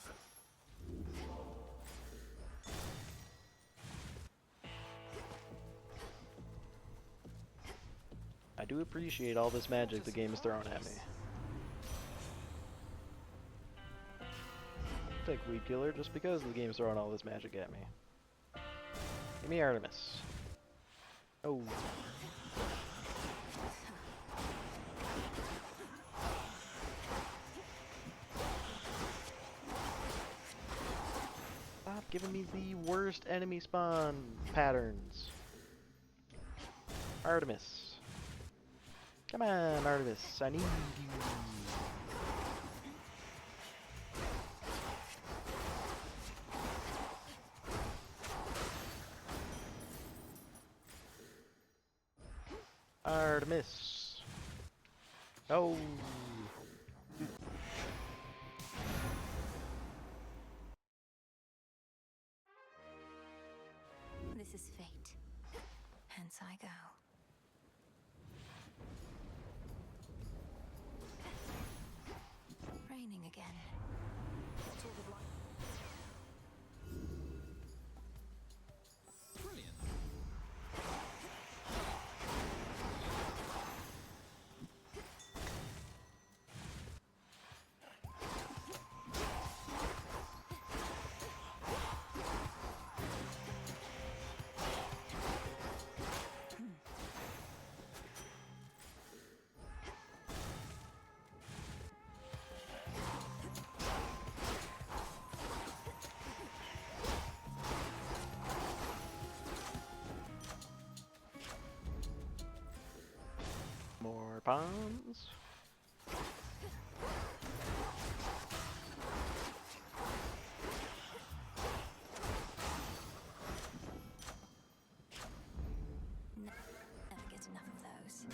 I do appreciate all this magic the game is throwing at me. Take Weed Killer just because the game's throwing all this magic at me. Give me Artemis. Oh. Stop giving me the worst enemy spawn patterns. Artemis. Come on, Artemis. I need you. Artemis. Oh. This is fate. Hence I go. Raining again. Sort of like Brilliant. More bombs. never get enough of those.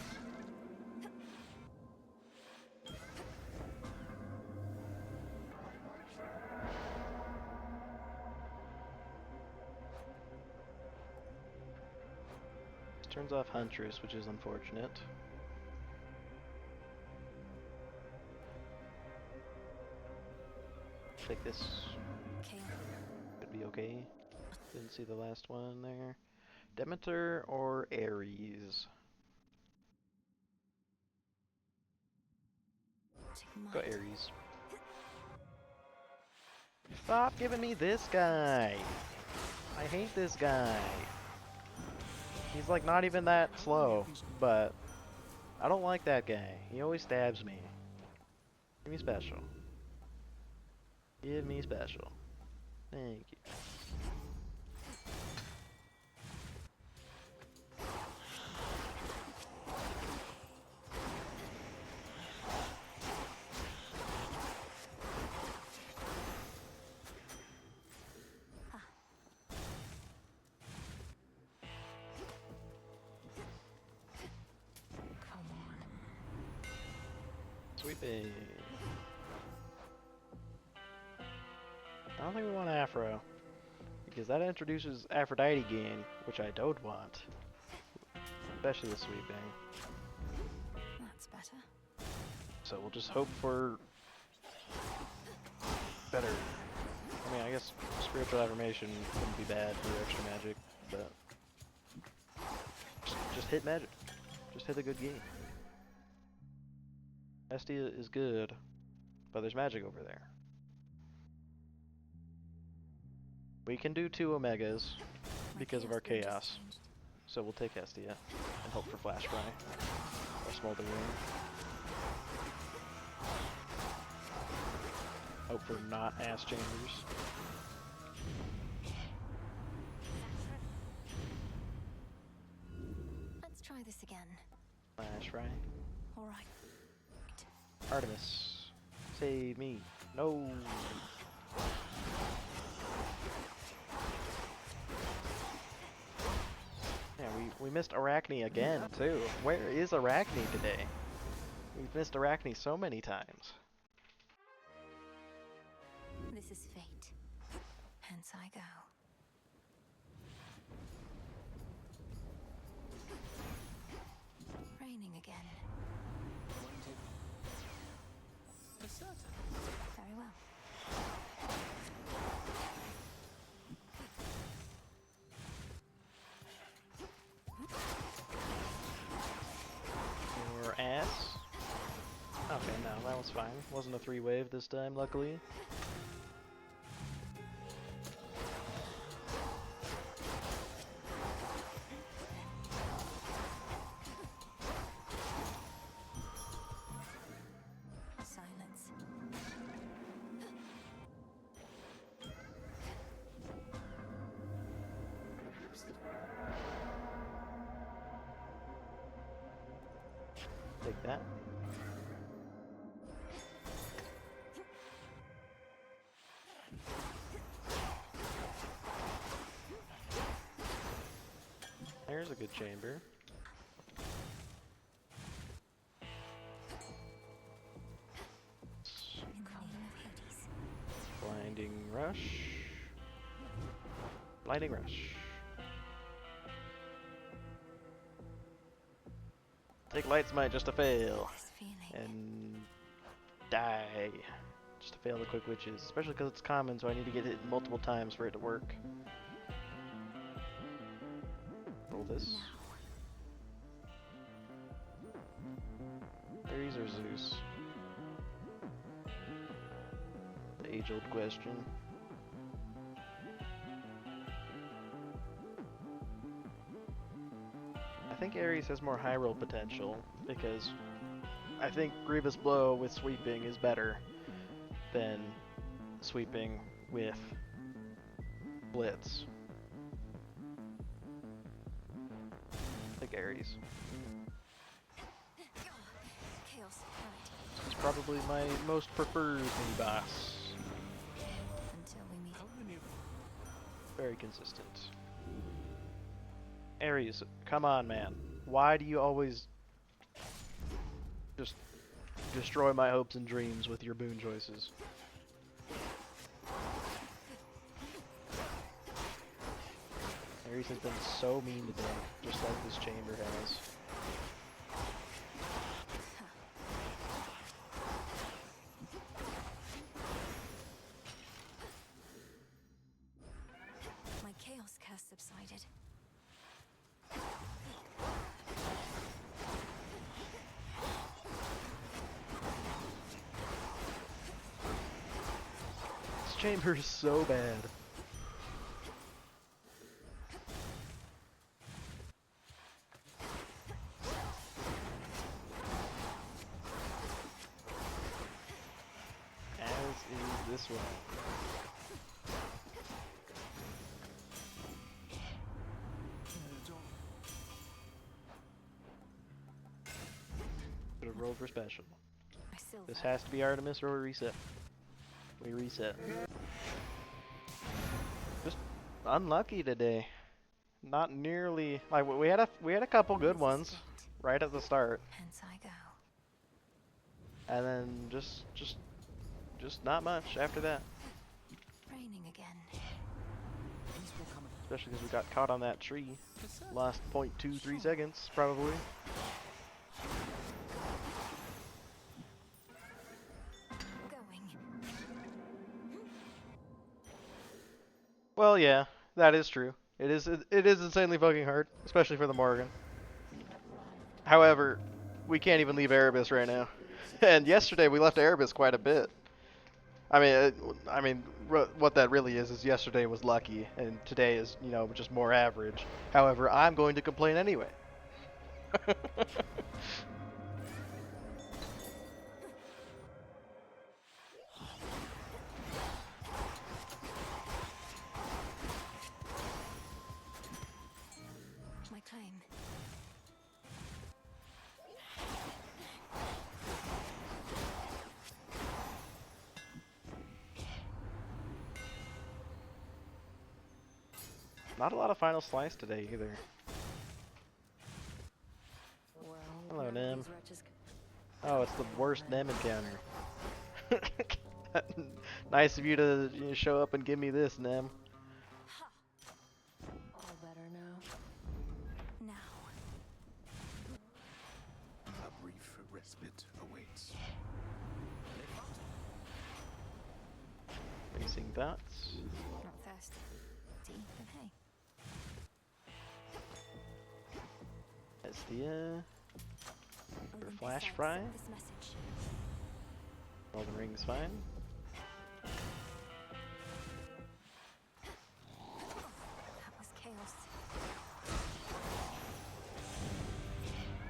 Turns off Huntress, which is unfortunate. Take this. King. Could be okay. Didn't see the last one there. Demeter or Ares? Go Ares. Stop giving me this guy! I hate this guy. He's like not even that slow, but I don't like that guy. He always stabs me. Give me special. Give me special. Thank you. Sweeping. I don't think we want Afro, because that introduces Aphrodite again, which I don't want. Especially the sweeping. That's better. So we'll just hope for better. I mean, I guess spiritual affirmation wouldn't be bad for extra magic, but just hit magic. Just hit a good game. Estia is good, but there's magic over there. We can do 2 Omegas because of our chaos. So we'll take Estia and hope for Flash Fry or Smolder Ring. Hope for not Ass Chambers. Let's try this again. Flash Fry. Alright. Artemis. Save me. No. We missed Arachne again, too. Where is Arachne today? We've missed Arachne so many times. This is fate. Hence I go. Raining again. Won't it? For certain. Very well. Your ass. Okay, no, that was fine. Wasn't a 3-wave this time, luckily. Silence. Take that. There's a good chamber. In the name of Hades. Blinding rush. Blinding rush. Take light smite just to fail. This feeling. And die. Just to fail the quick witches. Especially because it's common, so I need to get hit multiple times for it to work. Roll this. Ares or Zeus? The age-old question. I think Ares has more high roll potential because I think Grievous Blow with sweeping is better than sweeping with Blitz. I think Ares. Chaos. Right. It's probably my most preferred mini boss. Until we meet. How many of Very consistent. Ares, come on, man. Why do you always just destroy my hopes and dreams with your boon choices? Ares has been so mean today, just like this chamber has. My chaos curse subsided. This chamber is so bad. As is this one. Should have rolled for special. My silver. This has to be Artemis or we reset. We reset. Just unlucky today. Not nearly like we had a couple good ones right at the start, Hence I go. and then just not much after that. Raining again. Peace will come. Especially because we got caught on that tree. For certain. Lost 0.23 seconds probably. Going. Well, yeah, that is true. It is insanely fucking hard, especially for the Morgan. However, we can't even leave Erebus right now. And yesterday we left Erebus quite a bit. What that really is yesterday was lucky, and today is, you know, just more average. However, I'm going to complain anyway. My claim. Not a lot of final slice today either. Nem. These wretches Oh, it's the worst Nem encounter. Nice of you to show up and give me this, Nem. all better now. Now. A brief respite awaits. Facing thoughts. Not thirsty. But hey. Estia. Olympus Flash sends fry. This message. All the rings fine. That was chaos.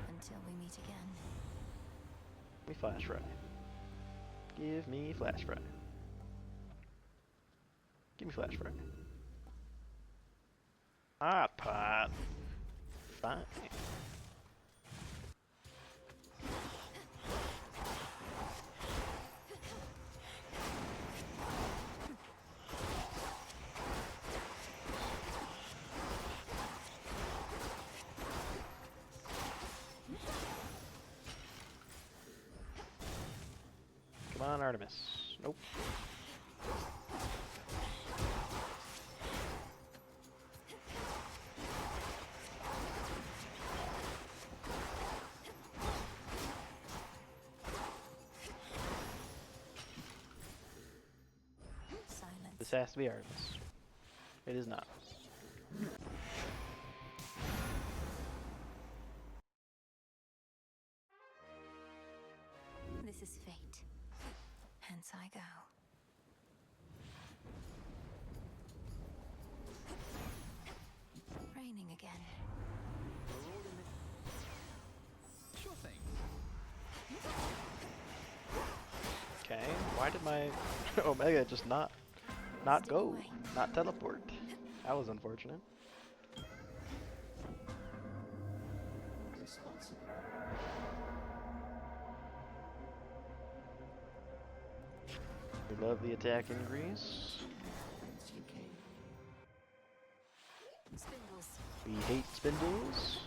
Until we meet again. Give me flash fry. Give me flash fry. Give me flash fry. Hot pot. Fine. Come on, Artemis. Nope. Silence. This has to be Artemis. It is not. This is fate. Hence I go. Raining again. We're all in the... Sure thing. Okay. Why did my Omega just not go? Not teleport. That was unfortunate. Responsible. We love the attack increase. Whence you came. Spindles. We hate spindles.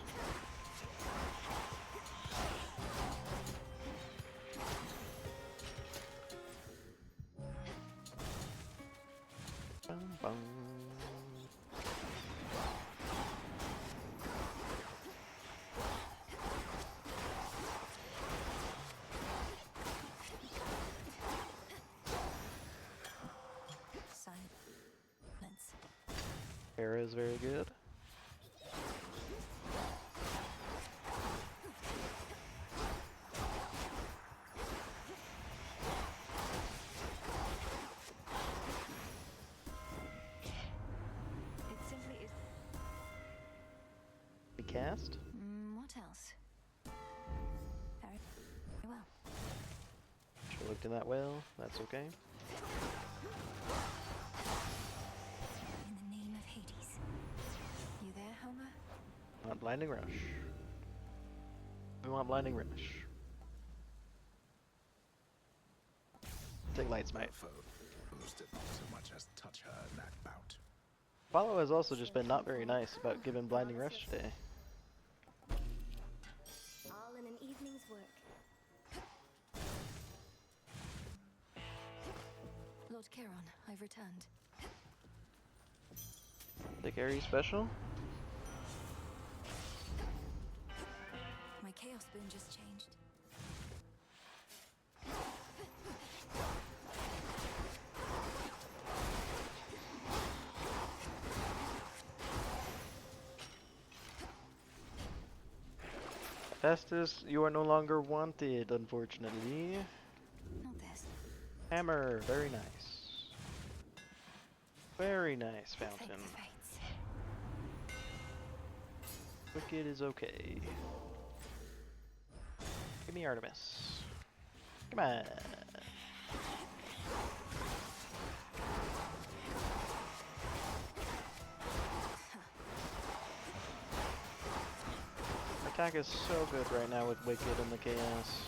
Bum, bum. Silence. Hera is very good. It simply is. We cast. What else? Very well. Should looked in that well. That's okay. In the name of Hades. You there, Homer? Want blinding rush. We want blinding rush. Take light smite. Foe did not so much as touch her in that bout. Apollo has also just been not very nice about giving blinding rush today. All in an evening's work. Lord Charon, I've returned. The carry special. My Chaos Boon just changed. Festus, you are no longer wanted, unfortunately. Not this. Hammer, very nice. Very nice, Fate Fountain. the fates. Wicked is okay. Give me Artemis. Come on. Attack is so good right now with Wicked and the Chaos.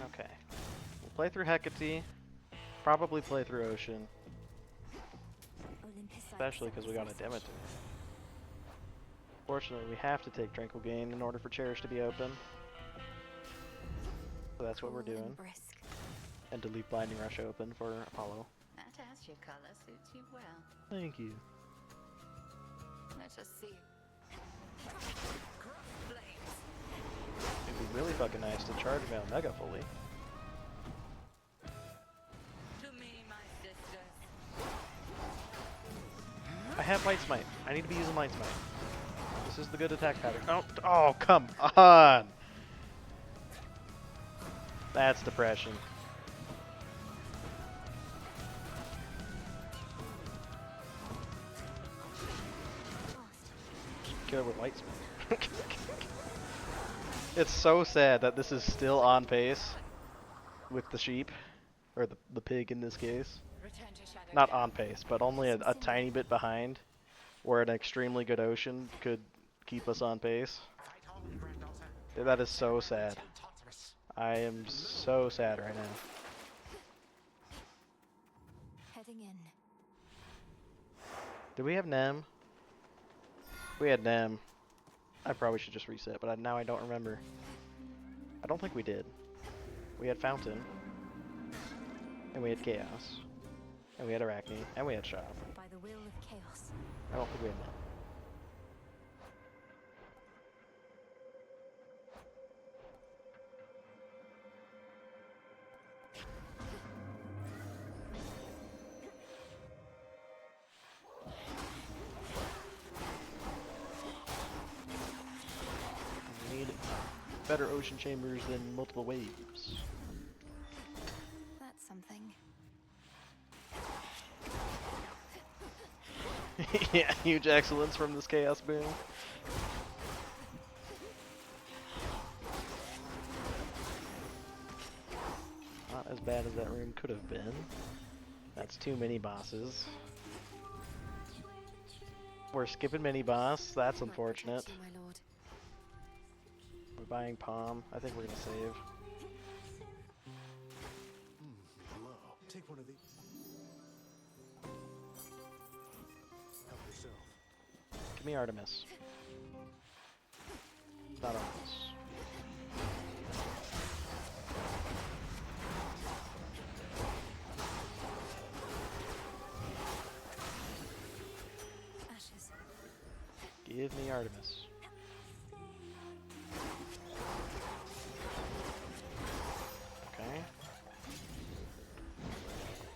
Okay. We'll play through Hecate. Probably play through Ocean. Olympus Especially sends because we got a this Demeter. message. Unfortunately, we have to take Tranquil Gain in order for Cherish to be open. So that's what we're Cool and doing. brisk. And to leave Blinding Rush open for Apollo. That azure color suits you well. Thank you. Let us see. It'd be really fucking nice to charge my Omega fully. To me, my sisters. I have Light Smite. I need to be using Light Smite. This is the good attack pattern. Oh, come on! That's depression. Kill her with Light Smite. It's so sad that this is still on pace with the sheep, or the pig in this case. Return to Shadow Not Town. on pace, but only a tiny bit behind, where an extremely good ocean could keep us on pace. That is so sad. I am so sad right now. Heading in. Did we have Nem? We had Nem. I probably should just reset, but now I don't remember. I don't think we did. We had Fountain. And we had Chaos. And we had Arachne. And we had Shop. By the will of chaos. I don't think we had Nem. We need better ocean chambers than multiple waves. That's something. Yeah, huge excellence from this Chaos boom. Not as bad as that room could have been. That's too many bosses. We're skipping mini boss. That's Might unfortunate. protect you, my lord. We're buying Palm. I think we're gonna save. Hello. Take one of these. Help yourself. Give me Artemis. Not Artemis. Ashes. Give me Artemis. Okay.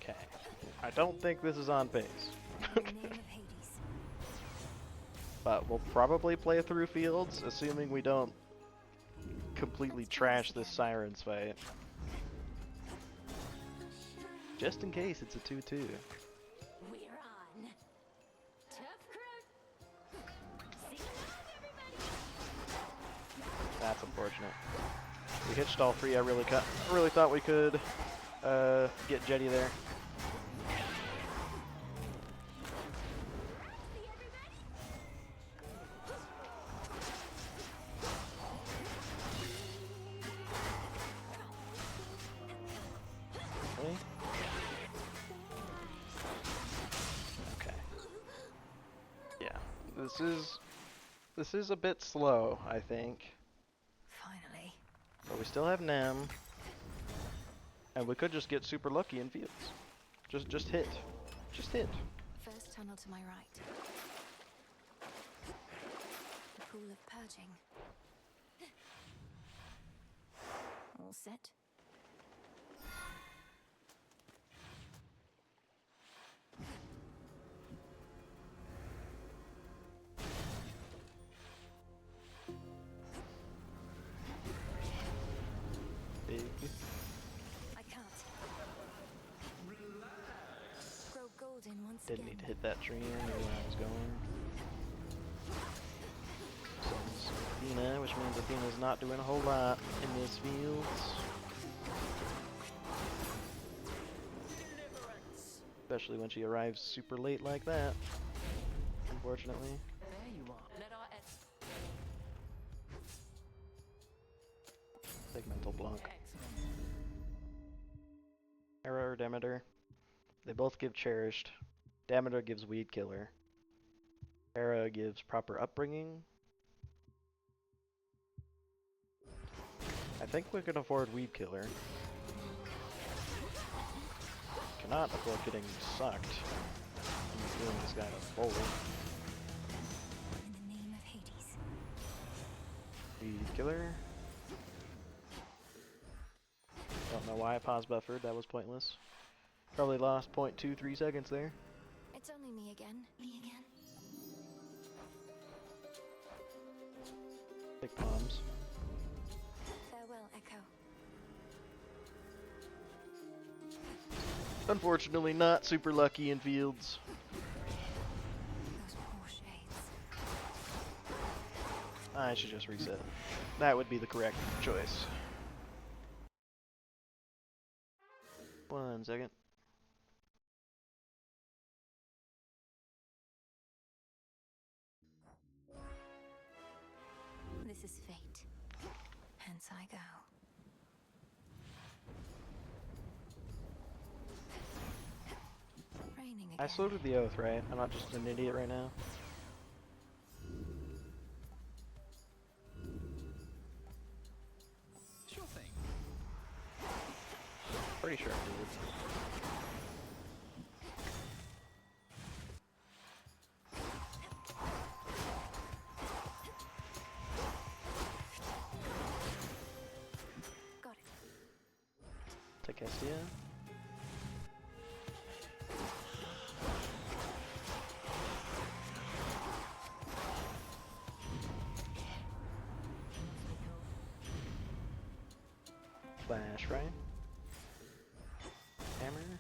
Okay. I don't think this is on pace. In the name of Hades. But we'll probably play through fields, assuming we don't completely trash this Sirens fight. Just in case it's a 2-2. We're on. Tough crowd. Sing along, everybody. That's unfortunate. We hitched all three. I really thought we could get Jetty there. Really? Okay. Yeah. This is a bit slow, I think. Finally. But we still have Nem. And we could just get super lucky in fields. Just hit. Just hit. First tunnel to my right. The pool of purging. All set. Big. I can't. Grow golden once Didn't again. need to hit that tree. I knew where I was going. Sends Athena, which means Athena's not doing a whole lot in this fields. Especially when she arrives super late like that. Unfortunately. There you are. Let our Segmental block. excellent. Hera or Demeter. They both give Cherished. Demeter gives Weed Killer. Hera gives Proper Upbringing. think we can afford Weed Killer. Cannot afford getting sucked. I'm doing this guy to bowl. In the name of Hades. Weed Killer. Don't know why I paused buffered, that was pointless. Probably lost 0.23 seconds there. It's only me again. Me again. Big palms. Farewell, Echo. Unfortunately not super lucky in fields. Those poor shades. I should just reset. That would be the correct choice. 1 second. This is fate. Hence I go. Raining again. I saluted the oath, right? I'm not just an idiot right now. Sure thing. Pretty sure I did. Got it. Take Estia. Flash, right? Hammer.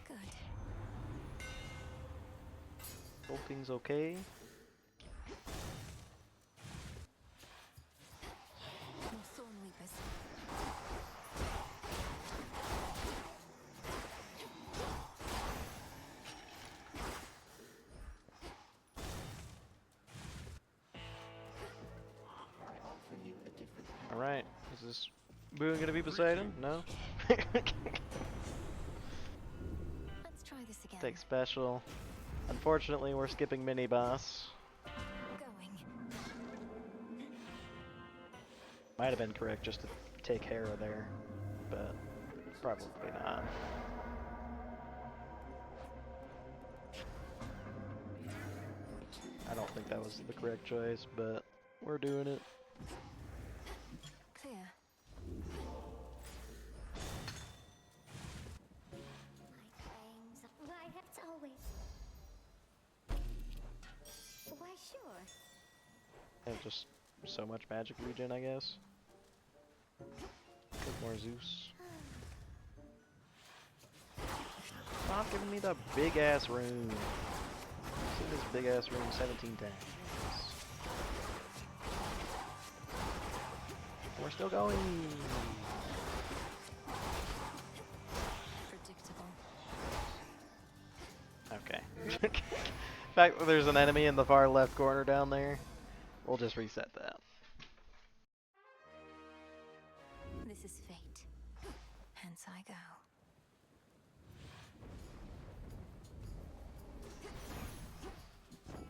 Good. Bolting's okay. No thorn weepers. Alright, is this Boone gonna be Poseidon? No? Let's try this again. Take special. Unfortunately, we're skipping mini boss. Going. Might have been correct just to take Hera there, but probably not. I don't think that was the correct choice, but we're doing it. Clear. My claims. Why, that's always. Why, sure. And just so much magic regen, I guess. Get more Zeus. Stop giving me the big ass rune. I've seen this big ass rune 17 times. We're still going. Predictable. Okay. In fact, there's an enemy in the far left corner down there. We'll just reset that. This is fate. Hence I go.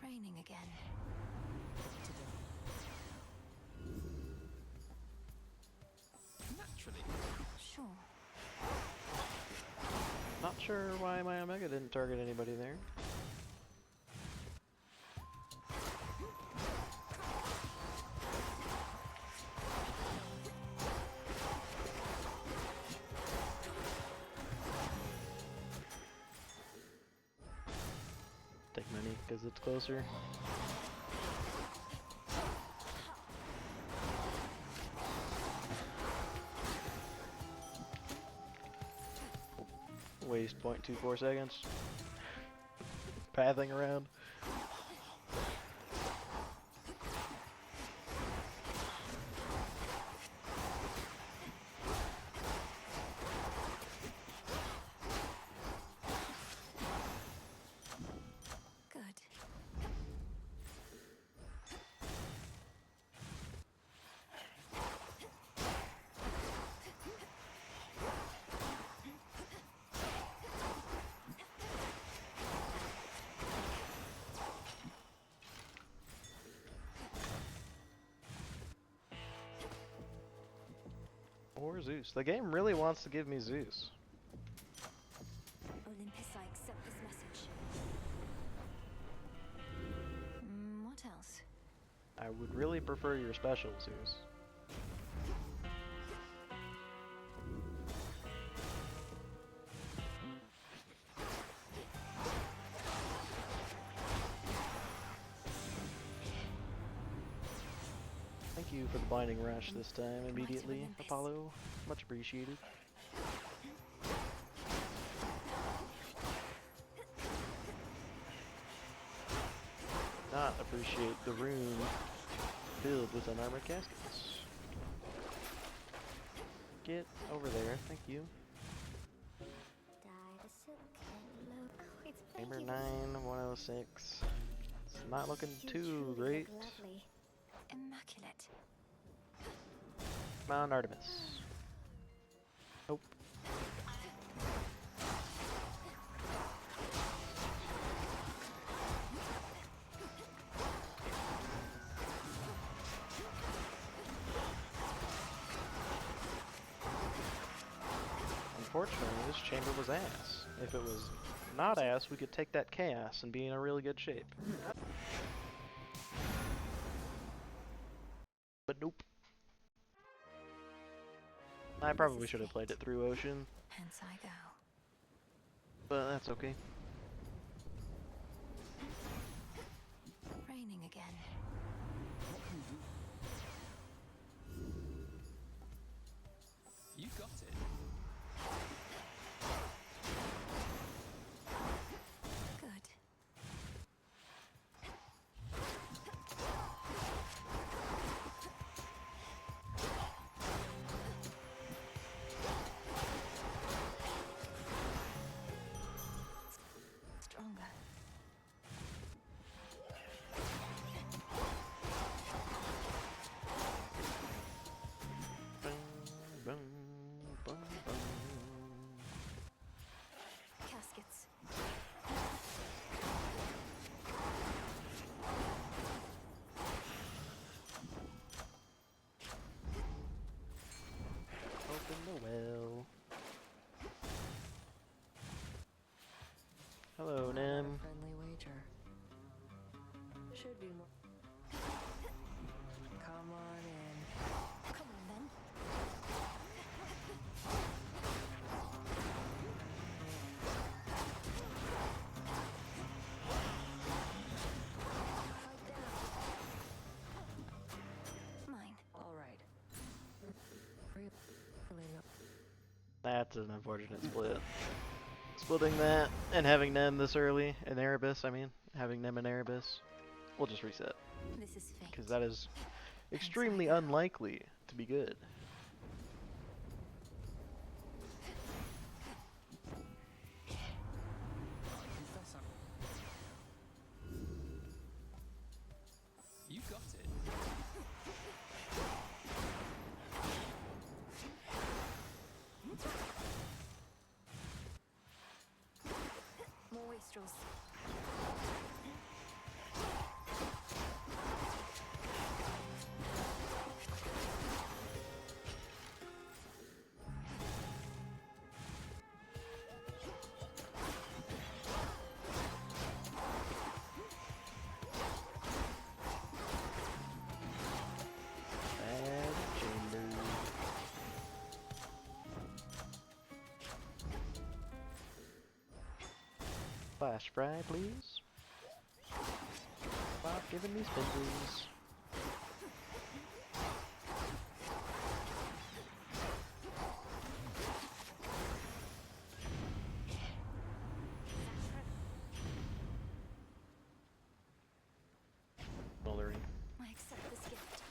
Raining again. Naturally. Sure. Not sure why my Omega didn't target anybody there. Take many because it's closer. Waste 0.24 seconds. Pathing around. Good. Or Zeus. The game really wants to give me Zeus. Olympus, I accept this message. What else? I would really prefer your special, Zeus. Thank you for the Binding Rush this time immediately, Apollo. Much appreciated. Not appreciate the room filled with unarmored caskets. Get over there, thank you. Dyed a silk look. Oh, it's Chamber thank 9, you. 106. It's not looking You too truly great. look lovely. Immaculate. Come on, Artemis. Nope. Unfortunately, this chamber was ass. If it was not ass, we could take that chaos and be in a really good shape. But nope. I probably should have played it through Ocean, Hence I go. but that's okay. Raining again. You got it. Good. Stronger. Boom, boom, boom, boom. Caskets. Open the well. Hello, Nim. Friendly wager. Should be more. Come on in. Come on then. Mine. All right. Really no. That's an unfortunate split. Splitting that and having them this early in Erebus, I mean, having them in Erebus. We'll just reset, This is fate. because that is extremely unlikely to be good. Confess You got it. More wastrels. Bad chamber. Flash fry, please. Stop giving me spindles. Mullery. I accept this gift.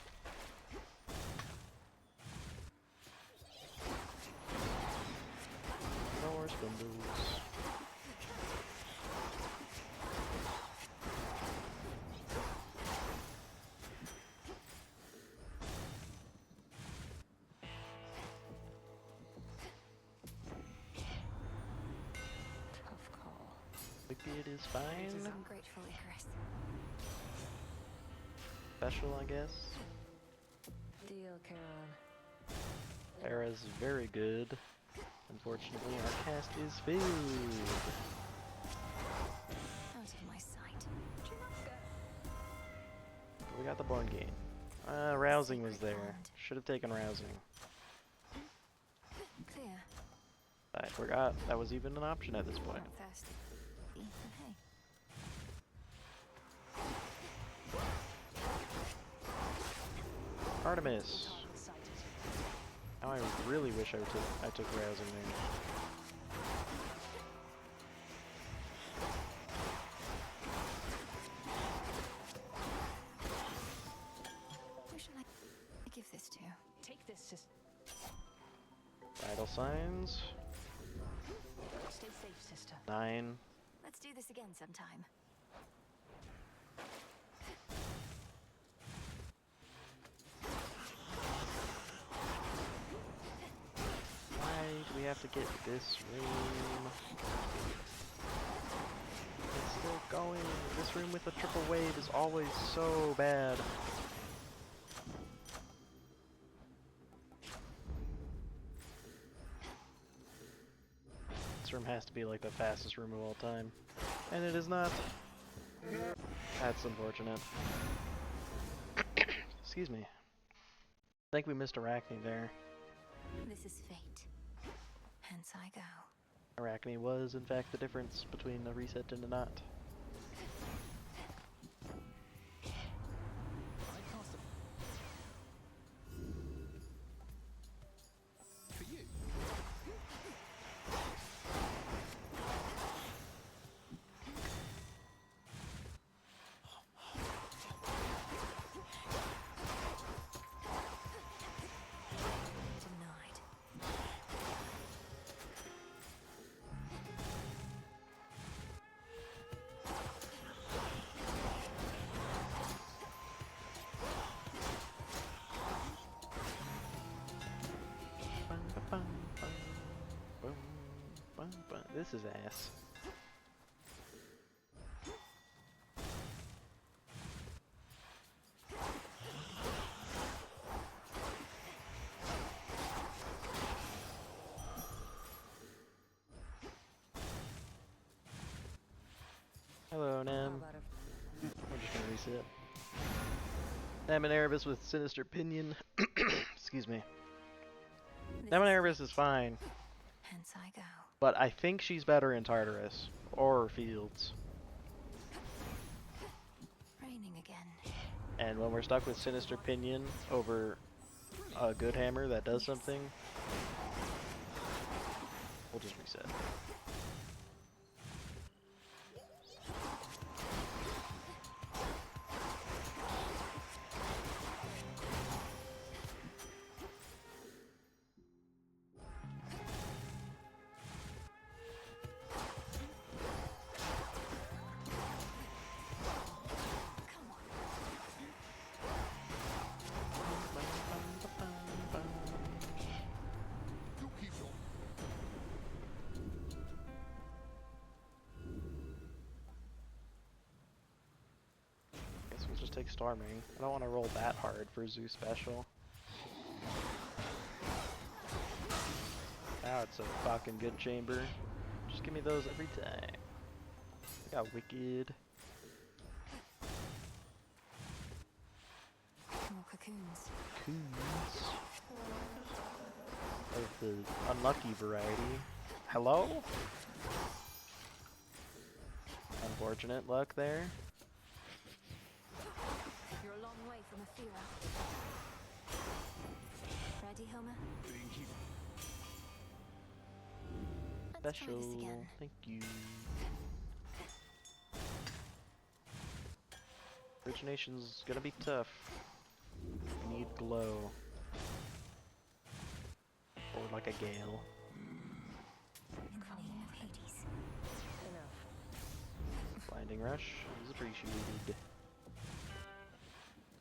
More spindles. Tough call. Wicked is fine. Ungrateful Icarus. Special, I guess. Deal, Charon. Era's very good. Unfortunately, our cast is filled. Out of my sight. We got the Born Gain. Rousing was there. Should have taken Rousing. Clear. I forgot that was even an option at this point. Not thirsty. And hey. Artemis. Now I really wish I took Rousing there. Who should I give this to? Take this, sister. Vital Signs. Stay safe, sister. 9. Let's do this again sometime. Why do we have to get this room? It's still going. This room with a triple wave is always so bad. This room has to be like the fastest room of all time. And it is not. That's unfortunate. Excuse me. I think we missed Arachne there. This is fate. Hence I go. Arachne was, in fact, the difference between a reset and a not. Denied. Bum, ba, bum, bum, boom, bum, bum. This is ass. Hello, Nem. We're just gonna reset. Nem and Erebus with Sinister Pinion. Excuse me. Nem and Erebus is fine, Hence I go. but I think she's better in Tartarus or Fields. Raining again. And when we're stuck with Sinister Pinion over a good hammer that does something, we'll just reset. Guess we'll just take Storming. I don't want to roll that hard for Zoo Special. Now it's a fucking good chamber. Just give me those every time. I got Wicked. More cocoons. Coons. Of the unlucky variety. Hello? Unfortunate luck there. You're a long way from Athera. Ready, Homer? Let's try Special. this again. Thank you. Origination's gonna be tough. We need glow. Or like a gale. In the name of Hades. Enough. Blinding Rush is appreciated.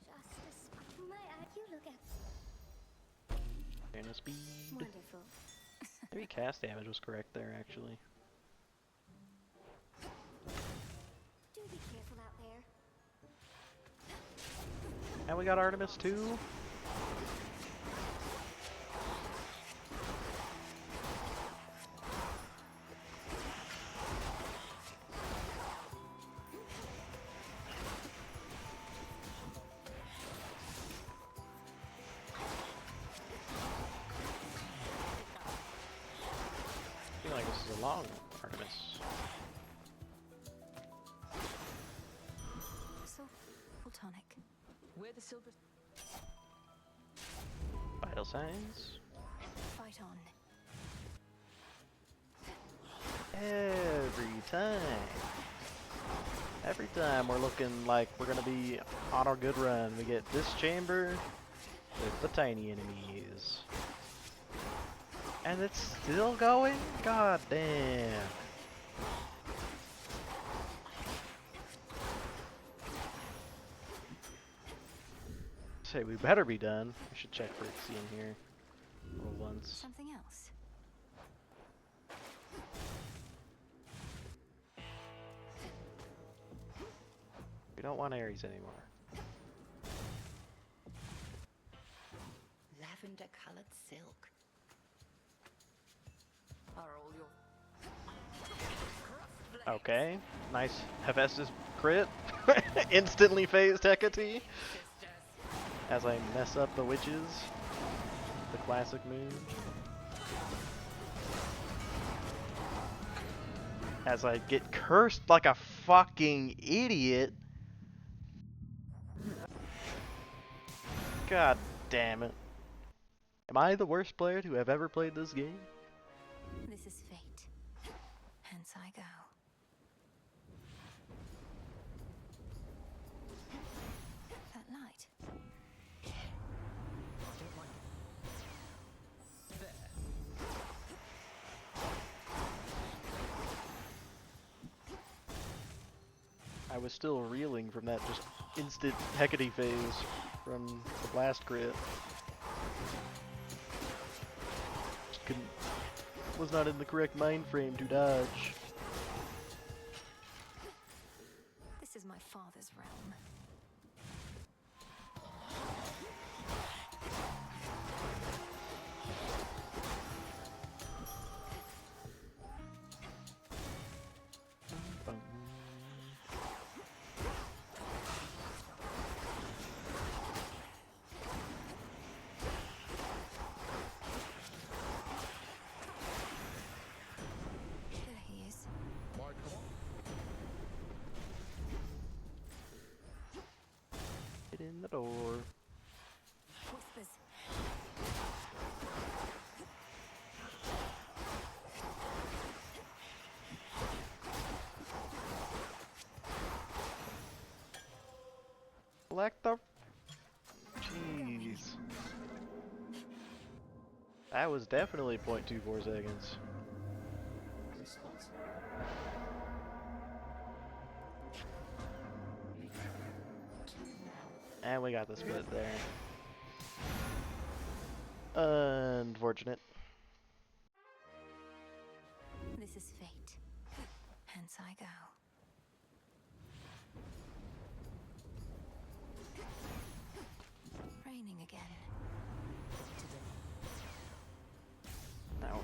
Just a spot. My eye, you look at. Mana speed. Wonderful. 3 cast damage was correct there, actually. Do be careful out there. And we got Artemis too. the long Artemis. Soul tonic. Where the silver... Vital signs. Fight on. Every time we're looking like we're gonna be on a good run, we get this chamber with the tiny enemies. And it's still going? God damn. Say, we better be done. We should check for Ixie in here. Roll once. Something else. We don't want Ares anymore. Lavender-colored silk. Are all your... Okay, nice Hephaestus crit. Instantly phased Hecate as I mess up the witches. The classic move. As I get cursed like a fucking idiot. God damn it. Am I the worst player to have ever played this game? This is fate. Hence I go. That light. I was still reeling from that just instant Hecate phase from the blast crit. Just couldn't, was not in the correct mind frame to dodge. This is my father's realm. There he is. Get in the door. Whispers. Select the... Jeez. That was definitely 0.24 seconds. And we got the split there. Unfortunate. This is fate. Hence I go. Raining again. Now,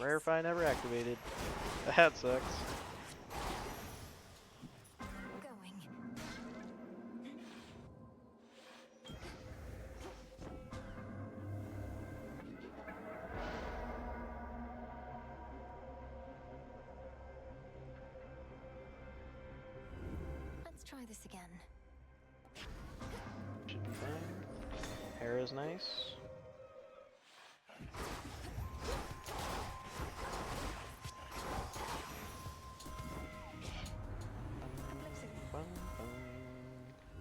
Rarefy never activated. That sucks. Going. Let's try this again. Should be fine. Hera's nice.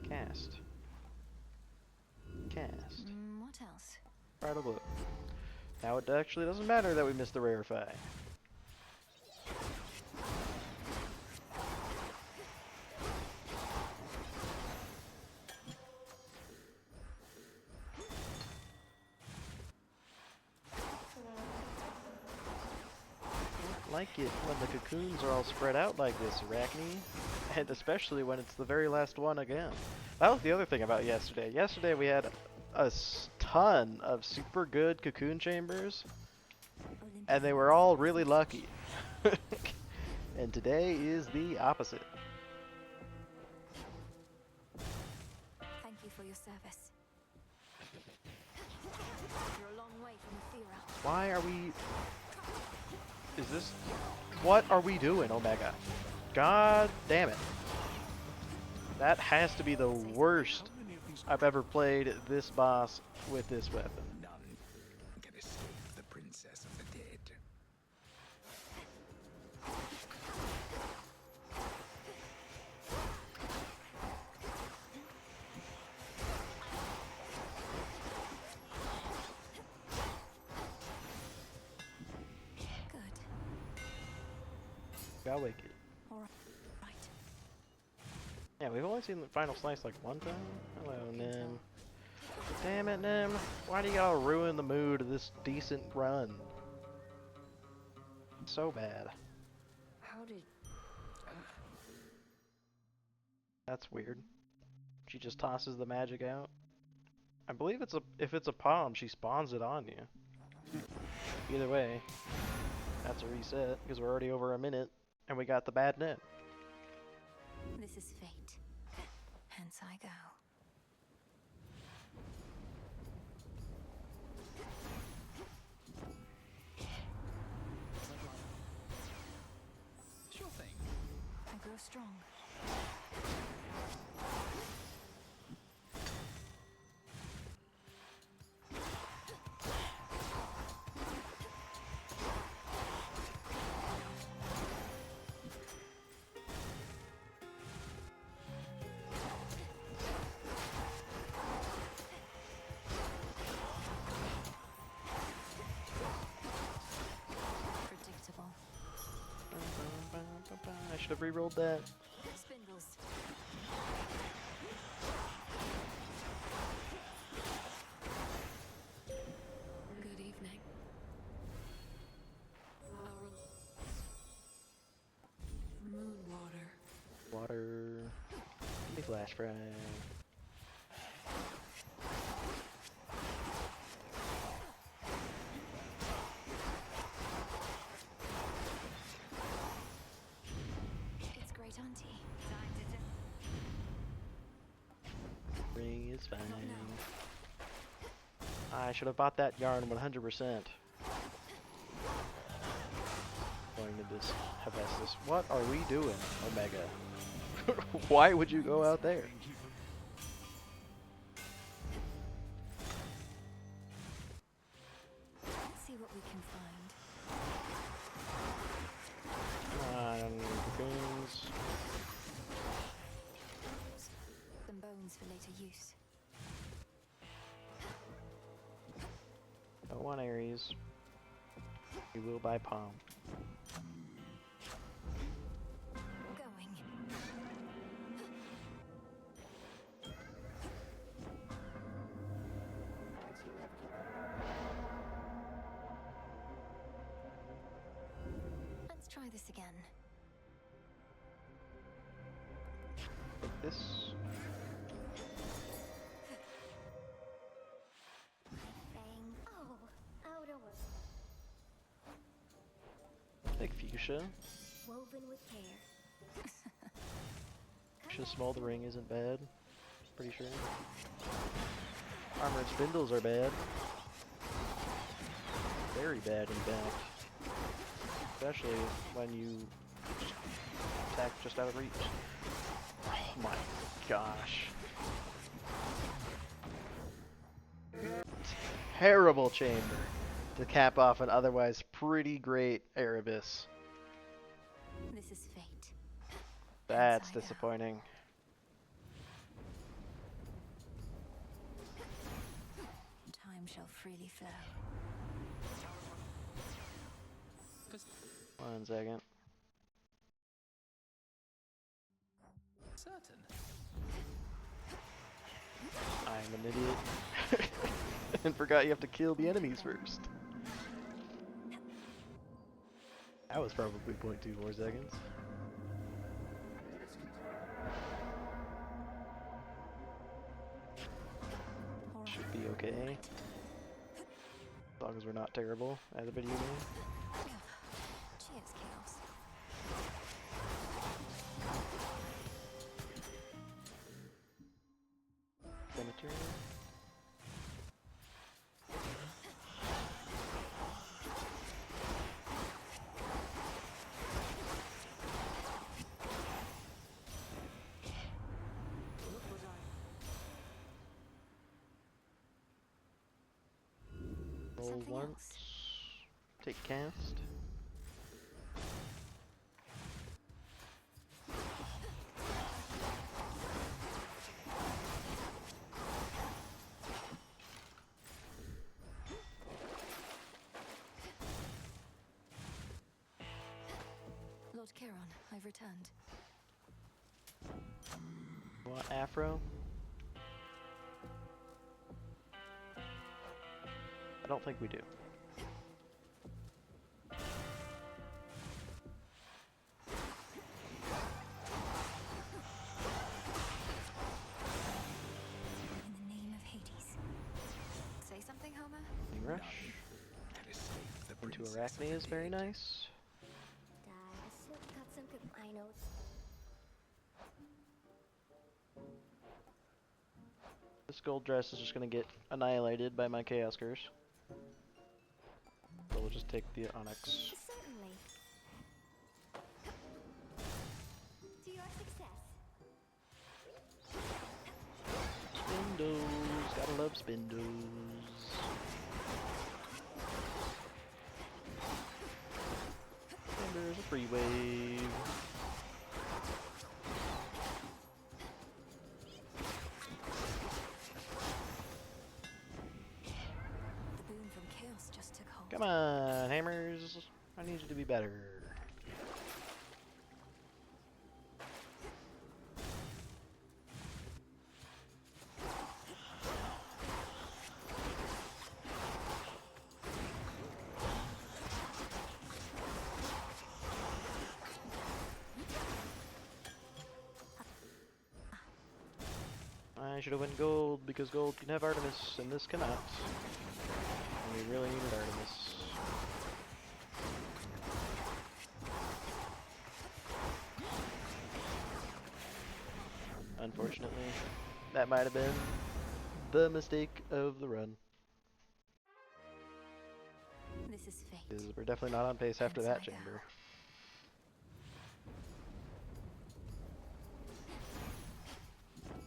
Cast. What else? Bridal Blue. Now it actually doesn't matter that we missed the Rarefy. Like it when the cocoons are all spread out like this, Arachne, and especially when it's the very last one again. That was the other thing about yesterday. Yesterday we had a ton of super good cocoon chambers, and they were all really lucky. And today is the opposite. Thank you for your service. You're a long way from Athera. Why are we... Is this... What are we doing, Omega? God damn it. That has to be the worst I've ever played this boss with this weapon. None can escape the princess of the dead. Good. Got wicked. All right. Yeah, we've only seen the final slice like one time. Hello, Nim. Damn it, Nim. Why do you gotta ruin the mood of this decent run? So bad. How did... That's weird. She just tosses the magic out. I believe if it's a palm, she spawns it on you. Either way, that's a reset because we're already over a minute and we got the bad net. This is fate. Hence I go. Sure thing. I grow strong. Predictable. I should have re-rolled that. Spindles. Good evening. Moon water. Water. Give me flash fry. It's great auntie. Ring is fine. I should have bought that yarn 100%. Going to this Hephaestus. What are we doing, Omega? Why would you go out there? Let's see what we can find. Come on, cocoons. Some bones for later use. Don't want Ares. We will buy Palm. Going. Let's try this again. Like this. Bang. Oh, out of work. Like fuchsia. Woven with care. Fuchsia smoldering isn't bad. Pretty sure. Armored spindles are bad. Very bad, in fact. Especially when you attack just out of reach. Oh my gosh. Terrible chamber to cap off an otherwise pretty great Erebus. This is fate. That's Hence I go. disappointing. Time shall freely flow. 1 second. Certain. I'm an idiot. And forgot you have to kill the enemies first. That was probably 0.2 more seconds. Should be okay. As long as we're not terrible at a video game. Cheers, chaos. Cemetery. something once. else. Take cast. Lord Chiron, I've returned. Want Afro? I don't think we do. In the name of Hades. Say something, Homer? Rush Can escape the into princess of Arachne the is very dead. nice. Silk got some good. I know. This gold dress is just gonna get annihilated by my Chaos Curse. So we'll just take the Onyx. Certainly. To your success. Spindos, gotta love Spindos. And there's a free wave. The boon from chaos just took hold. Come on, hammers. I need you to be better. I should have went gold because gold can have Artemis and this cannot. And we really needed Artemis. Unfortunately, that might have been the mistake of the run. This is fate. 'Cause we're definitely not on pace after that Hence I go. chamber.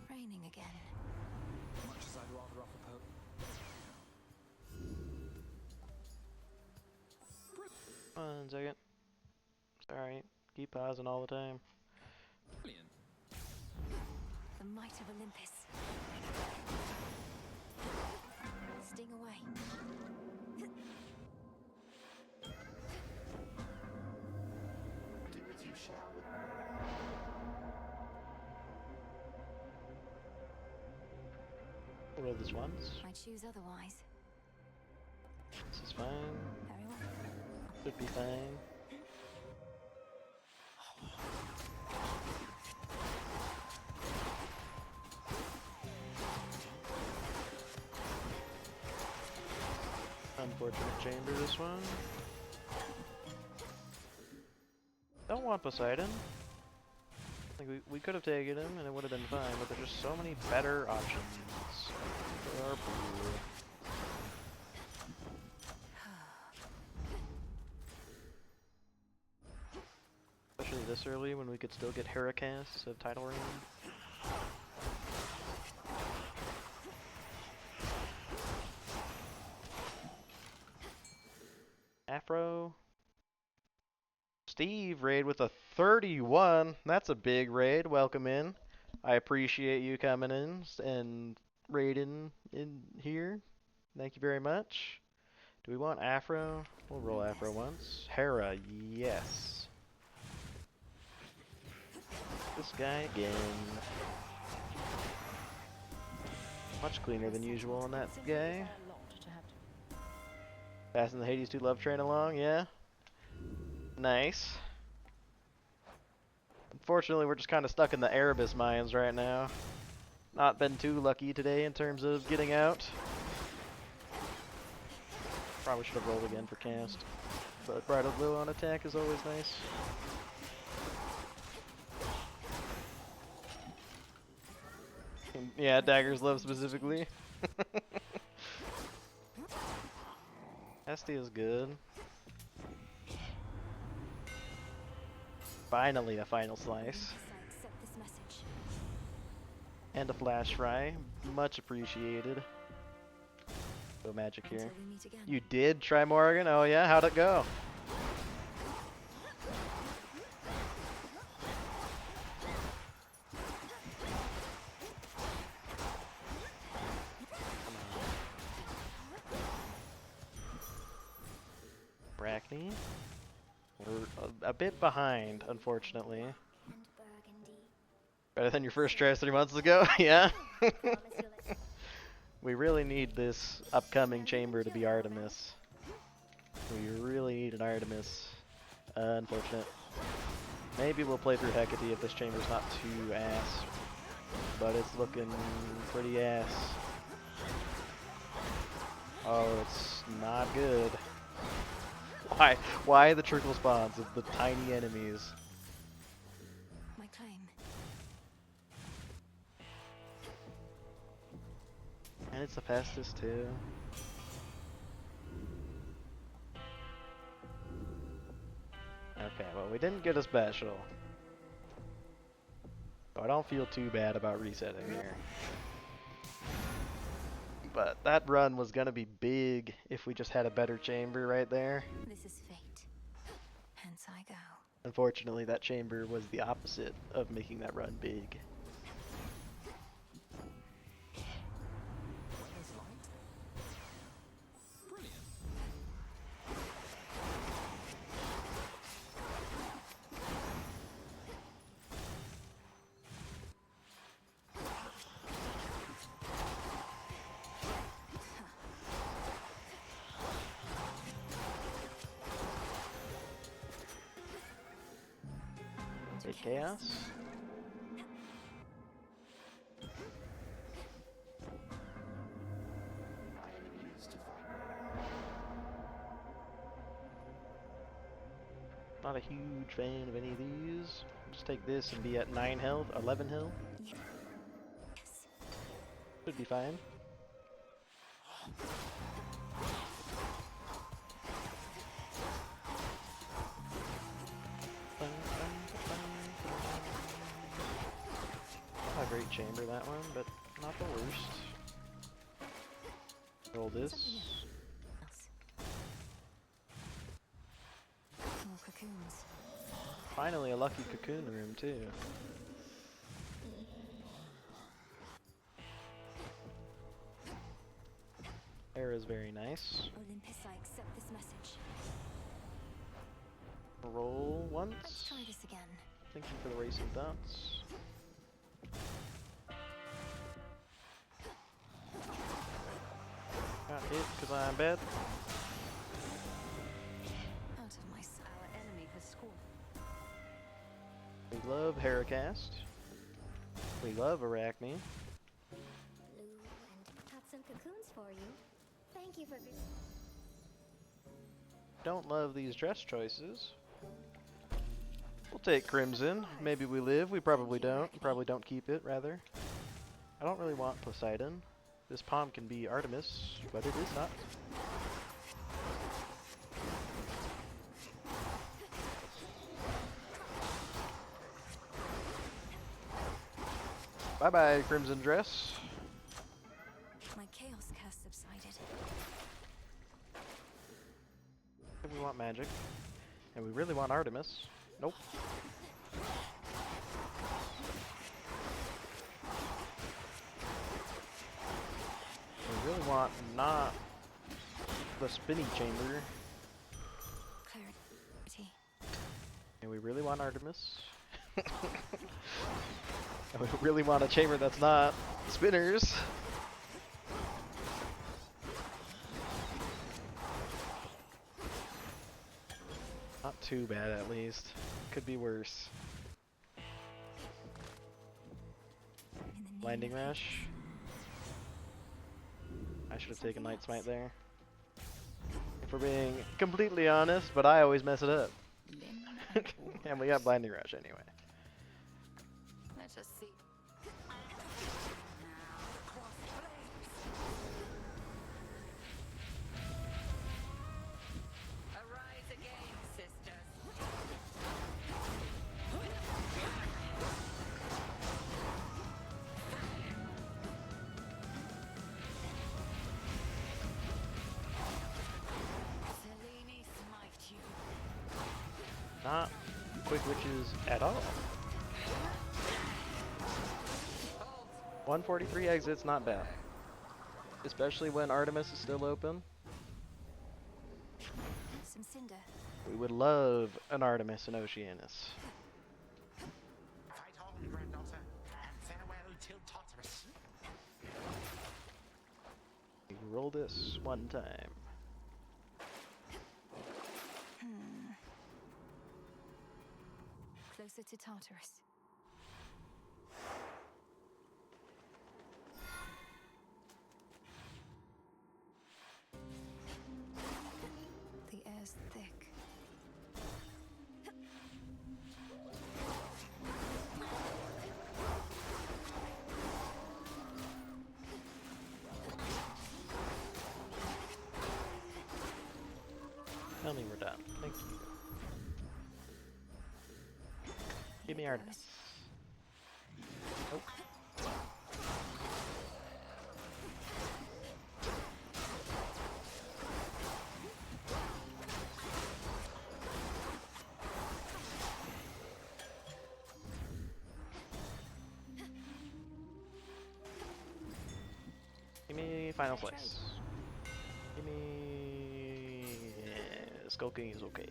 Raining again. Much as I'd rather offer Pope. One second. Sorry, keep pausing all the time. Brilliant. The might of Olympus. Sting away. Do as you shall with We'll roll this once. I choose otherwise. This is fine. Very well. Should be fine. Unfortunate chamber, this one. Don't want Poseidon. Like we could have taken him and it would have been fine, but there's just so many better options for our pool. Especially this early when we could still get Heracast of title reign. Afro. Steve raid with a 31. That's a big raid. Welcome in. I appreciate you coming in and raiding in here. Thank you very much. Do we want Afro? We'll roll Afro once. Hera, yes. This guy again. Much cleaner than usual on that guy. Passing the Hades 2 love train along, yeah. Nice. Unfortunately, we're just kind of stuck in the Erebus mines right now. Not been too lucky today in terms of getting out. Probably should have rolled again for cast. But Bridal Glow on attack is always nice. Yeah, Dagger's Love specifically. Esty is good. Finally a final slice. Olympus, I accept this message. And a flash fry. Much appreciated. Go magic here. Until we meet again. You did try Morrigan? Oh yeah? How'd it go? Brackney? We're a bit behind, unfortunately. And burgundy. Better than your first try 3 months ago? Yeah? Promise you'll let- We really need this upcoming chamber to be Artemis. We really need an Artemis. Unfortunate. Maybe we'll play through Hecate if this chamber's not too ass. But it's looking pretty ass. Oh, it's not good. Why the trickle spawns of the tiny enemies? My claim. And it's the fastest too. Okay, well we didn't get a special. So I don't feel too bad about resetting here. But that run was gonna be big if we just had a better chamber right there. This is fate. Hence I go. Unfortunately, that chamber was the opposite of making that run big. Weather's light. Brilliant. Big chaos. Not a huge fan of any of these. Just take this and be at 9 health, 11 health. Yes. Should be fine. Not a great chamber, that one, but not the worst. Roll this. Else. More cocoons. Finally a lucky cocoon room too. Era's very nice. Olympus, I accept this message. Roll Let's once. try this again. Thank you for the racing thoughts. Got hit because I'm bad. Out of my sight. Our enemy has scored. We love Heracast. We love Arachne. Blue, and got some cocoons for you. Thank you for visiting. Don't love these dress choices. We'll take Crimson. Maybe we live. We probably don't. Probably don't keep it, rather. I don't really want Poseidon. This palm can be Artemis, but it is not. Bye-bye, Crimson Dress. My chaos curse subsided. And we want magic. And we really want Artemis. Nope. We really want not the spinny chamber. Clarity. And we really want Artemis. And we really want a chamber that's not spinners. Not too bad, at least. Could be worse. In the name Blinding of Rash. I should have taken Light Smite there. If we're being completely honest, but I always mess it up. And we got Blinding Rush anyway. Let's just see. Arise again, sisters. quick witches at all. 143 exits, not bad. Especially when Artemis is still open. Some cinder. We would love an Artemis in Oceanus. Fight on, granddaughter, and farewell till Tartarus. We roll this one time. Closer to Tartarus. The air's thick. Tell me we're done. Thank you. Give me Artemis. Nope. Give me final slice. Give me skulking is okay.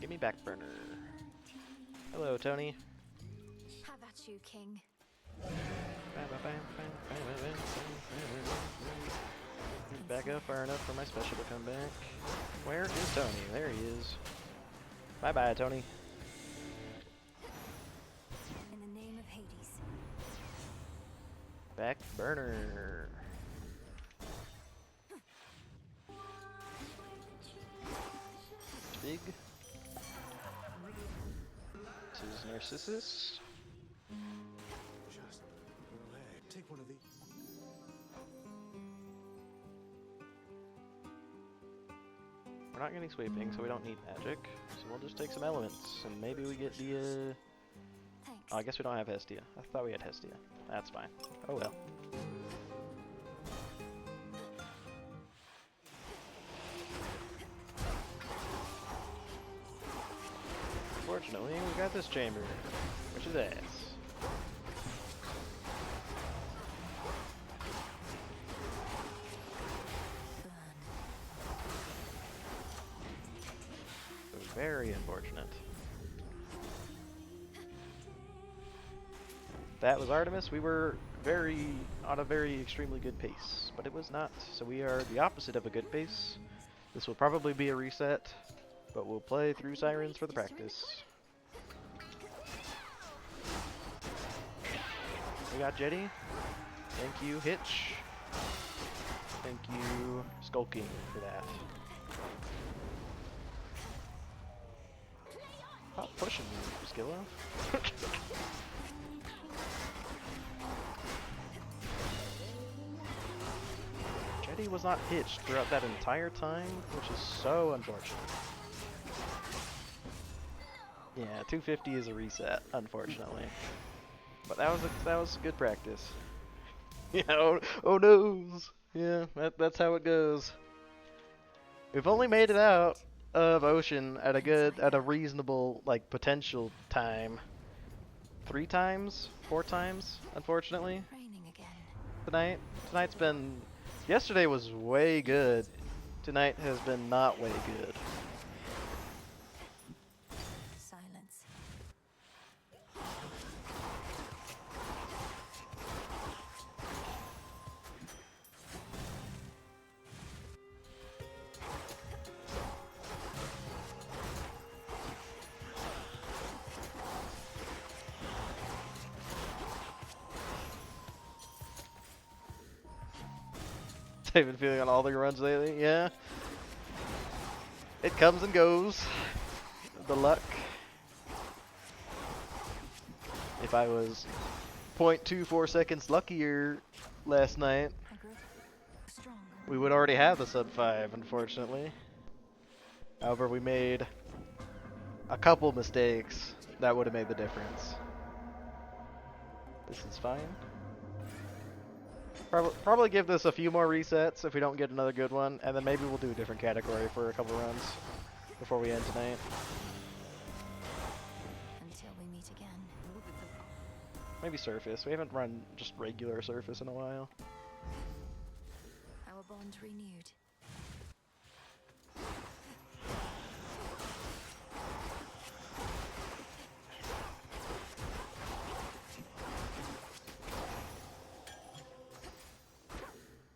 Give me backburner. Hello, Tony. Have at you, King. Back up far enough for my special to come back. Where is Tony? There he is. Bye bye, Tony. In the name of Hades. Backburner. Big. This is Narcissus. Just relax. Take one of these. We're not getting sweeping, so we don't need magic. So we'll just take some elements, and maybe we get the, Thanks. Oh, I guess we don't have Hestia. I thought we had Hestia. That's fine. Oh well. Fortunately, we got this chamber, which is ass. Very unfortunate. That was Artemis. We were on a very extremely good pace, but it was not. So we are the opposite of a good pace. This will probably be a reset, but we'll play through Sirens for the practice. We got Jetty. Thank you, Hitch. Thank you, Skulking, for that. Stop pushing me, Skillo. Jetty was not hitched throughout that entire time, which is so unfortunate. Yeah, 250 is a reset, unfortunately. But that was good practice. Yeah, oh noes. Yeah, that's how it goes. We've only made it out of Ocean at a reasonable, like, potential time 3 times, 4 times, unfortunately. Raining Tonight. again. Tonight's been, yesterday was way good. Tonight has been not way good. Silence. I've been feeling on all the runs lately, yeah. It comes and goes. The luck. If I was 0.24 seconds luckier last night, I grew strong. we would already have the sub 5, unfortunately. However, we made a couple mistakes that would have made the difference. This is fine. Probably give this a few more resets if we don't get another good one, and then maybe we'll do a different category for a couple runs. before we end tonight. Until we meet again. Maybe surface. We haven't run just regular surface in a while. Our bond renewed.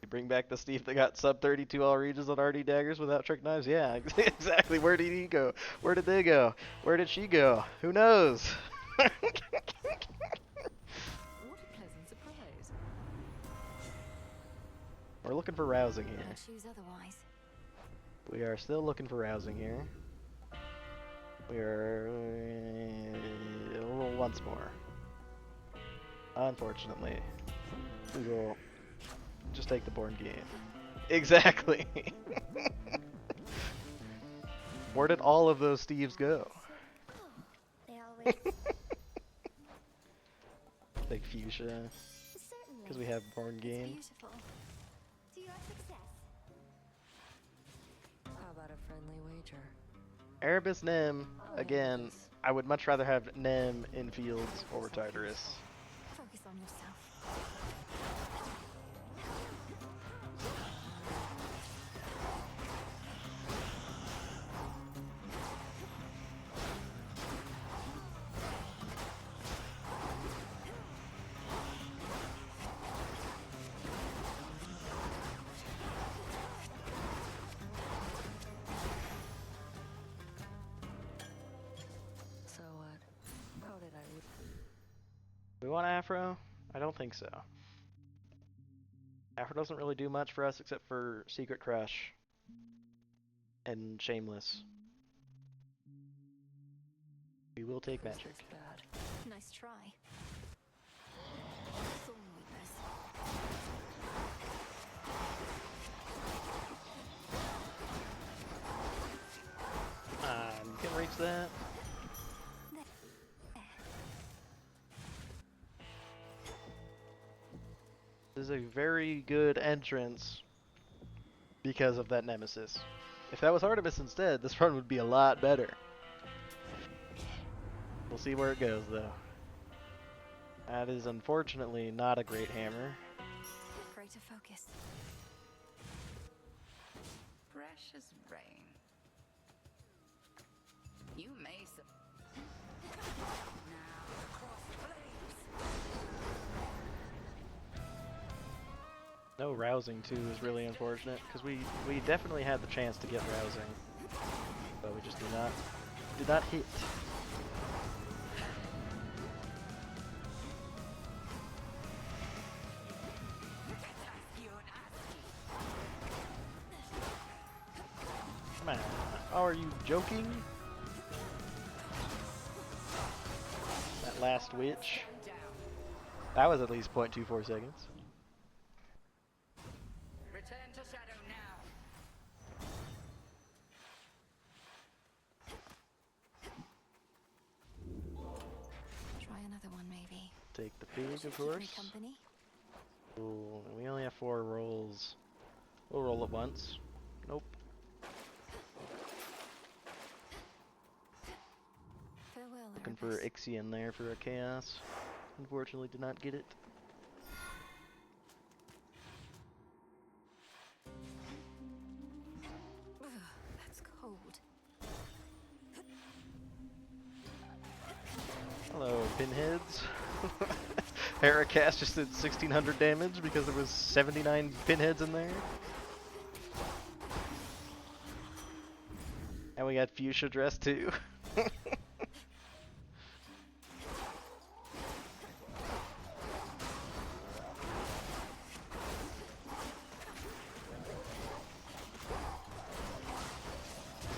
You bring back the Steve that got sub 32 all regions on RD daggers without trick knives? Yeah, exactly. Where did he go? Where did they go? Where did she go? Who knows? What a pleasant surprise. We're looking for rousing here. I choose otherwise. We are still looking for rousing here. We are once more. Unfortunately, we will just take the Born game. Exactly. Where did all of those Steves go? They always. Like Fuchsia, Certainly. because we have Born game. Beautiful. To your success. How about a friendly wager? Erebus Nem, Oh, again, yes. I would much rather have Nem in fields over Tartarus. Focus on yourself. So what? How did I lose? We want Afro? I don't think so. Afro doesn't really do much for us except for Secret Crush and Shameless. We will take Is magic. this bad? Nice try. Thorn weakness. You can reach that. This is a very good entrance because of that Nemesis. If that was Artemis instead, this run would be a lot better. We'll see where it goes though. That is unfortunately not a great hammer. Greater focus. Precious rain. You may now cross flames. No rousing too is really unfortunate because we definitely had the chance to get rousing, but we just did not hit. Come on, oh, are you joking? That last witch. That was at least 0.24 seconds. Return to shadow now. Try another one, maybe. Take the pig, of Keep me course. company. Ooh, we only have 4 rolls. We'll roll it once. Nope. Farewell, Looking for Erebus. Ixion there for a chaos. Unfortunately, did not get it. Ugh, that's cold. Hello, pinheads. Heracast just did 1600 damage because there was 79 pinheads in there. And we got fuchsia dress too.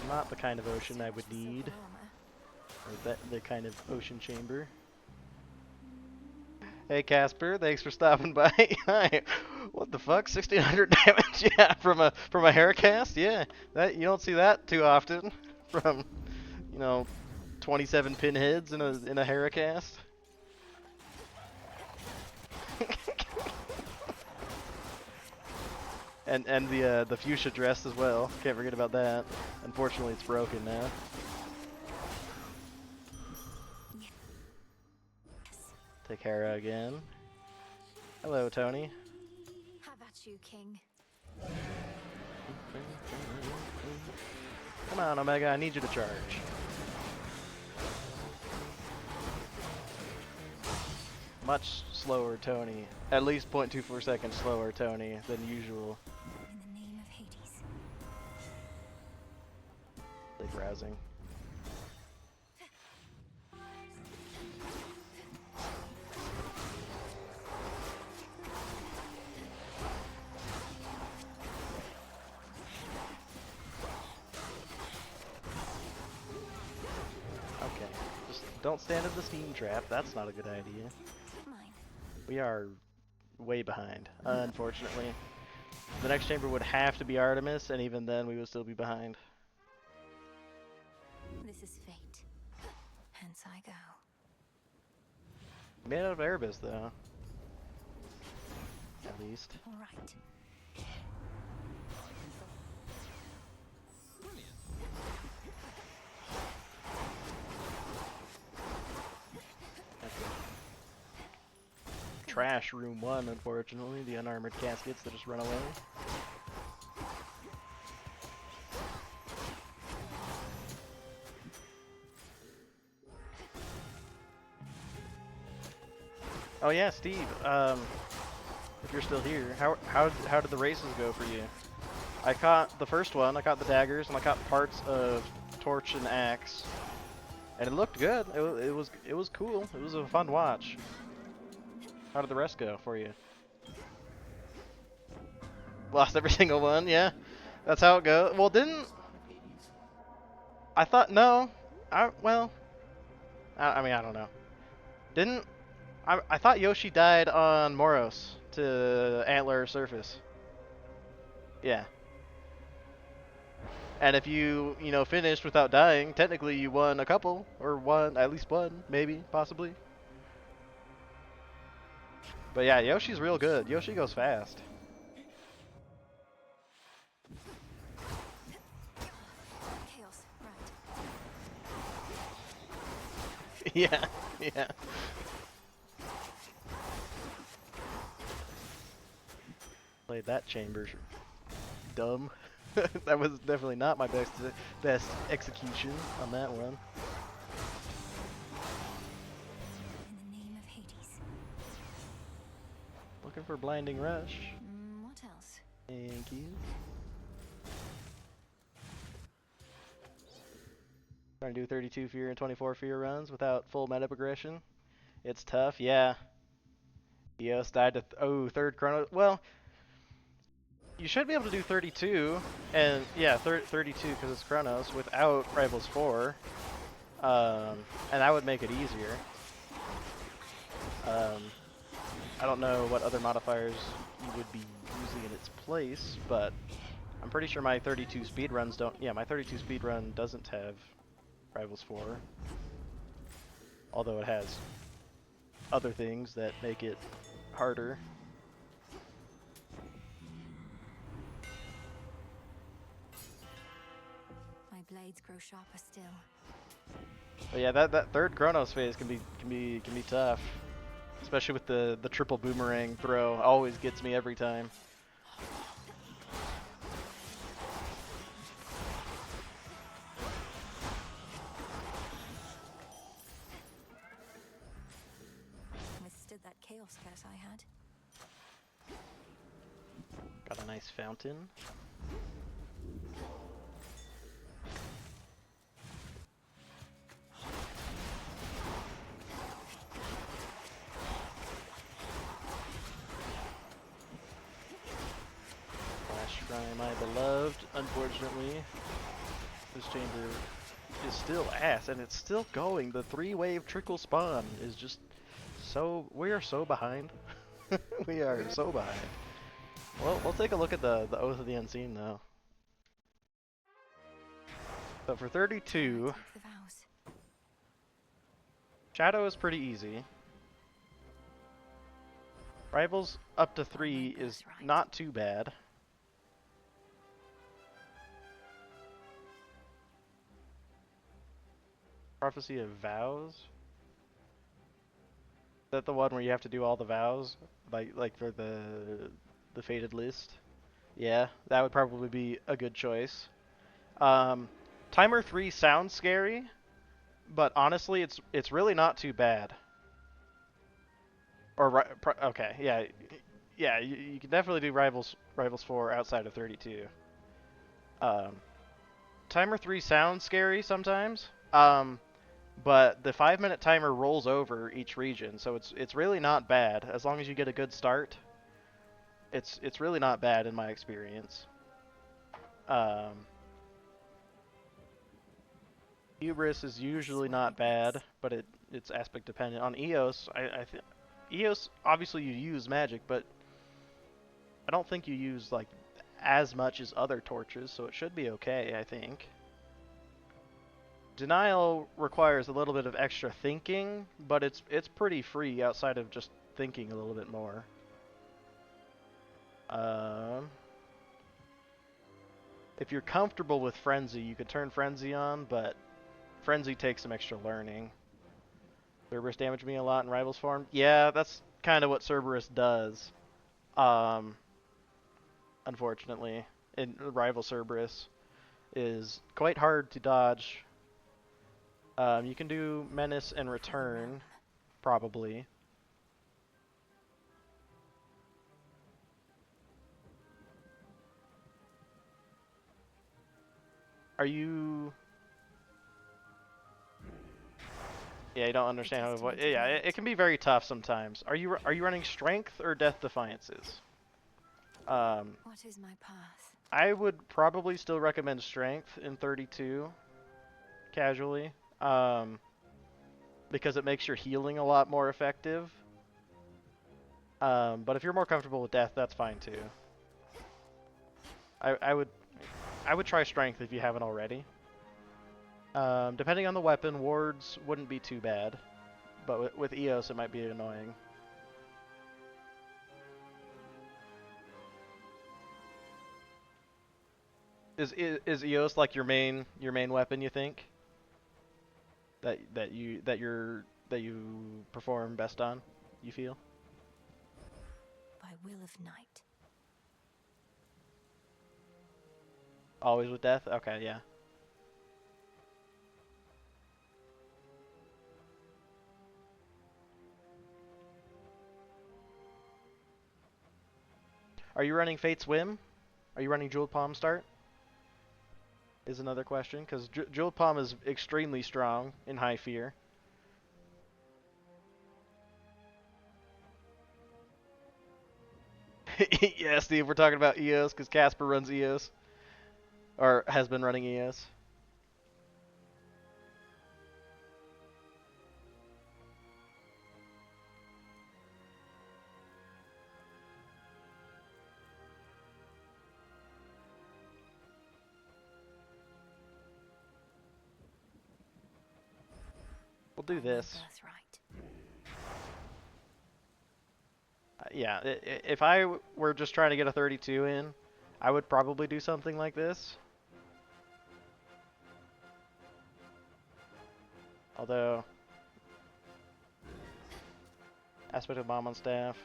Not the kind of ocean I would need, or the kind of ocean chamber. Hey Casper, thanks for stopping by. Hi. What the fuck? 1600 damage? Yeah, from a Heracast? Yeah. That you don't see that too often from 27 pinheads in a Heracast. and the fuchsia dress as well. Can't forget about that. Unfortunately, it's broken now. Take Hera again. Hello, Tony. Have at you, King. Come on, Omega, I need you to charge. Much slower, Tony. At least 0.24 seconds slower, Tony, than usual. In the name of Hades. Like rousing. Okay, just don't stand in the steam trap. That's not a good idea. Mine. We are way behind, unfortunately. The next chamber would have to be Artemis, and even then we would still be behind. This is fate. Hence I go. Made out of Erebus, though. At least. All right. Trash room 1, unfortunately. The unarmored caskets that just run away. Oh yeah, Steve. If you're still here, how did the races go for you? I caught the first one. I caught the daggers, and I caught parts of torch and axe, and it looked good. It was cool. It was a fun watch. How did the rest go for you? Lost every single one. Yeah, that's how it goes. Well, didn't I thought no? I mean I don't know. Didn't I thought Yoshi died on Moros to Antler Surface. Yeah. And if you finished without dying, technically you won a couple, or at least one, maybe, possibly. But yeah, Yoshi's real good. Yoshi goes fast. Chaos, right. Yeah, yeah. Played that chamber dumb. That was definitely not my best execution on that one. In the name of Hades. Looking for Blinding Rush. What else? Thank you. Trying to do 32 fear and 24 fear runs without full meta progression. It's tough, yeah. Eos died to third chrono. Well, you should be able to do 32, and yeah, 32 because it's Chronos without Rivals 4, and that would make it easier. I don't know what other modifiers you would be using in its place, but I'm pretty sure my 32 speedruns don't. Yeah, my 32 speedrun doesn't have Rivals 4, although it has other things that make it harder. My blades grow sharper still. But yeah, that third Chronos phase can be tough, especially with the triple boomerang throw. Always gets me every time. Withstood that chaos curse I had. Got a nice fountain. My beloved, unfortunately, this chamber is still ass, and it's still going. The 3-wave trickle spawn is just so. We are so behind. We are so behind. Well, we'll take a look at the Oath of the Unseen though. So for 32, Take the vows. Shadow is pretty easy. Rivals up to 3 is not too bad. Prophecy of Vows? Is that the one where you have to do all the vows? Like for the Fated list? Yeah, that would probably be a good choice. Timer 3 sounds scary, but honestly, it's really not too bad. Or okay, yeah, yeah, you can definitely do Rivals 4 outside of 32. Timer 3 sounds scary sometimes, but the 5-minute timer rolls over each region, so it's really not bad as long as you get a good start. It's really not bad in my experience. Hubris is usually not bad, but it's aspect dependent. On Eos, I think Eos obviously you use magic, but I don't think you use like as much as other torches, so it should be okay, I think. Denial requires a little bit of extra thinking, but it's pretty free outside of just thinking a little bit more. If you're comfortable with Frenzy, you could turn Frenzy on, but Frenzy takes some extra learning. Cerberus damaged me a lot in Rivals form. Yeah, that's kind of what Cerberus does. Unfortunately, in Rival Cerberus is quite hard to dodge. You can do Menace and Return, probably. Are you... Yeah, you don't understand how to avoid... Yeah, it can be very tough sometimes. Are you running Strength or Death Defiances? What is my path? I would probably still recommend Strength in 32, casually, because it makes your healing a lot more effective. But if you're more comfortable with Death, that's fine too. I would try Strength if you haven't already. Depending on the weapon, wards wouldn't be too bad, but with Eos it might be annoying. Is Eos like your main weapon, you think? That you perform best on, you feel? By will of night. Always with Death? Okay, yeah. Are you running Fate's Whim? Are you running Jeweled Palm Start? Is another question, because Jeweled Palm is extremely strong in High Fear. Yeah, Steve, we're talking about Eos, because Casper runs Eos. Or has been running Eos. We'll do this. Yeah, if I were just trying to get a 32 in, I would probably do something like this. Although, Aspect of Bomb on Staff,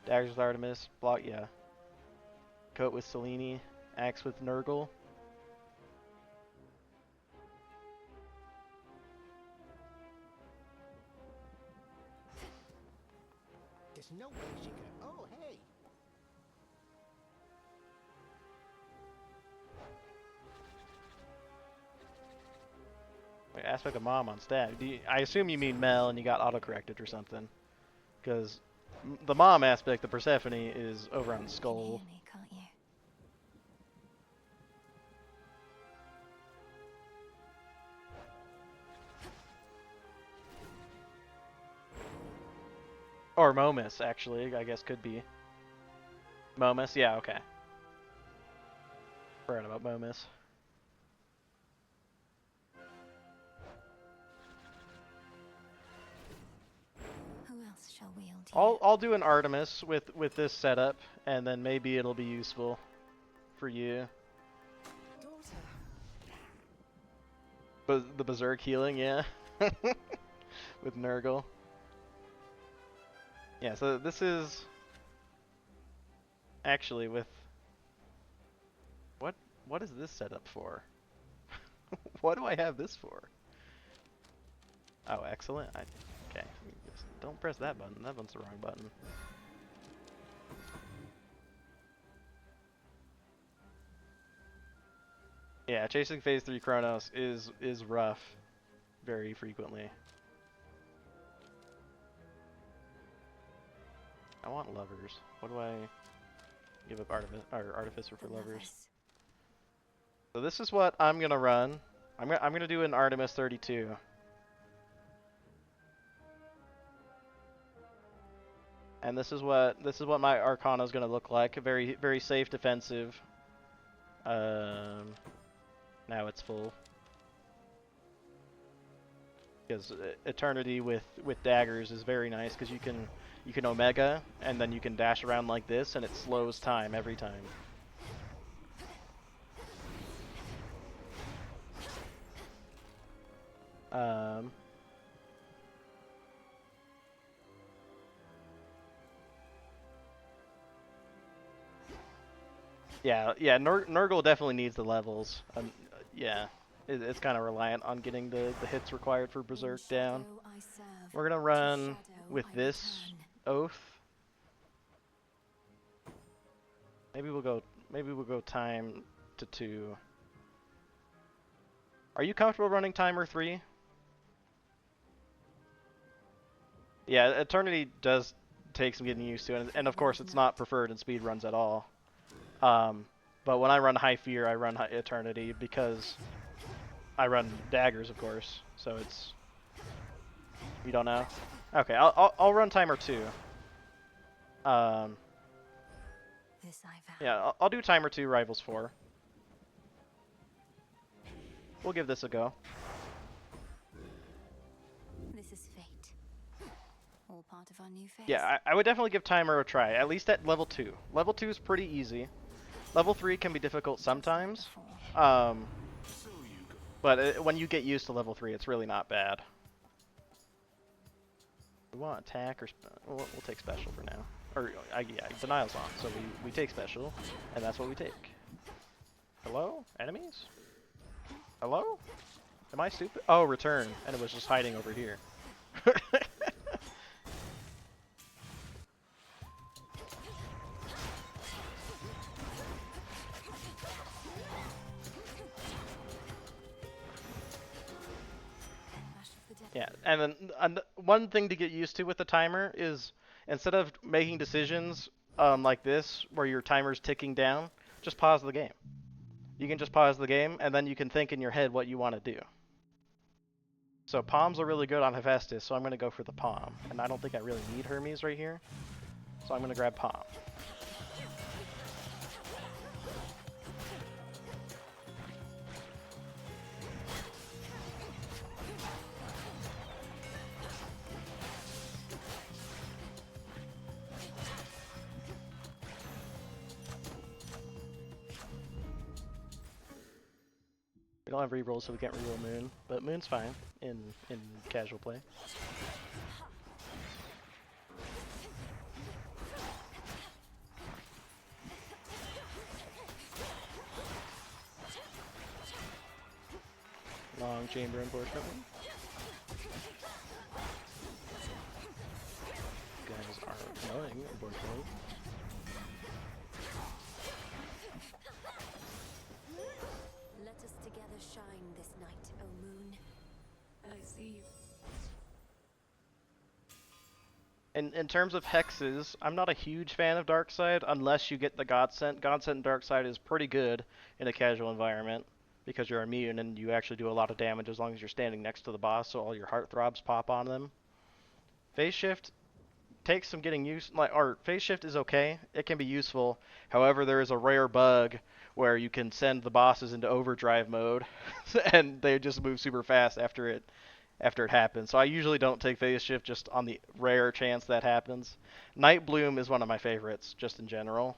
Daggers with Artemis, Block, yeah. Coat with Selene, Axe with Nurgle. There's no way she could. Oh, hey. Wait, Aspect of Mom on Staff. I assume you mean Mel and you got auto-corrected or something. Because the Mom aspect, the Persephone, is over on Skull. Me, can't you? Or Momus, actually, I guess could be. Momus, yeah, okay. Forgot about Momus. Who else shall wield you? I'll do an Artemis with this setup, and then maybe it'll be useful for you. But the Berserk healing, yeah. with Nurgle. Yeah, so this is actually with what is this set up for? What do I have this for? Oh, excellent. Okay, don't press that button. That one's the wrong button. Yeah, chasing Phase 3 Chronos is rough very frequently. I want lovers. What do I give up Artificer for lovers? So this is what I'm gonna run. I'm gonna do an Artemis 32. And this is what my Arcana is gonna look like. A very safe defensive. Now it's full. Because Eternity with daggers is very nice because you can Omega and then you can dash around like this and it slows time every time. Yeah, Nurgle definitely needs the levels. Yeah, it's kind of reliant on getting the hits required for Berserk down. We're gonna run with this Oath. Maybe we'll go time to 2. Are you comfortable running timer 3? Yeah, Eternity does take some getting used to, and of course it's not preferred in speedruns at all. But when I run High Fear, I run Eternity because I run daggers, of course. So it's, you don't know. Okay, I'll run timer 2. Yeah, I'll do timer 2, Rivals 4. We'll give this a go. This is fate. All part of our new phase. Yeah, I would definitely give timer a try, at least at level 2. Level 2 is pretty easy. Level 3 can be difficult sometimes, but when you get used to level 3, it's really not bad. We want attack or we'll take special for now. Or yeah, denial's on, so we take special, and that's what we take. Hello, enemies? Hello? Am I stupid? Oh, return, and it was just hiding over here. Yeah, and then one thing to get used to with the timer is instead of making decisions like this, where your timer's ticking down, just pause the game. You can just pause the game, and then you can think in your head what you want to do. So Palms are really good on Hephaestus, so I'm going to go for the Palm. And I don't think I really need Hermes right here, so I'm going to grab Palm. We don't have rerolls, so we can't reroll Moon, but Moon's fine in casual play. Long chamber, unfortunately. Guys are annoying, unfortunately. Shine this night, O moon. I see you. In terms of hexes, I'm not a huge fan of Darkside unless you get the Godsent. Godsent and Darkside is pretty good in a casual environment because you're immune and you actually do a lot of damage as long as you're standing next to the boss, so all your heartthrobs pop on them. Phase Shift takes some getting used, or Phase Shift is okay. It can be useful. However, there is a rare bug where you can send the bosses into overdrive mode and they just move super fast after it happens. So I usually don't take Phase Shift just on the rare chance that happens. Night Bloom is one of my favorites just in general.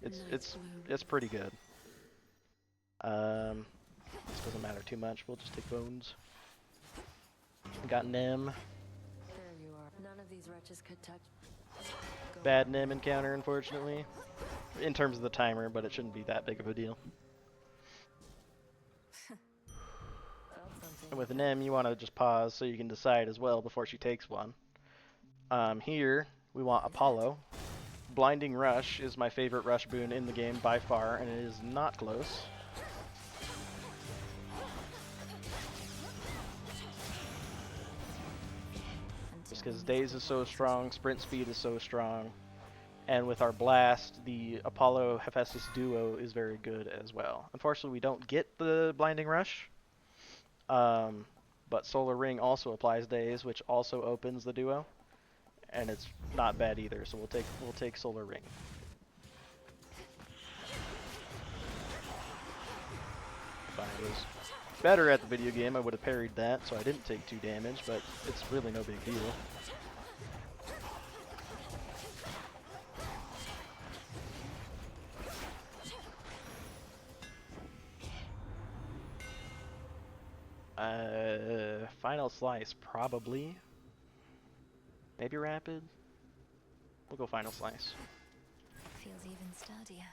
It's pretty good. This doesn't matter too much. We'll just take Bones. We got Nim. There you are. None of these wretches could touch. Go. Bad Nim encounter, unfortunately. In terms of the timer, but it shouldn't be that big of a deal. Felt something. And with Nim, you want to just pause so you can decide as well before she takes one. Here, we want Apollo. Blinding Rush is my favorite rush boon in the game by far, and it is not close. Just because Daze is so strong, sprint speed is so strong, and with our blast, the Apollo Hephaestus duo is very good as well. Unfortunately, we don't get the Blinding Rush, but Solar Ring also applies Daze, which also opens the duo, and it's not bad either. So we'll take Solar Ring. If I was better at the video game, I would have parried that, so I didn't take 2 damage, but it's really no big deal. Final Slice, probably. Maybe Rapid? We'll go Final Slice. Feels even sturdier.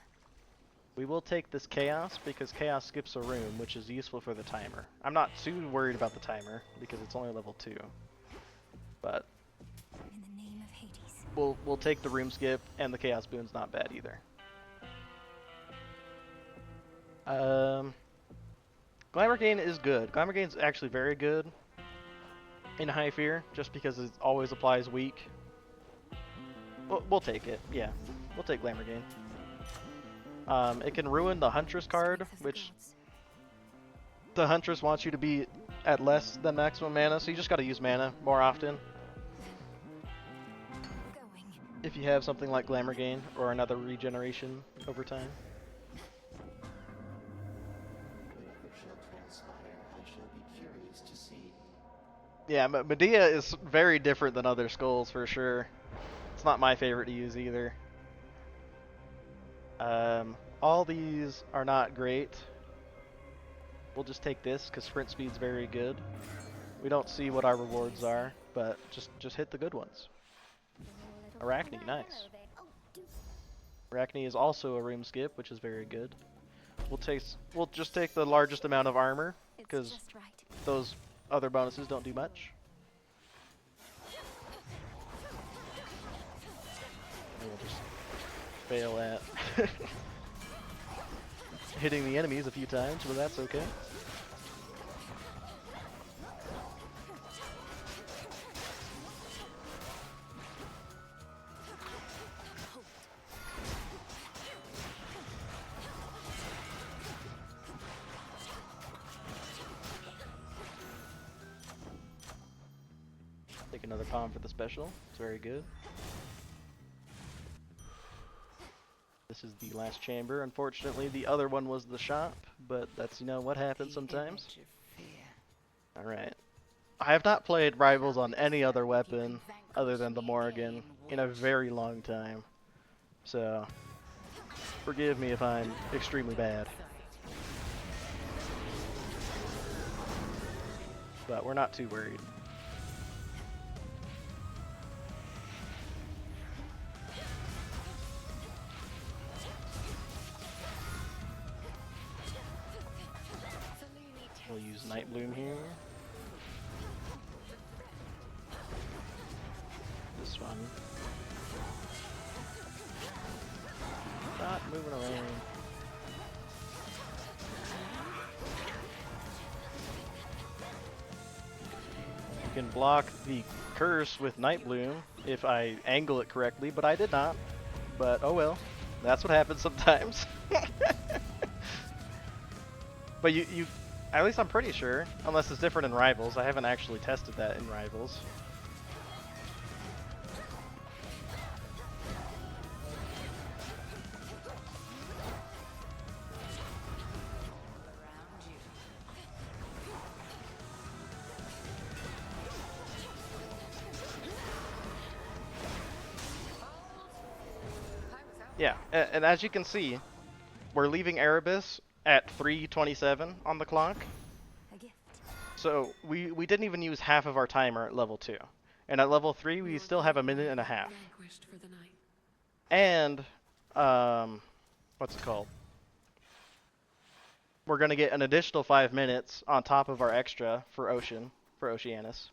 We will take this Chaos because Chaos skips a room, which is useful for the timer. I'm not too worried about the timer because it's only level 2. But In the name of Hades. we'll take the room skip, and the Chaos boon's not bad either. Glamour Gain is good. Glamour Gain's actually very good in High Fear, just because it always applies weak. We'll take it, yeah. We'll take Glamour Gain. It can ruin the Huntress card, which the Huntress wants you to be at less than maximum mana, so you just gotta use mana more often. Going. If you have something like Glamour Gain or another regeneration over time. Yeah, but Medea is very different than other skulls for sure. It's not my favorite to use either. All these are not great. We'll just take this because sprint speed's very good. We don't see what our rewards are, but just hit the good ones. Arachne, nice. Arachne is also a room skip, which is very good. We'll just take the largest amount of armor because Just right. those other bonuses don't do much. And we'll just fail at hitting the enemies a few times, but that's okay. Take another palm for the special. It's very good. This is the last chamber. Unfortunately, the other one was the shop, but that's, you know, what happens sometimes. Alright. I have not played Rivals on any other weapon other than the Morrigan in a very long time. So, forgive me if I'm extremely bad. But we're not too worried. We'll use Night Bloom here. This one. Not moving around. You can block the curse with Night Bloom if I angle it correctly, but I did not. But oh well. That's what happens sometimes. But you at least I'm pretty sure, unless it's different in Rivals. I haven't actually tested that in Rivals. Yeah, and as you can see, we're leaving Erebus at 3:27 on the clock. A gift. So we didn't even use half of our timer at level 2. And at level 3 we still have a minute and a half. Vanquished for the night. And what's it called? We're gonna get an additional 5 minutes on top of our extra for Oceanus.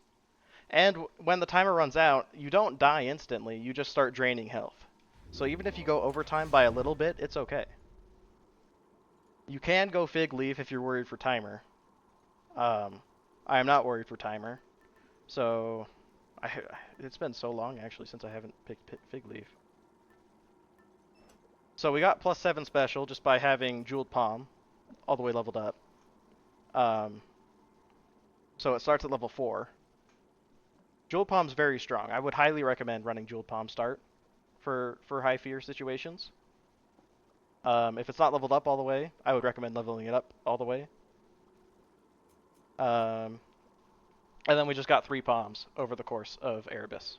And when the timer runs out, you don't die instantly, you just start draining health. So even if you go overtime by a little bit, it's okay. You can go Fig Leaf if you're worried for timer. I am not worried for timer. So, it's been so long actually since I haven't picked Fig Leaf. So we got +7 special just by having Jeweled Palm all the way leveled up. So it starts at level 4. Jeweled Palm's very strong. I would highly recommend running Jeweled Palm start for high fear situations. If it's not leveled up all the way, I would recommend leveling it up all the way. And then we just got 3 palms over the course of Erebus.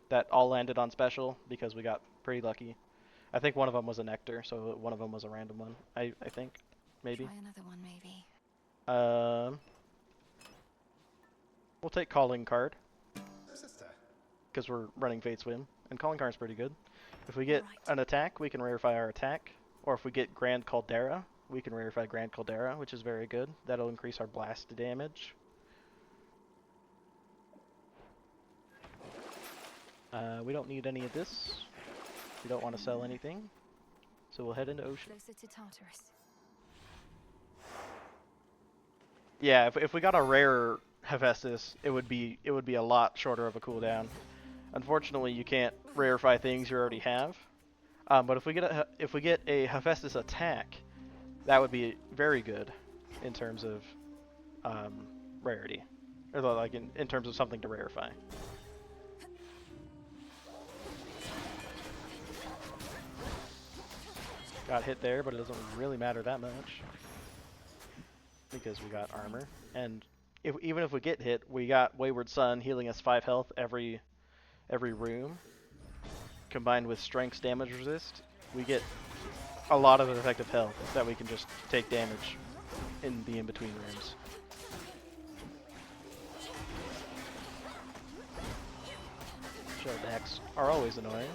That all landed on special because we got pretty lucky. I think one of them was a nectar, so one of them was a random one. I think, maybe. Try another one, maybe. We'll take Calling Card Sister. because we're running Fate Swim, and Calling Card's pretty good. If we get an attack, we can rarefy our attack, or if we get Grand Caldera, we can rarefy Grand Caldera, which is very good. That'll increase our blast damage. We don't need any of this. We don't want to sell anything, so we'll head into Ocean. Closer to Tartarus. Yeah, if we got a rare Hephaestus, it would be a lot shorter of a cooldown. Unfortunately, you can't rarefy things you already have. But if we get a Hephaestus attack, that would be very good in terms of rarity, or like in terms of something to rarefy. Got hit there, but it doesn't really matter that much because we got armor, and even if we get hit, we got Wayward Sun healing us 5 health every room. Combined with Strength's damage resist, we get a lot of effective health that we can just take damage in the in-between rooms. Shell decks are always annoying.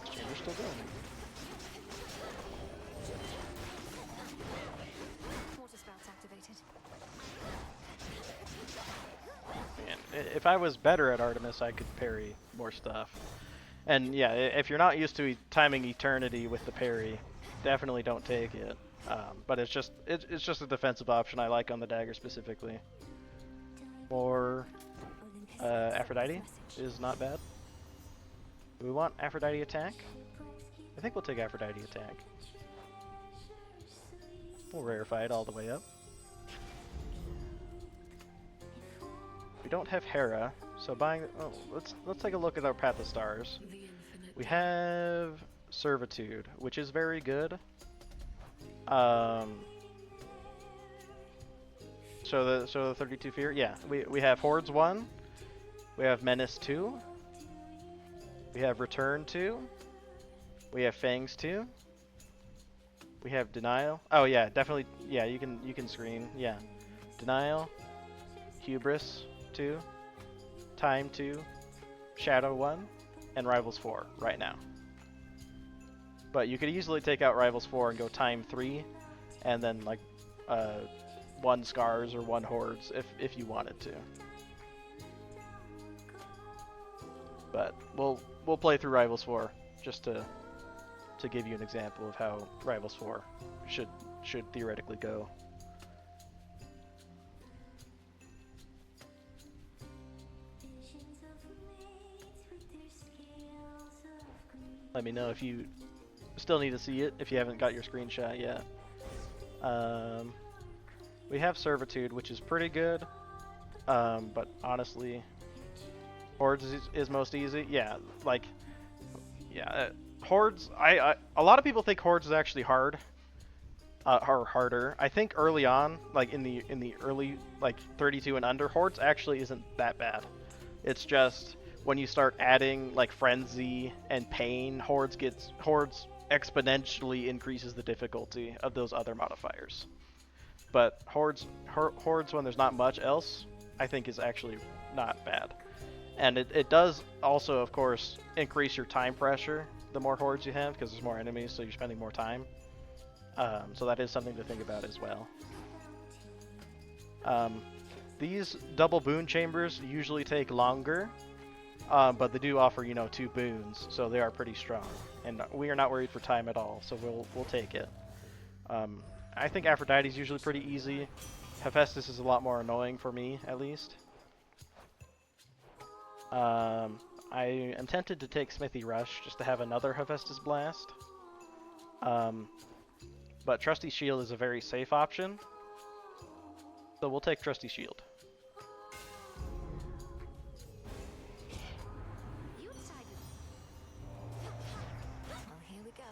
Exchanger's still going. Water spouts activated. Man, if I was better at Artemis, I could parry more stuff. And yeah, if you're not used to timing Eternity with the parry, definitely don't take it. But it's just a defensive option I like on the dagger specifically. Or Aphrodite is not bad. Do we want Aphrodite attack? I think we'll take Aphrodite attack. We'll rarefy it all the way up. We don't have Hera, so buying. Oh, let's take a look at our Path of Stars. We have Servitude, which is very good. So the 32 Fear. Yeah, we have Hordes 1. We have Menace 2. We have Return 2. We have Fangs 2. We have Denial. Oh yeah, definitely. Yeah, you can screen. Yeah, Denial, Hubris 2, Time 2, Shadow 1, and Rivals 4 right now. But you could easily take out Rivals 4 and go Time 3, and then like 1 Scars or 1 Hordes if you wanted to. But we'll play through Rivals 4 just to give you an example of how Rivals 4 should theoretically go. Let me know if you still need to see it, if you haven't got your screenshot yet. We have Servitude, which is pretty good, but honestly, Hordes is most easy. Yeah, like, yeah, Hordes. A lot of people think Hordes is actually hard, or harder. I think early on, like in the early like 32 and under, Hordes actually isn't that bad. It's just when you start adding like Frenzy and Pain, Hordes exponentially increases the difficulty of those other modifiers. but hordes when there's not much else, I think is actually not bad. And it does also, of course, increase your time pressure the more hordes you have, because there's more enemies, so you're spending more time. So that is something to think about as well. These double boon chambers usually take longer, but they do offer, you know, 2 boons, so they are pretty strong. And we are not worried for time at all, so we'll take it. I think Aphrodite is usually pretty easy. Hephaestus is a lot more annoying for me, at least. I am tempted to take Smithy Rush just to have another Hephaestus Blast. But Trusty Shield is a very safe option, so we'll take Trusty Shield. You decided. Well, here we go.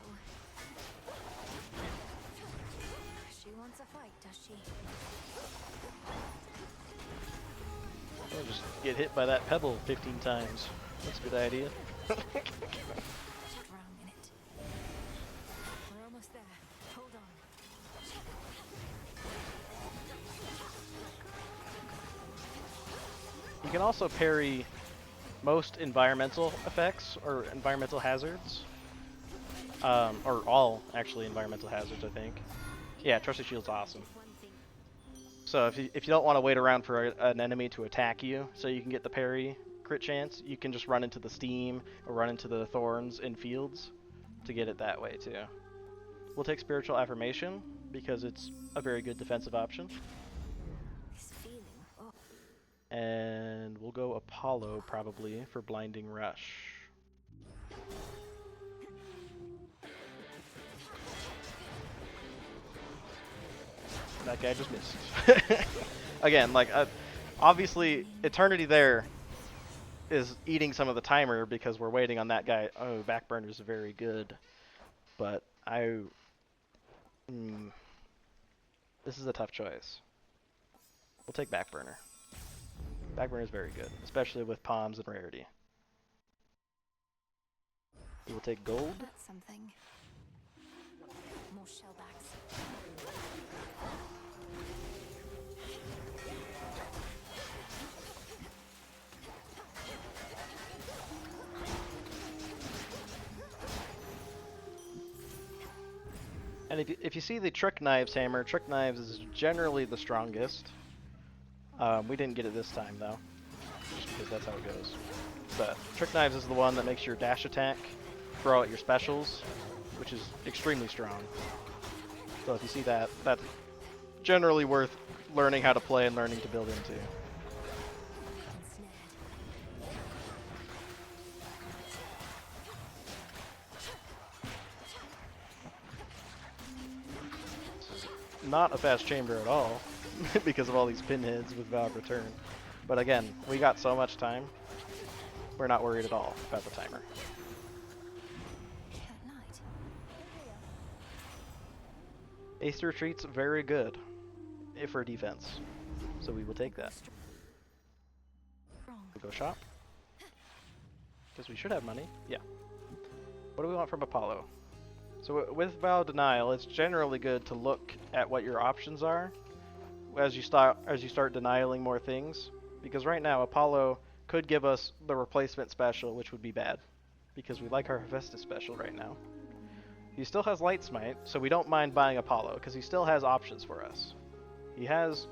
She wants a fight, does she? I'll just get hit by that pebble 15 times. That's a good idea. Strong in it. We're almost there. Hold on. You can also parry most environmental effects or environmental hazards. Or all, actually, environmental hazards, I think. Yeah, Trusty Shield's awesome. So if you don't want to wait around for an enemy to attack you so you can get the parry crit chance, you can just run into the steam or run into the thorns in fields to get it that way too. We'll take Spiritual Affirmation because it's a very good defensive option. This feeling. Oh. And we'll go Apollo probably for Blinding Rush. That guy just missed. Again, like, obviously, Eternity there is eating some of the timer because we're waiting on that guy. Oh, Backburner is very good. But this is a tough choice. We'll take Backburner. Backburner is very good, especially with Palms and Rarity. We will take Gold. That's something. More shellbacks. And if you see the Trick Knives hammer, Trick Knives is generally the strongest. We didn't get it this time though, just because that's how it goes. But Trick Knives is the one that makes your dash attack throw out your specials, which is extremely strong. So if you see that, that's generally worth learning how to play and learning to build into. Not a fast chamber at all because of all these pinheads with Vow of Return. But again, we got so much time, we're not worried at all about the timer. Ace Retreat's very good for defense, so we will take that. We go shop, because we should have money. Yeah. What do we want from Apollo? So with Vow Denial, it's generally good to look at what your options are as you start denialing more things, because right now Apollo could give us the replacement special, which would be bad, because we like our Hephaestus special right now. He still has Light Smite, so we don't mind buying Apollo, because he still has options for us. He has...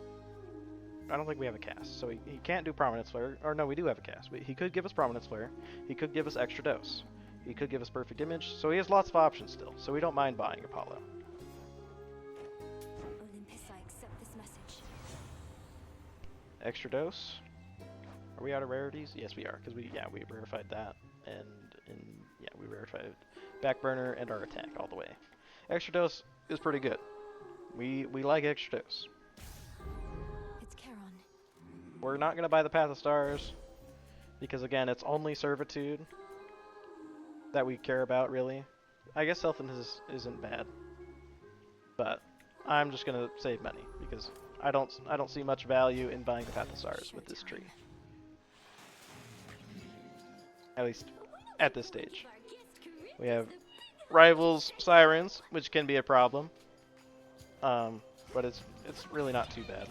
I don't think we have a cast, so he can't do Prominence Flare. Or no, we do have a cast. He could give us Prominence Flare. He could give us Extra Dose. He could give us Perfect Image, so he has lots of options still, so we don't mind buying Apollo. Olympus, I accept this message. Extra Dose. Are we out of rarities? Yes, we are, because we rarefied that, and we rarefied Backburner and our attack all the way. Extra Dose is pretty good. We like Extra Dose. It's Charon. We're not gonna buy the Path of Stars because again, it's only Servitude that we care about, really. I guess Selfin isn't bad, but I'm just gonna save money because I don't see much value in buying the Path of Stars with this tree. At least at this stage. We have Rivals Sirens, which can be a problem. but it's really not too bad.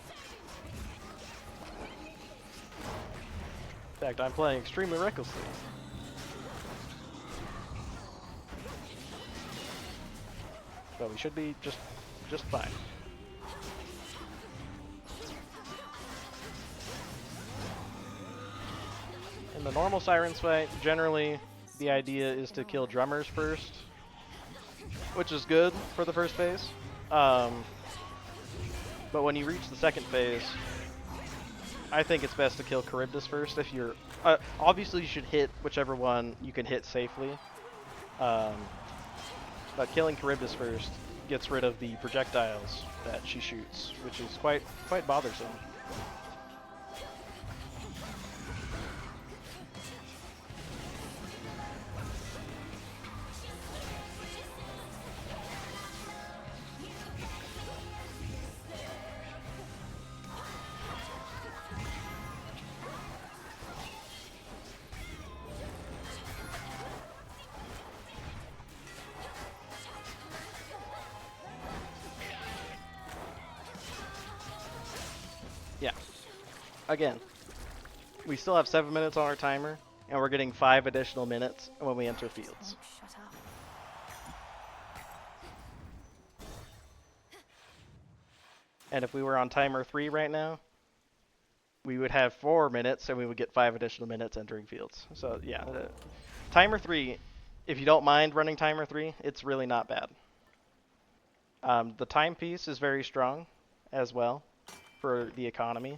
In fact, I'm playing extremely recklessly. But we should be just fine. In the normal Sirens fight, generally the idea is to kill drummers first, which is good for the first phase. But when you reach the second phase, I think it's best to kill Charybdis first. If you're obviously you should hit whichever one you can hit safely, but killing Charybdis first gets rid of the projectiles that she shoots, which is quite bothersome. Yeah. Again, we still have 7 minutes on our timer, and we're getting 5 additional minutes when we enter fields. Shut up. And if we were on timer 3 right now, we would have 4 minutes, and we would get 5 additional minutes entering fields. So yeah, timer 3, if you don't mind running timer 3, it's really not bad. The timepiece is very strong as well for the economy,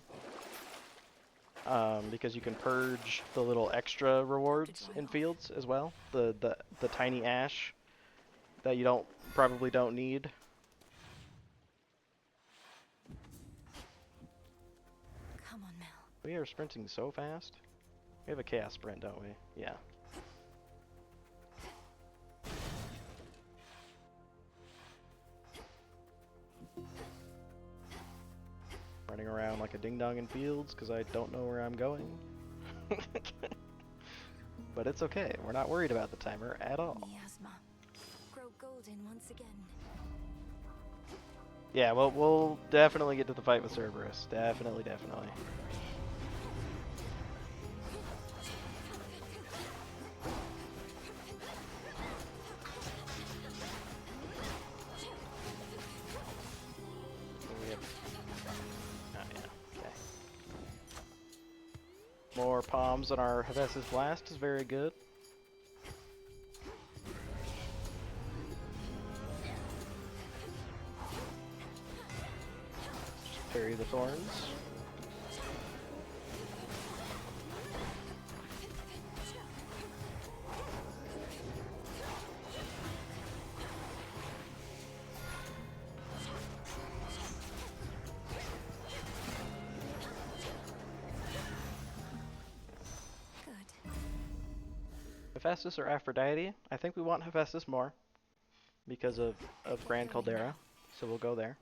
because you can purge the little extra rewards in fields as well. The tiny ash that you probably don't need. Come on, Mel. We are sprinting so fast. We have a chaos sprint, don't we? Yeah. Running around like a ding-dong in fields because I don't know where I'm going. But it's okay. We're not worried about the timer at all. Miasma. Grow golden once again. Yeah, well, we'll definitely get to the fight with Cerberus. Definitely. More palms on our Hephaestus Blast is very good. Just parry the thorns. Hephaestus or Aphrodite? I think we want Hephaestus more because of Grand Caldera, so we'll go there.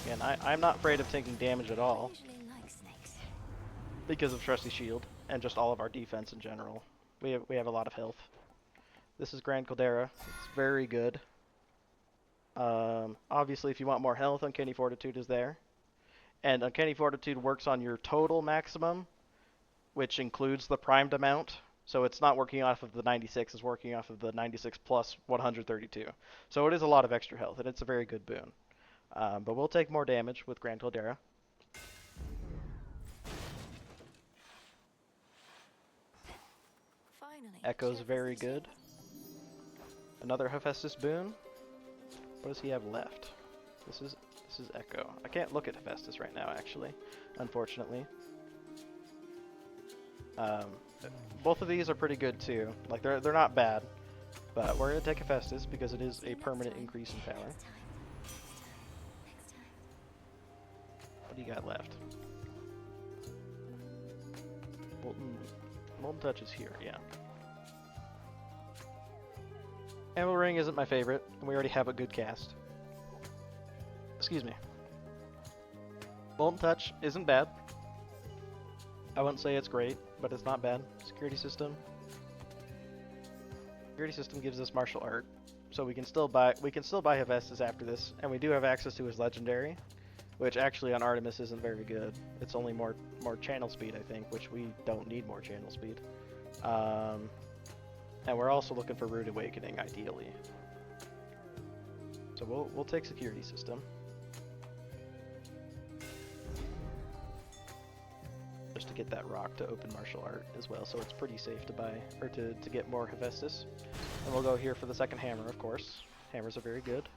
Again, I'm not afraid of taking damage at all because of Trusty Shield and just all of our defense in general. We have a lot of health. This is Grand Caldera. It's very good. Obviously, if you want more health, Uncanny Fortitude is there. And Uncanny Fortitude works on your total maximum, which includes the primed amount. So it's not working off of the 96, it's working off of the 96 plus 132. So it is a lot of extra health, and it's a very good boon. But we'll take more damage with Grand Caldera. Finally, Echo's very good. Another Hephaestus boon. What does he have left? This is Echo. I can't look at Hephaestus right now, actually, unfortunately. Both of these are pretty good too. Like they're not bad, but we're gonna take Hephaestus because it is a permanent increase in power. What do you got left? Molten Touch is here, yeah. Anvil Ring isn't my favorite, and we already have a good cast. Excuse me. Molten Touch isn't bad. I wouldn't say it's great, but it's not bad. Security System. security system gives us martial art, so we can still buy Hephaestus after this, and we do have access to his legendary, which actually on Artemis isn't very good. It's only more channel speed, I think, which we don't need more channel speed. And we're also looking for Rude Awakening, ideally. So we'll take security system. Just to get that rock to open martial art as well, so it's pretty safe to buy, or to get more Hephaestus. And we'll go here for the second hammer, of course. Hammers are very good.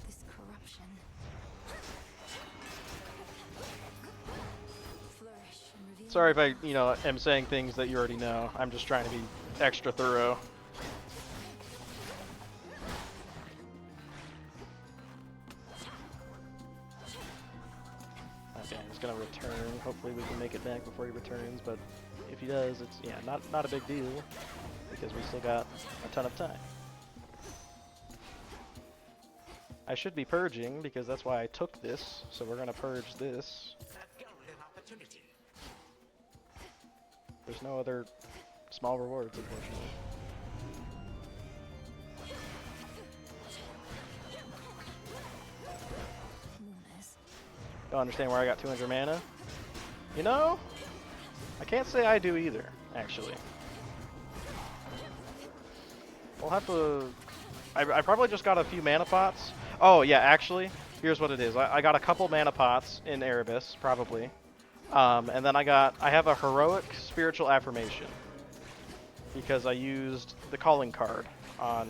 This corruption. Flourish and reveal. Sorry if I, am saying things that you already know. I'm just trying to be extra thorough. Okay, he's gonna return. Hopefully we can make it back before he returns, but if he does, it's, yeah, not a big deal, because we still got a ton of time. I should be purging, because that's why I took this, so we're gonna purge this. There's no other small rewards, unfortunately. Don't understand where I got 200 mana. You know, I can't say I do either, actually. We'll have to... I probably just got a few mana pots. Oh, yeah, actually, here's what it is. I got a couple mana pots in Erebus, probably. And then I have a heroic spiritual affirmation. Because I used the calling card on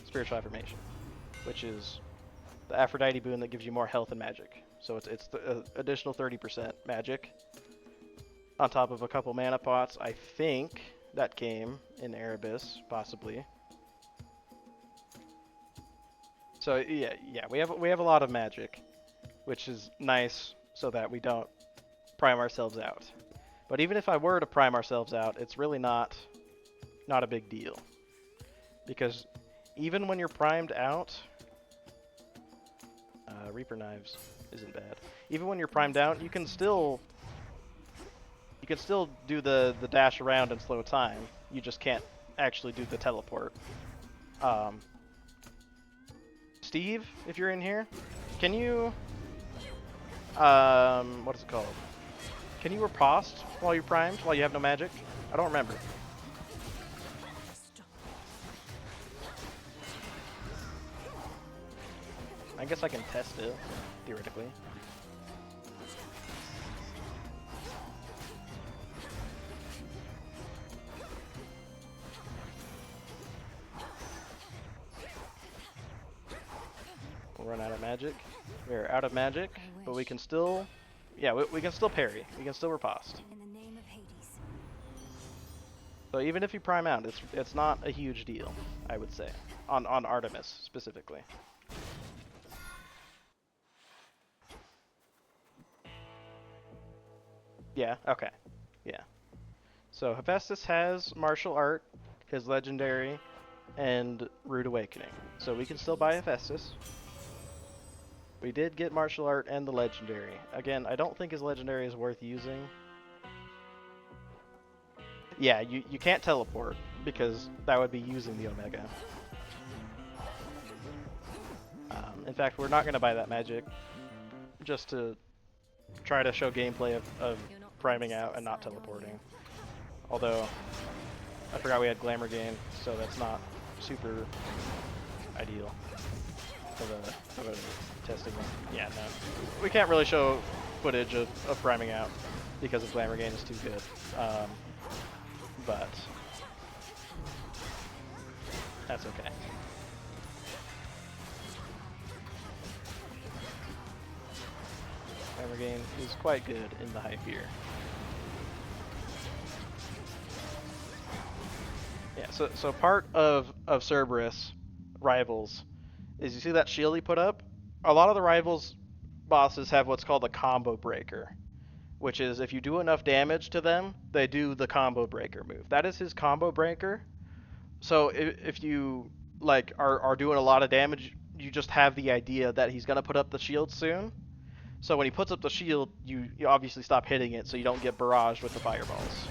spiritual affirmation. Which is the Aphrodite boon that gives you more health and magic. So it's the additional 30% magic. On top of a couple mana pots. I think that came in Erebus, possibly. So yeah, we have a lot of magic, which is nice so that we don't prime ourselves out. But even if I were to prime ourselves out, it's really not a big deal. Because even when you're primed out, Reaper Knives isn't bad. Even when you're primed out, you can still do the dash around and slow time. You just can't actually do the teleport. Steve, if you're in here, can you what is it called? Can you riposte while you're primed, while you have no magic? I don't remember. I guess I can test it, theoretically. We'll run out of magic. We're out of magic, but we can still... Yeah, we can still parry. We can still riposte. In the name of Hades. So even if you prime out, it's not a huge deal, I would say. On Artemis, specifically. Yeah, okay. Yeah. So Hephaestus has martial art, his legendary, and Rude Awakening. So we can still buy Hephaestus. We did get martial art and the legendary. Again, I don't think his legendary is worth using. Yeah, you can't teleport, because that would be using the Omega. In fact, we're not going to buy that magic, just to try to show gameplay of priming out and not teleporting. Although, I forgot we had Glamour Gain, so that's not super ideal for the testing. Yeah, no. We can't really show footage of priming out because of Glamour Gain is too good. But that's okay. Glamour Gain is quite good in the high fear. Yeah, so part of Cerberus rivals is, you see that shield he put up? A lot of the rivals bosses have what's called a combo breaker, which is if you do enough damage to them, they do the combo breaker move. That is his combo breaker. So if you like are doing a lot of damage, you just have the idea that he's gonna put up the shield soon. So when he puts up the shield, you obviously stop hitting it so you don't get barraged with the fireballs.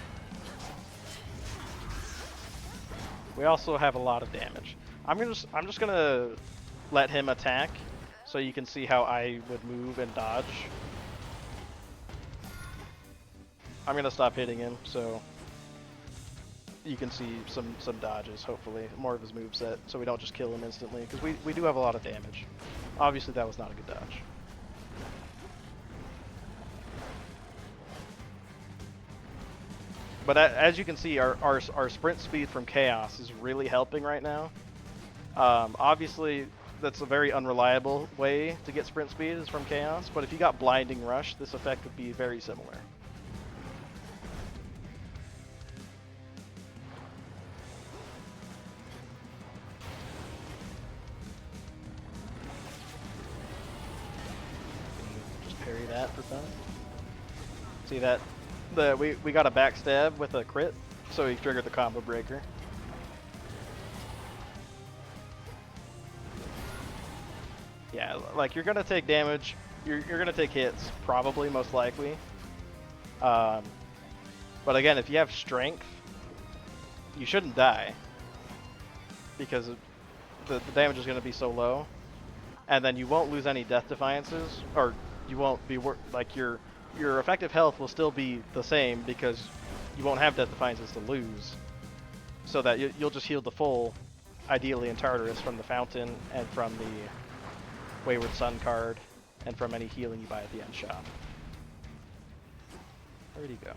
We also have a lot of damage. I'm just gonna let him attack, so you can see how I would move and dodge. I'm gonna stop hitting him, so you can see some dodges. Hopefully, more of his moveset, so we don't just kill him instantly, because we do have a lot of damage. Obviously, that was not a good dodge. But as you can see, our sprint speed from Chaos is really helping right now. Obviously, that's a very unreliable way to get sprint speed is from Chaos, but if you got Blinding Rush, this effect would be very similar. Just parry that for fun. See that? We got a backstab with a crit, so he triggered the combo breaker. Yeah, like you're gonna take damage, you're gonna take hits, probably, most likely. But again, if you have strength, you shouldn't die, because the damage is gonna be so low, and then you won't lose any death defiances, or you won't be like your effective health will still be the same because you won't have death defiances to lose, so that you'll just heal the full, ideally in Tartarus, from the fountain and from the Wayward Sun card, and from any healing you buy at the end shop. Where'd he go?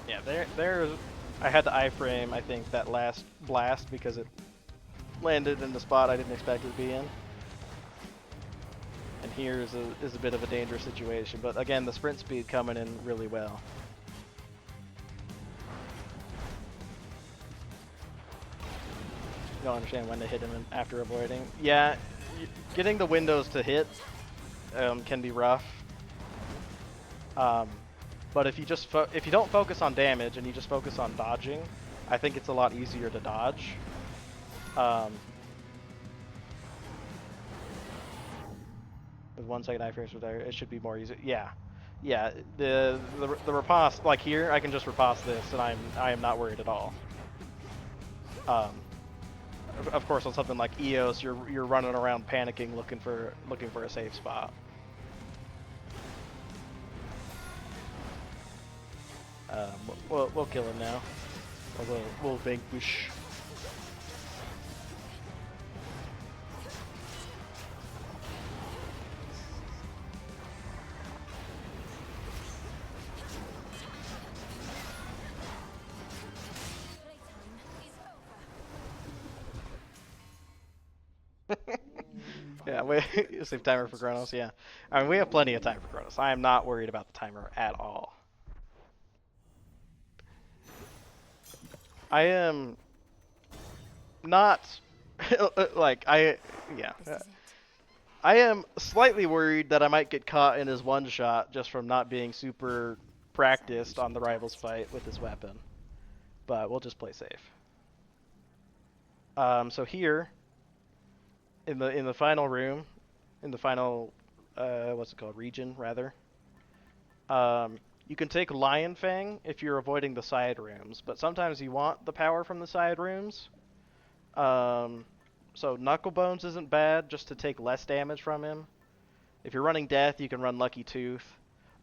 Yeah, there. I had the iframe, I think, that last blast because it landed in the spot I didn't expect it to be in. And here is a bit of a dangerous situation, but again, the sprint speed coming in really well. You don't understand when to hit him after avoiding. Yeah, getting the windows to hit can be rough. But if you just if you don't focus on damage and you just focus on dodging, I think it's a lot easier to dodge. With 1 second iframes there, it should be more easy. Yeah, yeah. The riposte, like here, I can just riposte this, and I am not worried at all. Of course, on something like EOS, you're running around panicking, looking for a safe spot. We'll kill him now. We'll vanquish. Yeah, we save timer for Chronos. Yeah, I mean we have plenty of time for Chronos. I am not worried about the timer at all. I am not like I am slightly worried that I might get caught in his one shot just from not being super practiced on the rivals fight with this weapon, but we'll just play safe. So here in the final room, in the final what's it called, region rather, you can take Lion Fang if you're avoiding the side rooms, but sometimes you want the power from the side rooms. So Knucklebones isn't bad, just to take less damage from him. If you're running Death, you can run Lucky Tooth.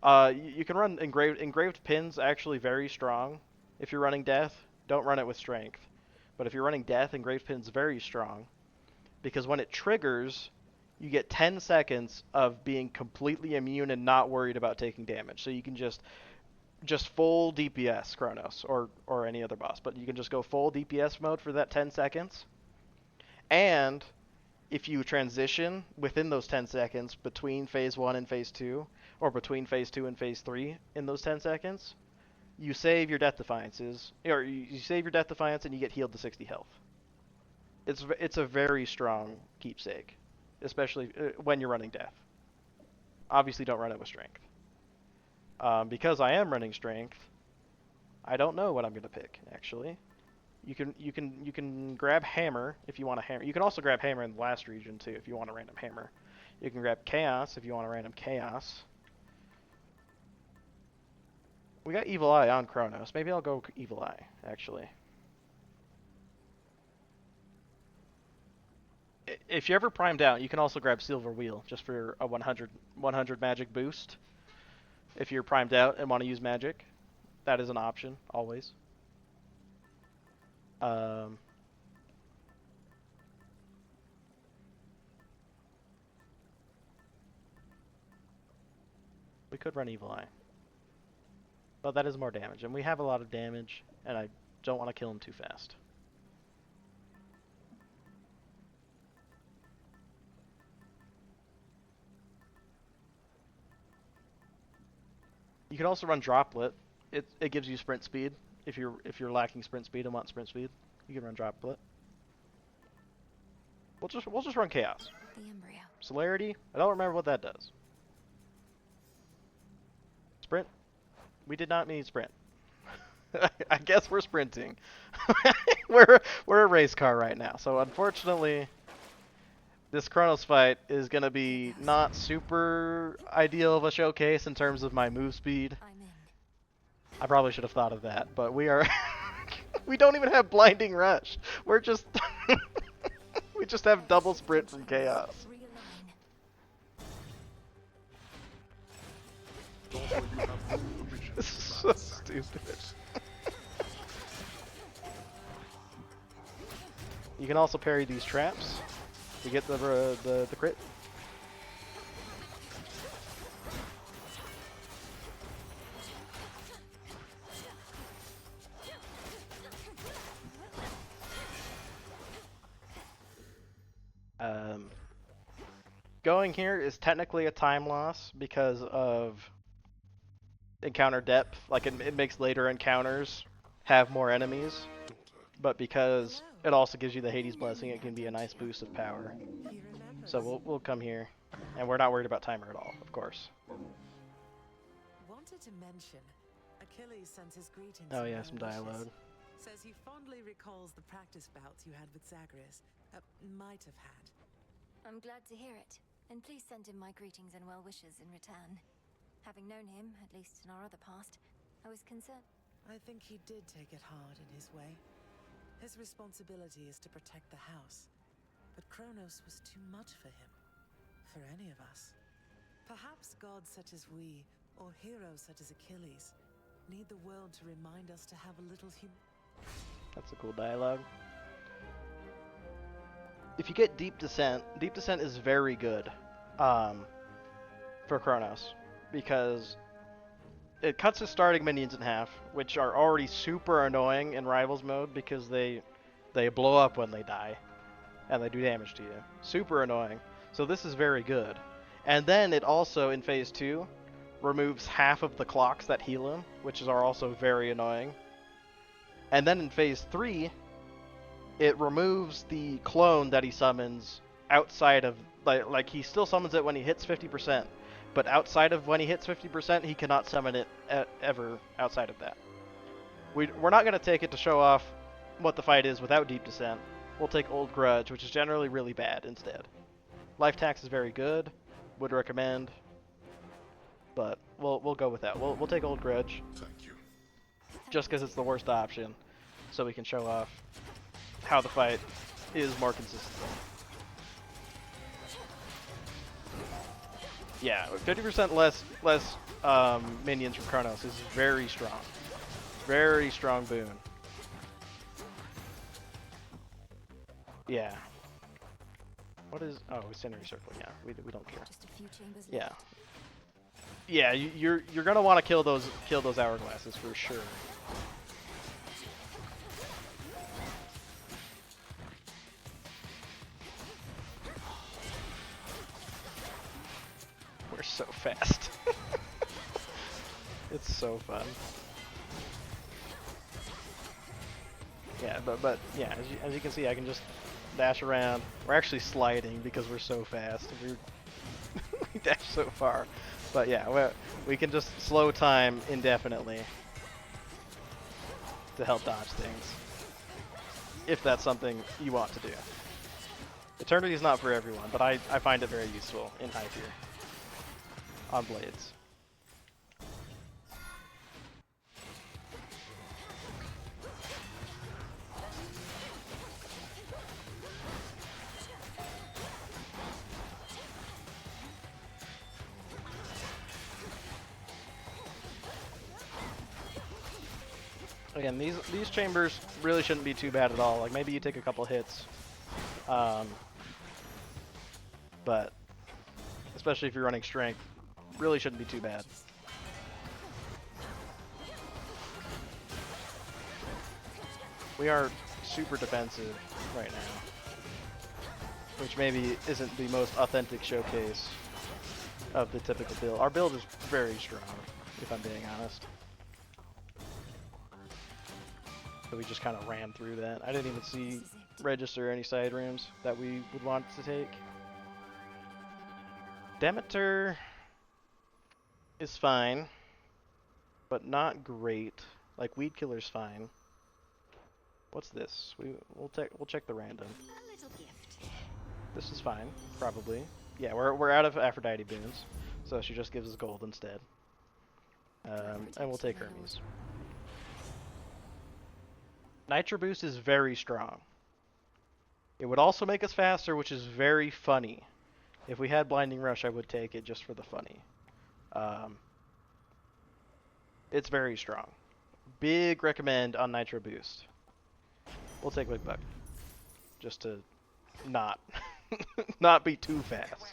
You can run Engraved Pin's actually very strong. If you're running Death, don't run it with Strength. But if you're running Death, Engraved Pin's very strong, because when it triggers, you get 10 seconds of being completely immune and not worried about taking damage. So you can just full DPS Chronos or any other boss, but you can just go full DPS mode for that 10 seconds. And if you transition within those 10 seconds between phase 1 and phase 2, or between phase 2 and phase 3 in those 10 seconds, you save your Death Defiances, or you save your Death Defiance and you get healed to 60 health. It's a very strong keepsake, especially when you're running Death. Obviously don't run it with Strength. Because I am running Strength, I don't know what I'm going to pick, actually. You can grab Hammer if you want a Hammer. You can also grab Hammer in the last region too if you want a random Hammer. You can grab Chaos if you want a random Chaos. We got Evil Eye on Chronos. Maybe I'll go Evil Eye, actually. If you're ever primed out, you can also grab Silver Wheel, just for a 100 magic boost. If you're primed out and want to use magic, that is an option, always. We could run Evil Eye. But that is more damage, and we have a lot of damage, and I don't want to kill him too fast. You can also run Droplet. It gives you sprint speed. If you're lacking sprint speed and want sprint speed, you can run Droplet. We'll just run Chaos. The embryo. Celerity, I don't remember what that does. Sprint? We did not mean sprint. I guess we're sprinting. we're a race car right now, so unfortunately this Chronos fight is going to be not super ideal of a showcase in terms of my move speed. I'm in. I probably should have thought of that, but we are we don't even have Blinding Rush. We're just we just have double sprint from Chaos. This is so stupid. You can also parry these traps to get the crit. Going here is technically a time loss because of encounter depth. Like it makes later encounters have more enemies, but because it also gives you the Hades blessing, it can be a nice boost of power. So we'll come here, and we're not worried about timer at all, of course. Wanted to mention, Achilles sends his greetings. Oh yeah, some dialogue. Says he fondly recalls the practice bouts you had with Zagreus. Might have had. I'm glad to hear it, and please send him my greetings and well wishes in return. Having known him, at least in our other past, I was concerned. I think he did take it hard in his way. His responsibility is to protect the house, but Chronos was too much for him, for any of us. Perhaps gods such as we, or heroes such as Achilles, need the world to remind us to have a little That's a cool dialogue. If you get Deep Descent is very good for Chronos, because it cuts his starting minions in half, which are already super annoying in Rivals mode because they blow up when they die, and they do damage to you. Super annoying. So this is very good. And then it also, in Phase 2, removes half of the clocks that heal him, which are also very annoying. And then in Phase 3, it removes the clone that he summons outside of, like he still summons it when he hits 50%, but outside of when he hits 50%, he cannot summon it ever outside of that. We're not going to take it to show off what the fight is without Deep Descent. We'll take Old Grudge, which is generally really bad instead. Life Tax is very good, would recommend, but we'll go with that. We'll take Old Grudge. Thank you. Just because it's the worst option, so we can show off how the fight is more consistent. Yeah, 50% less minions from Chronos is very strong. Very strong boon. Yeah. What is... Oh, Incendiary Circle, yeah. We don't care. Just a few chambers Yeah. left. Yeah, you're gonna want to kill those hourglasses for sure. We're so fast. It's so fun. Yeah, but yeah, as you can see, I can just dash around. We're actually sliding because we're so fast. We dash so far. But yeah, we can just slow time indefinitely to help dodge things, if that's something you want to do. Eternity is not for everyone, but I find it very useful in high tier on blades. Again, these chambers really shouldn't be too bad at all. Like maybe you take a couple hits, but especially if you're running strength, really shouldn't be too bad. We are super defensive right now, which maybe isn't the most authentic showcase of the typical build. Our build is very strong, if I'm being honest. So we just kind of ran through that. I didn't even see register any side rooms that we would want to take. Demeter is fine, but not great. Like Weed Killer's fine. What's this? We'll check the random. A little gift. This is fine, probably. Yeah, we're out of Aphrodite boons, so she just gives us gold instead. And we'll take Hermes. Nitro Boost is very strong. It would also make us faster, which is very funny. If we had Blinding Rush, I would take it just for the funny. It's very strong. Big recommend on Nitro Boost. We'll take Big Buck, just to not not be too fast.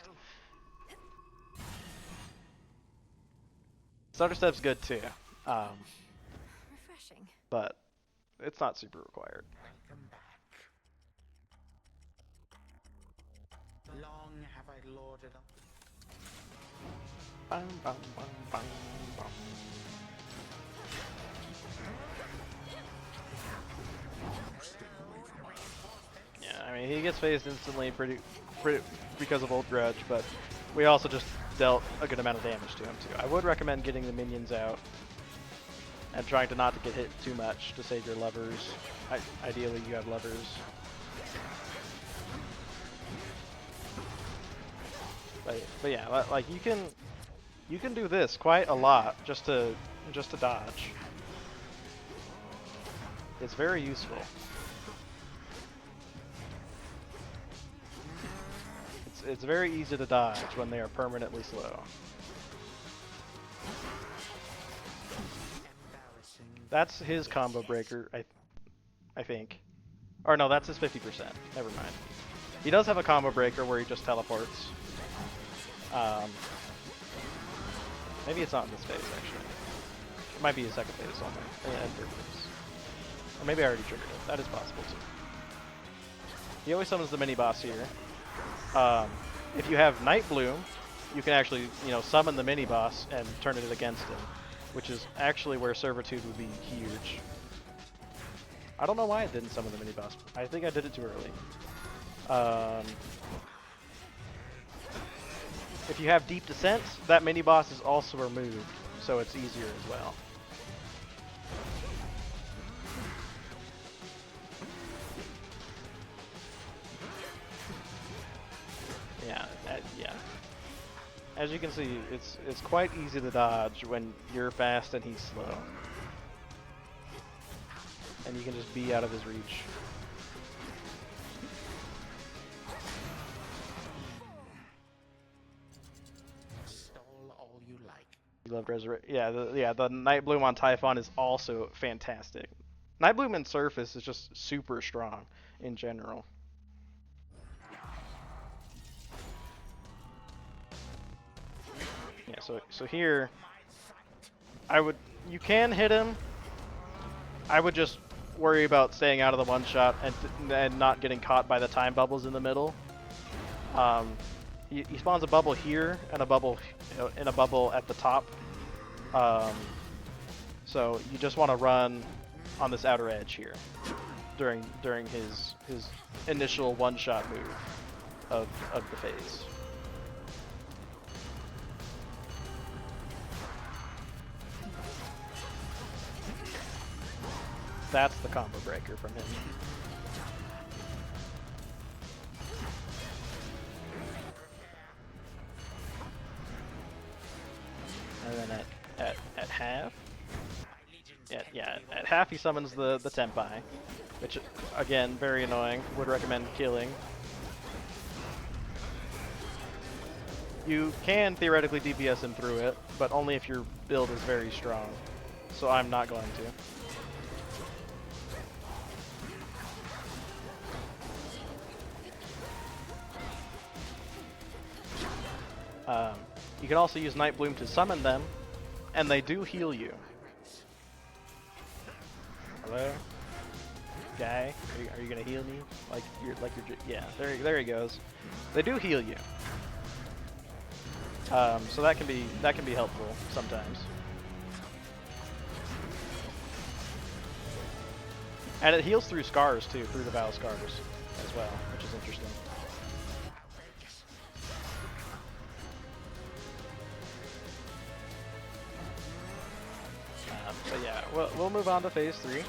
Stutter Step's good too, Refreshing. but it's not super required. Welcome back. Long have I lorded up. Bum, bum, bum, bum, bum. Yeah, I mean he gets phased instantly pretty because of Old Grudge, but we also just dealt a good amount of damage to him too. I would recommend getting the minions out and trying to not to get hit too much to save your levers. Ideally you have levers. But yeah, like you can do this quite a lot just to dodge. It's very useful. It's very easy to dodge when they are permanently slow. That's his combo breaker, I think. Or no, that's his 50%. Never mind. He does have a combo breaker where he just teleports. Maybe it's not in this phase, actually. It might be his second phase only. And third phase. Or maybe I already triggered it. That is possible, too. He always summons the mini-boss here. If you have Night Bloom, you can actually, summon the mini-boss and turn it against him, which is actually where Servitude would be huge. I don't know why it didn't summon the mini-boss. I think I did it too early. If you have Deep Descent, that mini-boss is also removed, so it's easier as well. Yeah. As you can see, it's quite easy to dodge when you're fast and he's slow. And you can just be out of his reach. Stall all you like. You love Resurrect. Yeah, the Night Bloom on Typhon is also fantastic. Night Bloom in Surface is just super strong in general. Yeah, so here, you can hit him. I would just worry about staying out of the one shot and not getting caught by the time bubbles in the middle. He spawns a bubble here and a bubble at the top. So you just want to run on this outer edge here during his initial one shot move of the phase. That's the combo breaker from him. And then at half, at half he summons the Tempai, which again very annoying. Would recommend killing. You can theoretically DPS him through it, but only if your build is very strong. So I'm not going to. You can also use Night Bloom to summon them, and they do heal you. Hello, guy. Are you gonna heal me? Yeah. There he goes. They do heal you. So that can be helpful sometimes. And it heals through scars too, through the Vow scars as well, which is interesting. But yeah, we'll move on to phase 3.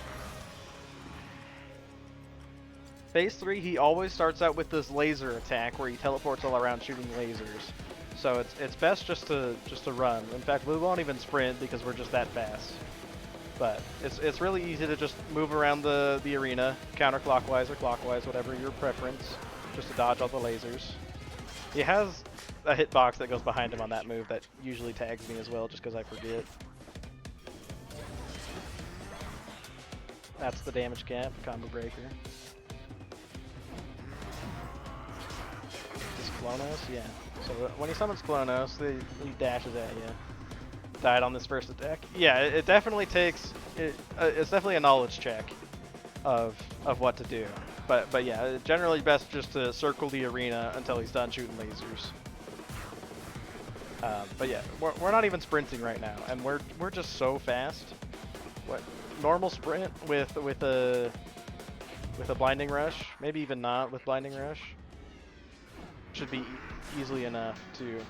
Phase 3, he always starts out with this laser attack where he teleports all around shooting lasers. So it's best just to run. In fact, we won't even sprint because we're just that fast. But it's really easy to just move around the arena, counterclockwise or clockwise, whatever your preference, just to dodge all the lasers. He has a hitbox that goes behind him on that move that usually tags me as well, just because I forget. That's the damage cap, combo breaker. This Klonos, yeah. So when he summons Klonos, he dashes at you. Died on this first attack. Yeah, it definitely takes. It's definitely a knowledge check of what to do. But yeah, generally best just to circle the arena until he's done shooting lasers. But yeah, we're not even sprinting right now, and we're just so fast. What normal sprint with a blinding rush, maybe even not with blinding rush, should be easily enough to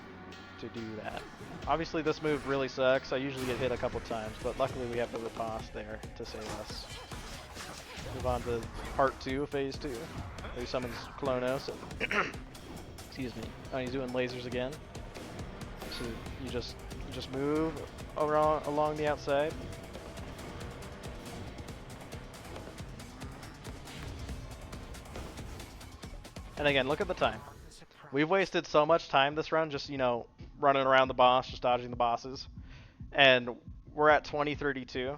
do that. Obviously this move really sucks. I usually get hit a couple times, but luckily we have the riposte there to save us. Move on to part 2 of phase 2. He summons Klonos. Excuse me. Oh, he's doing lasers again. So you just move along the outside. And again, look at the time. We've wasted so much time this run just, running around the boss, just dodging the bosses. And we're at 20:32,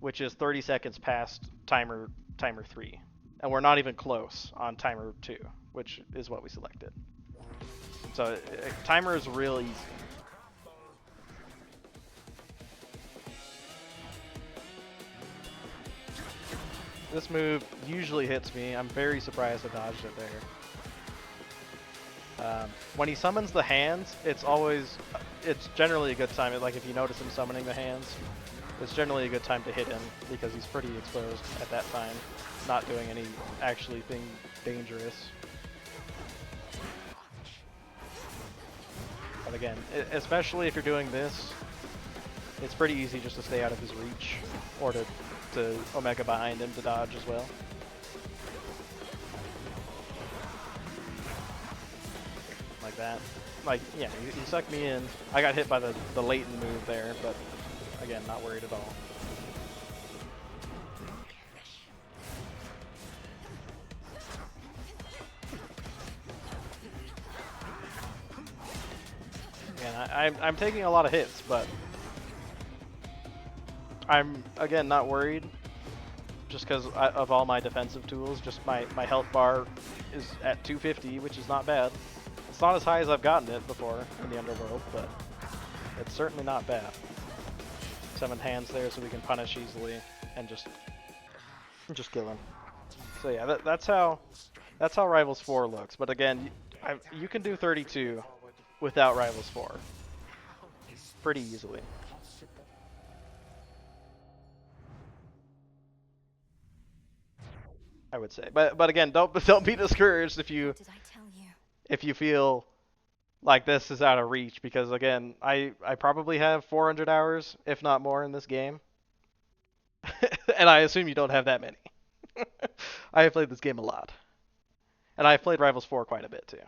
which is 30 seconds past timer 3. And we're not even close on timer 2, which is what we selected. So timer is real easy. This move usually hits me. I'm very surprised I dodged it there. When he summons the hands, it's generally a good time. Like if you notice him summoning the hands, it's generally a good time to hit him because he's pretty exposed at that time, not doing anything dangerous. But again, especially if you're doing this, it's pretty easy just to stay out of his reach or to Omega behind him to dodge as well. Like that. Like, yeah, he sucked me in. I got hit by the latent move there, but again, not worried at all. Again, I'm taking a lot of hits, but I'm, again, not worried. Just because of all my defensive tools, just my health bar is at 250, which is not bad. It's not as high as I've gotten it before in the Underworld, but it's certainly not bad. 7 hands there so we can punish easily and just kill him. So yeah, that's how Rivals 4 looks. But again, you can do 32 without Rivals 4 pretty easily. I would say, but again, don't be discouraged if you feel like this is out of reach, because again, I probably have 400 hours, if not more, in this game, and I assume you don't have that many. I have played this game a lot, and I've played Rivals 4 quite a bit too.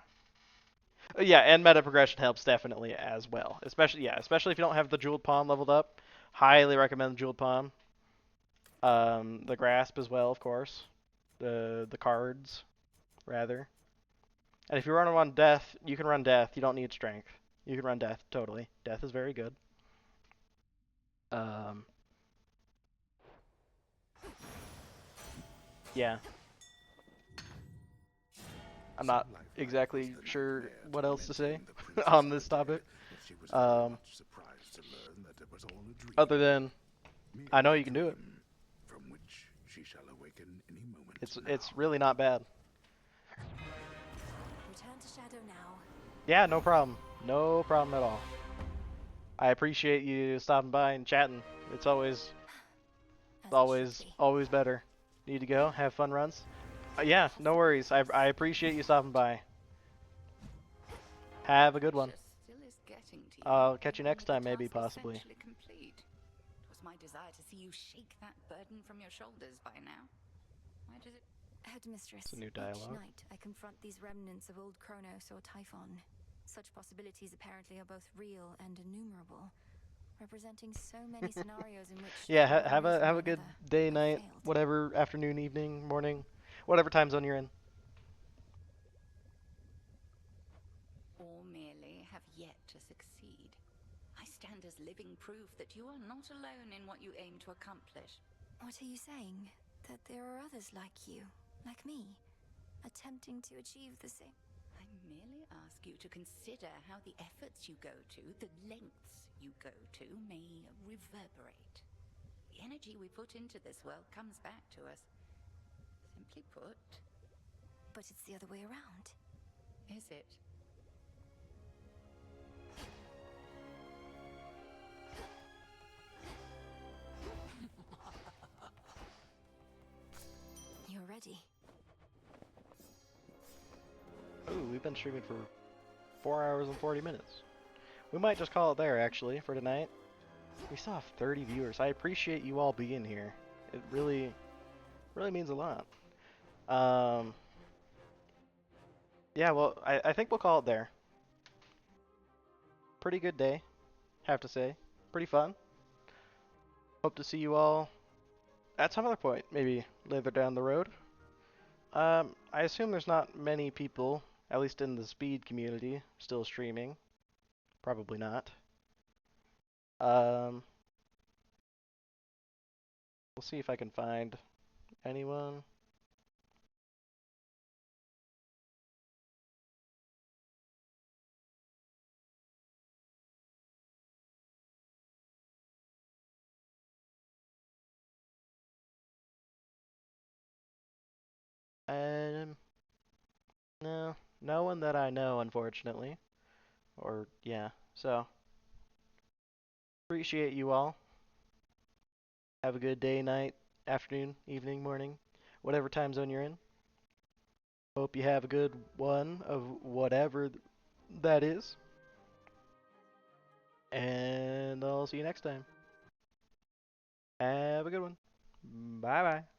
Yeah, and meta progression helps definitely as well, especially if you don't have the Jeweled Palm leveled up. Highly recommend the Jeweled Palm. The Grasp as well, of course. The cards, rather. And if you run Death, you can run Death. You don't need Strength. You can run Death, totally. Death is very good. Yeah. I'm not So lifelike exactly was the sure nightmare what else to say tormenting the princess on of this the dead, topic. that she was very Um, much surprised to learn that it was all a dream. other than Merely I know a you can do it. dream from which she shall awaken any moment It's now. really not bad. Return to Shadow now. Yeah, no problem. No problem at all. I appreciate you stopping by and chatting. It's always As it should be. always better. Need to go? Have fun runs? Yeah, no worries. I appreciate you stopping by. Have a good one. Still is getting to you, I'll catch you even next with the time, maybe, task possibly. essentially complete. It was my desire to see you shake that burden from your shoulders by now. Why does it? Headmistress, It's a new each dialogue. night I confront these remnants of old Kronos or Typhon. Such possibilities apparently are both real and innumerable, representing so many scenarios in which Yeah, for one have reason a or good another, day, I've night, failed. whatever, afternoon, evening, morning, whatever time zone you're in. Or merely have yet to succeed. I stand as living proof that you are not alone in what you aim to accomplish. What are you saying? That there are others like you, like me, attempting to achieve the same? I merely ask you to consider how the efforts you go to, the lengths you go to, may reverberate. The energy we put into this world comes back to us. Simply put, But it's the other way around. is it? You're ready. Ooh, we've been streaming for 4 hours and 40 minutes. We might just call it there, actually, for tonight. We still have 30 viewers. I appreciate you all being here. It really means a lot. Yeah, well, I think we'll call it there. Pretty good day, have to say. Pretty fun. Hope to see you all at some other point, maybe later down the road. I assume there's not many people, at least in the speed community, still streaming. Probably not. We'll see if I can find anyone. No, no one that I know, unfortunately. Or, yeah, so. Appreciate you all. Have a good day, night, afternoon, evening, morning, whatever time zone you're in. Hope you have a good one of whatever that is. And I'll see you next time. Have a good one. Bye bye.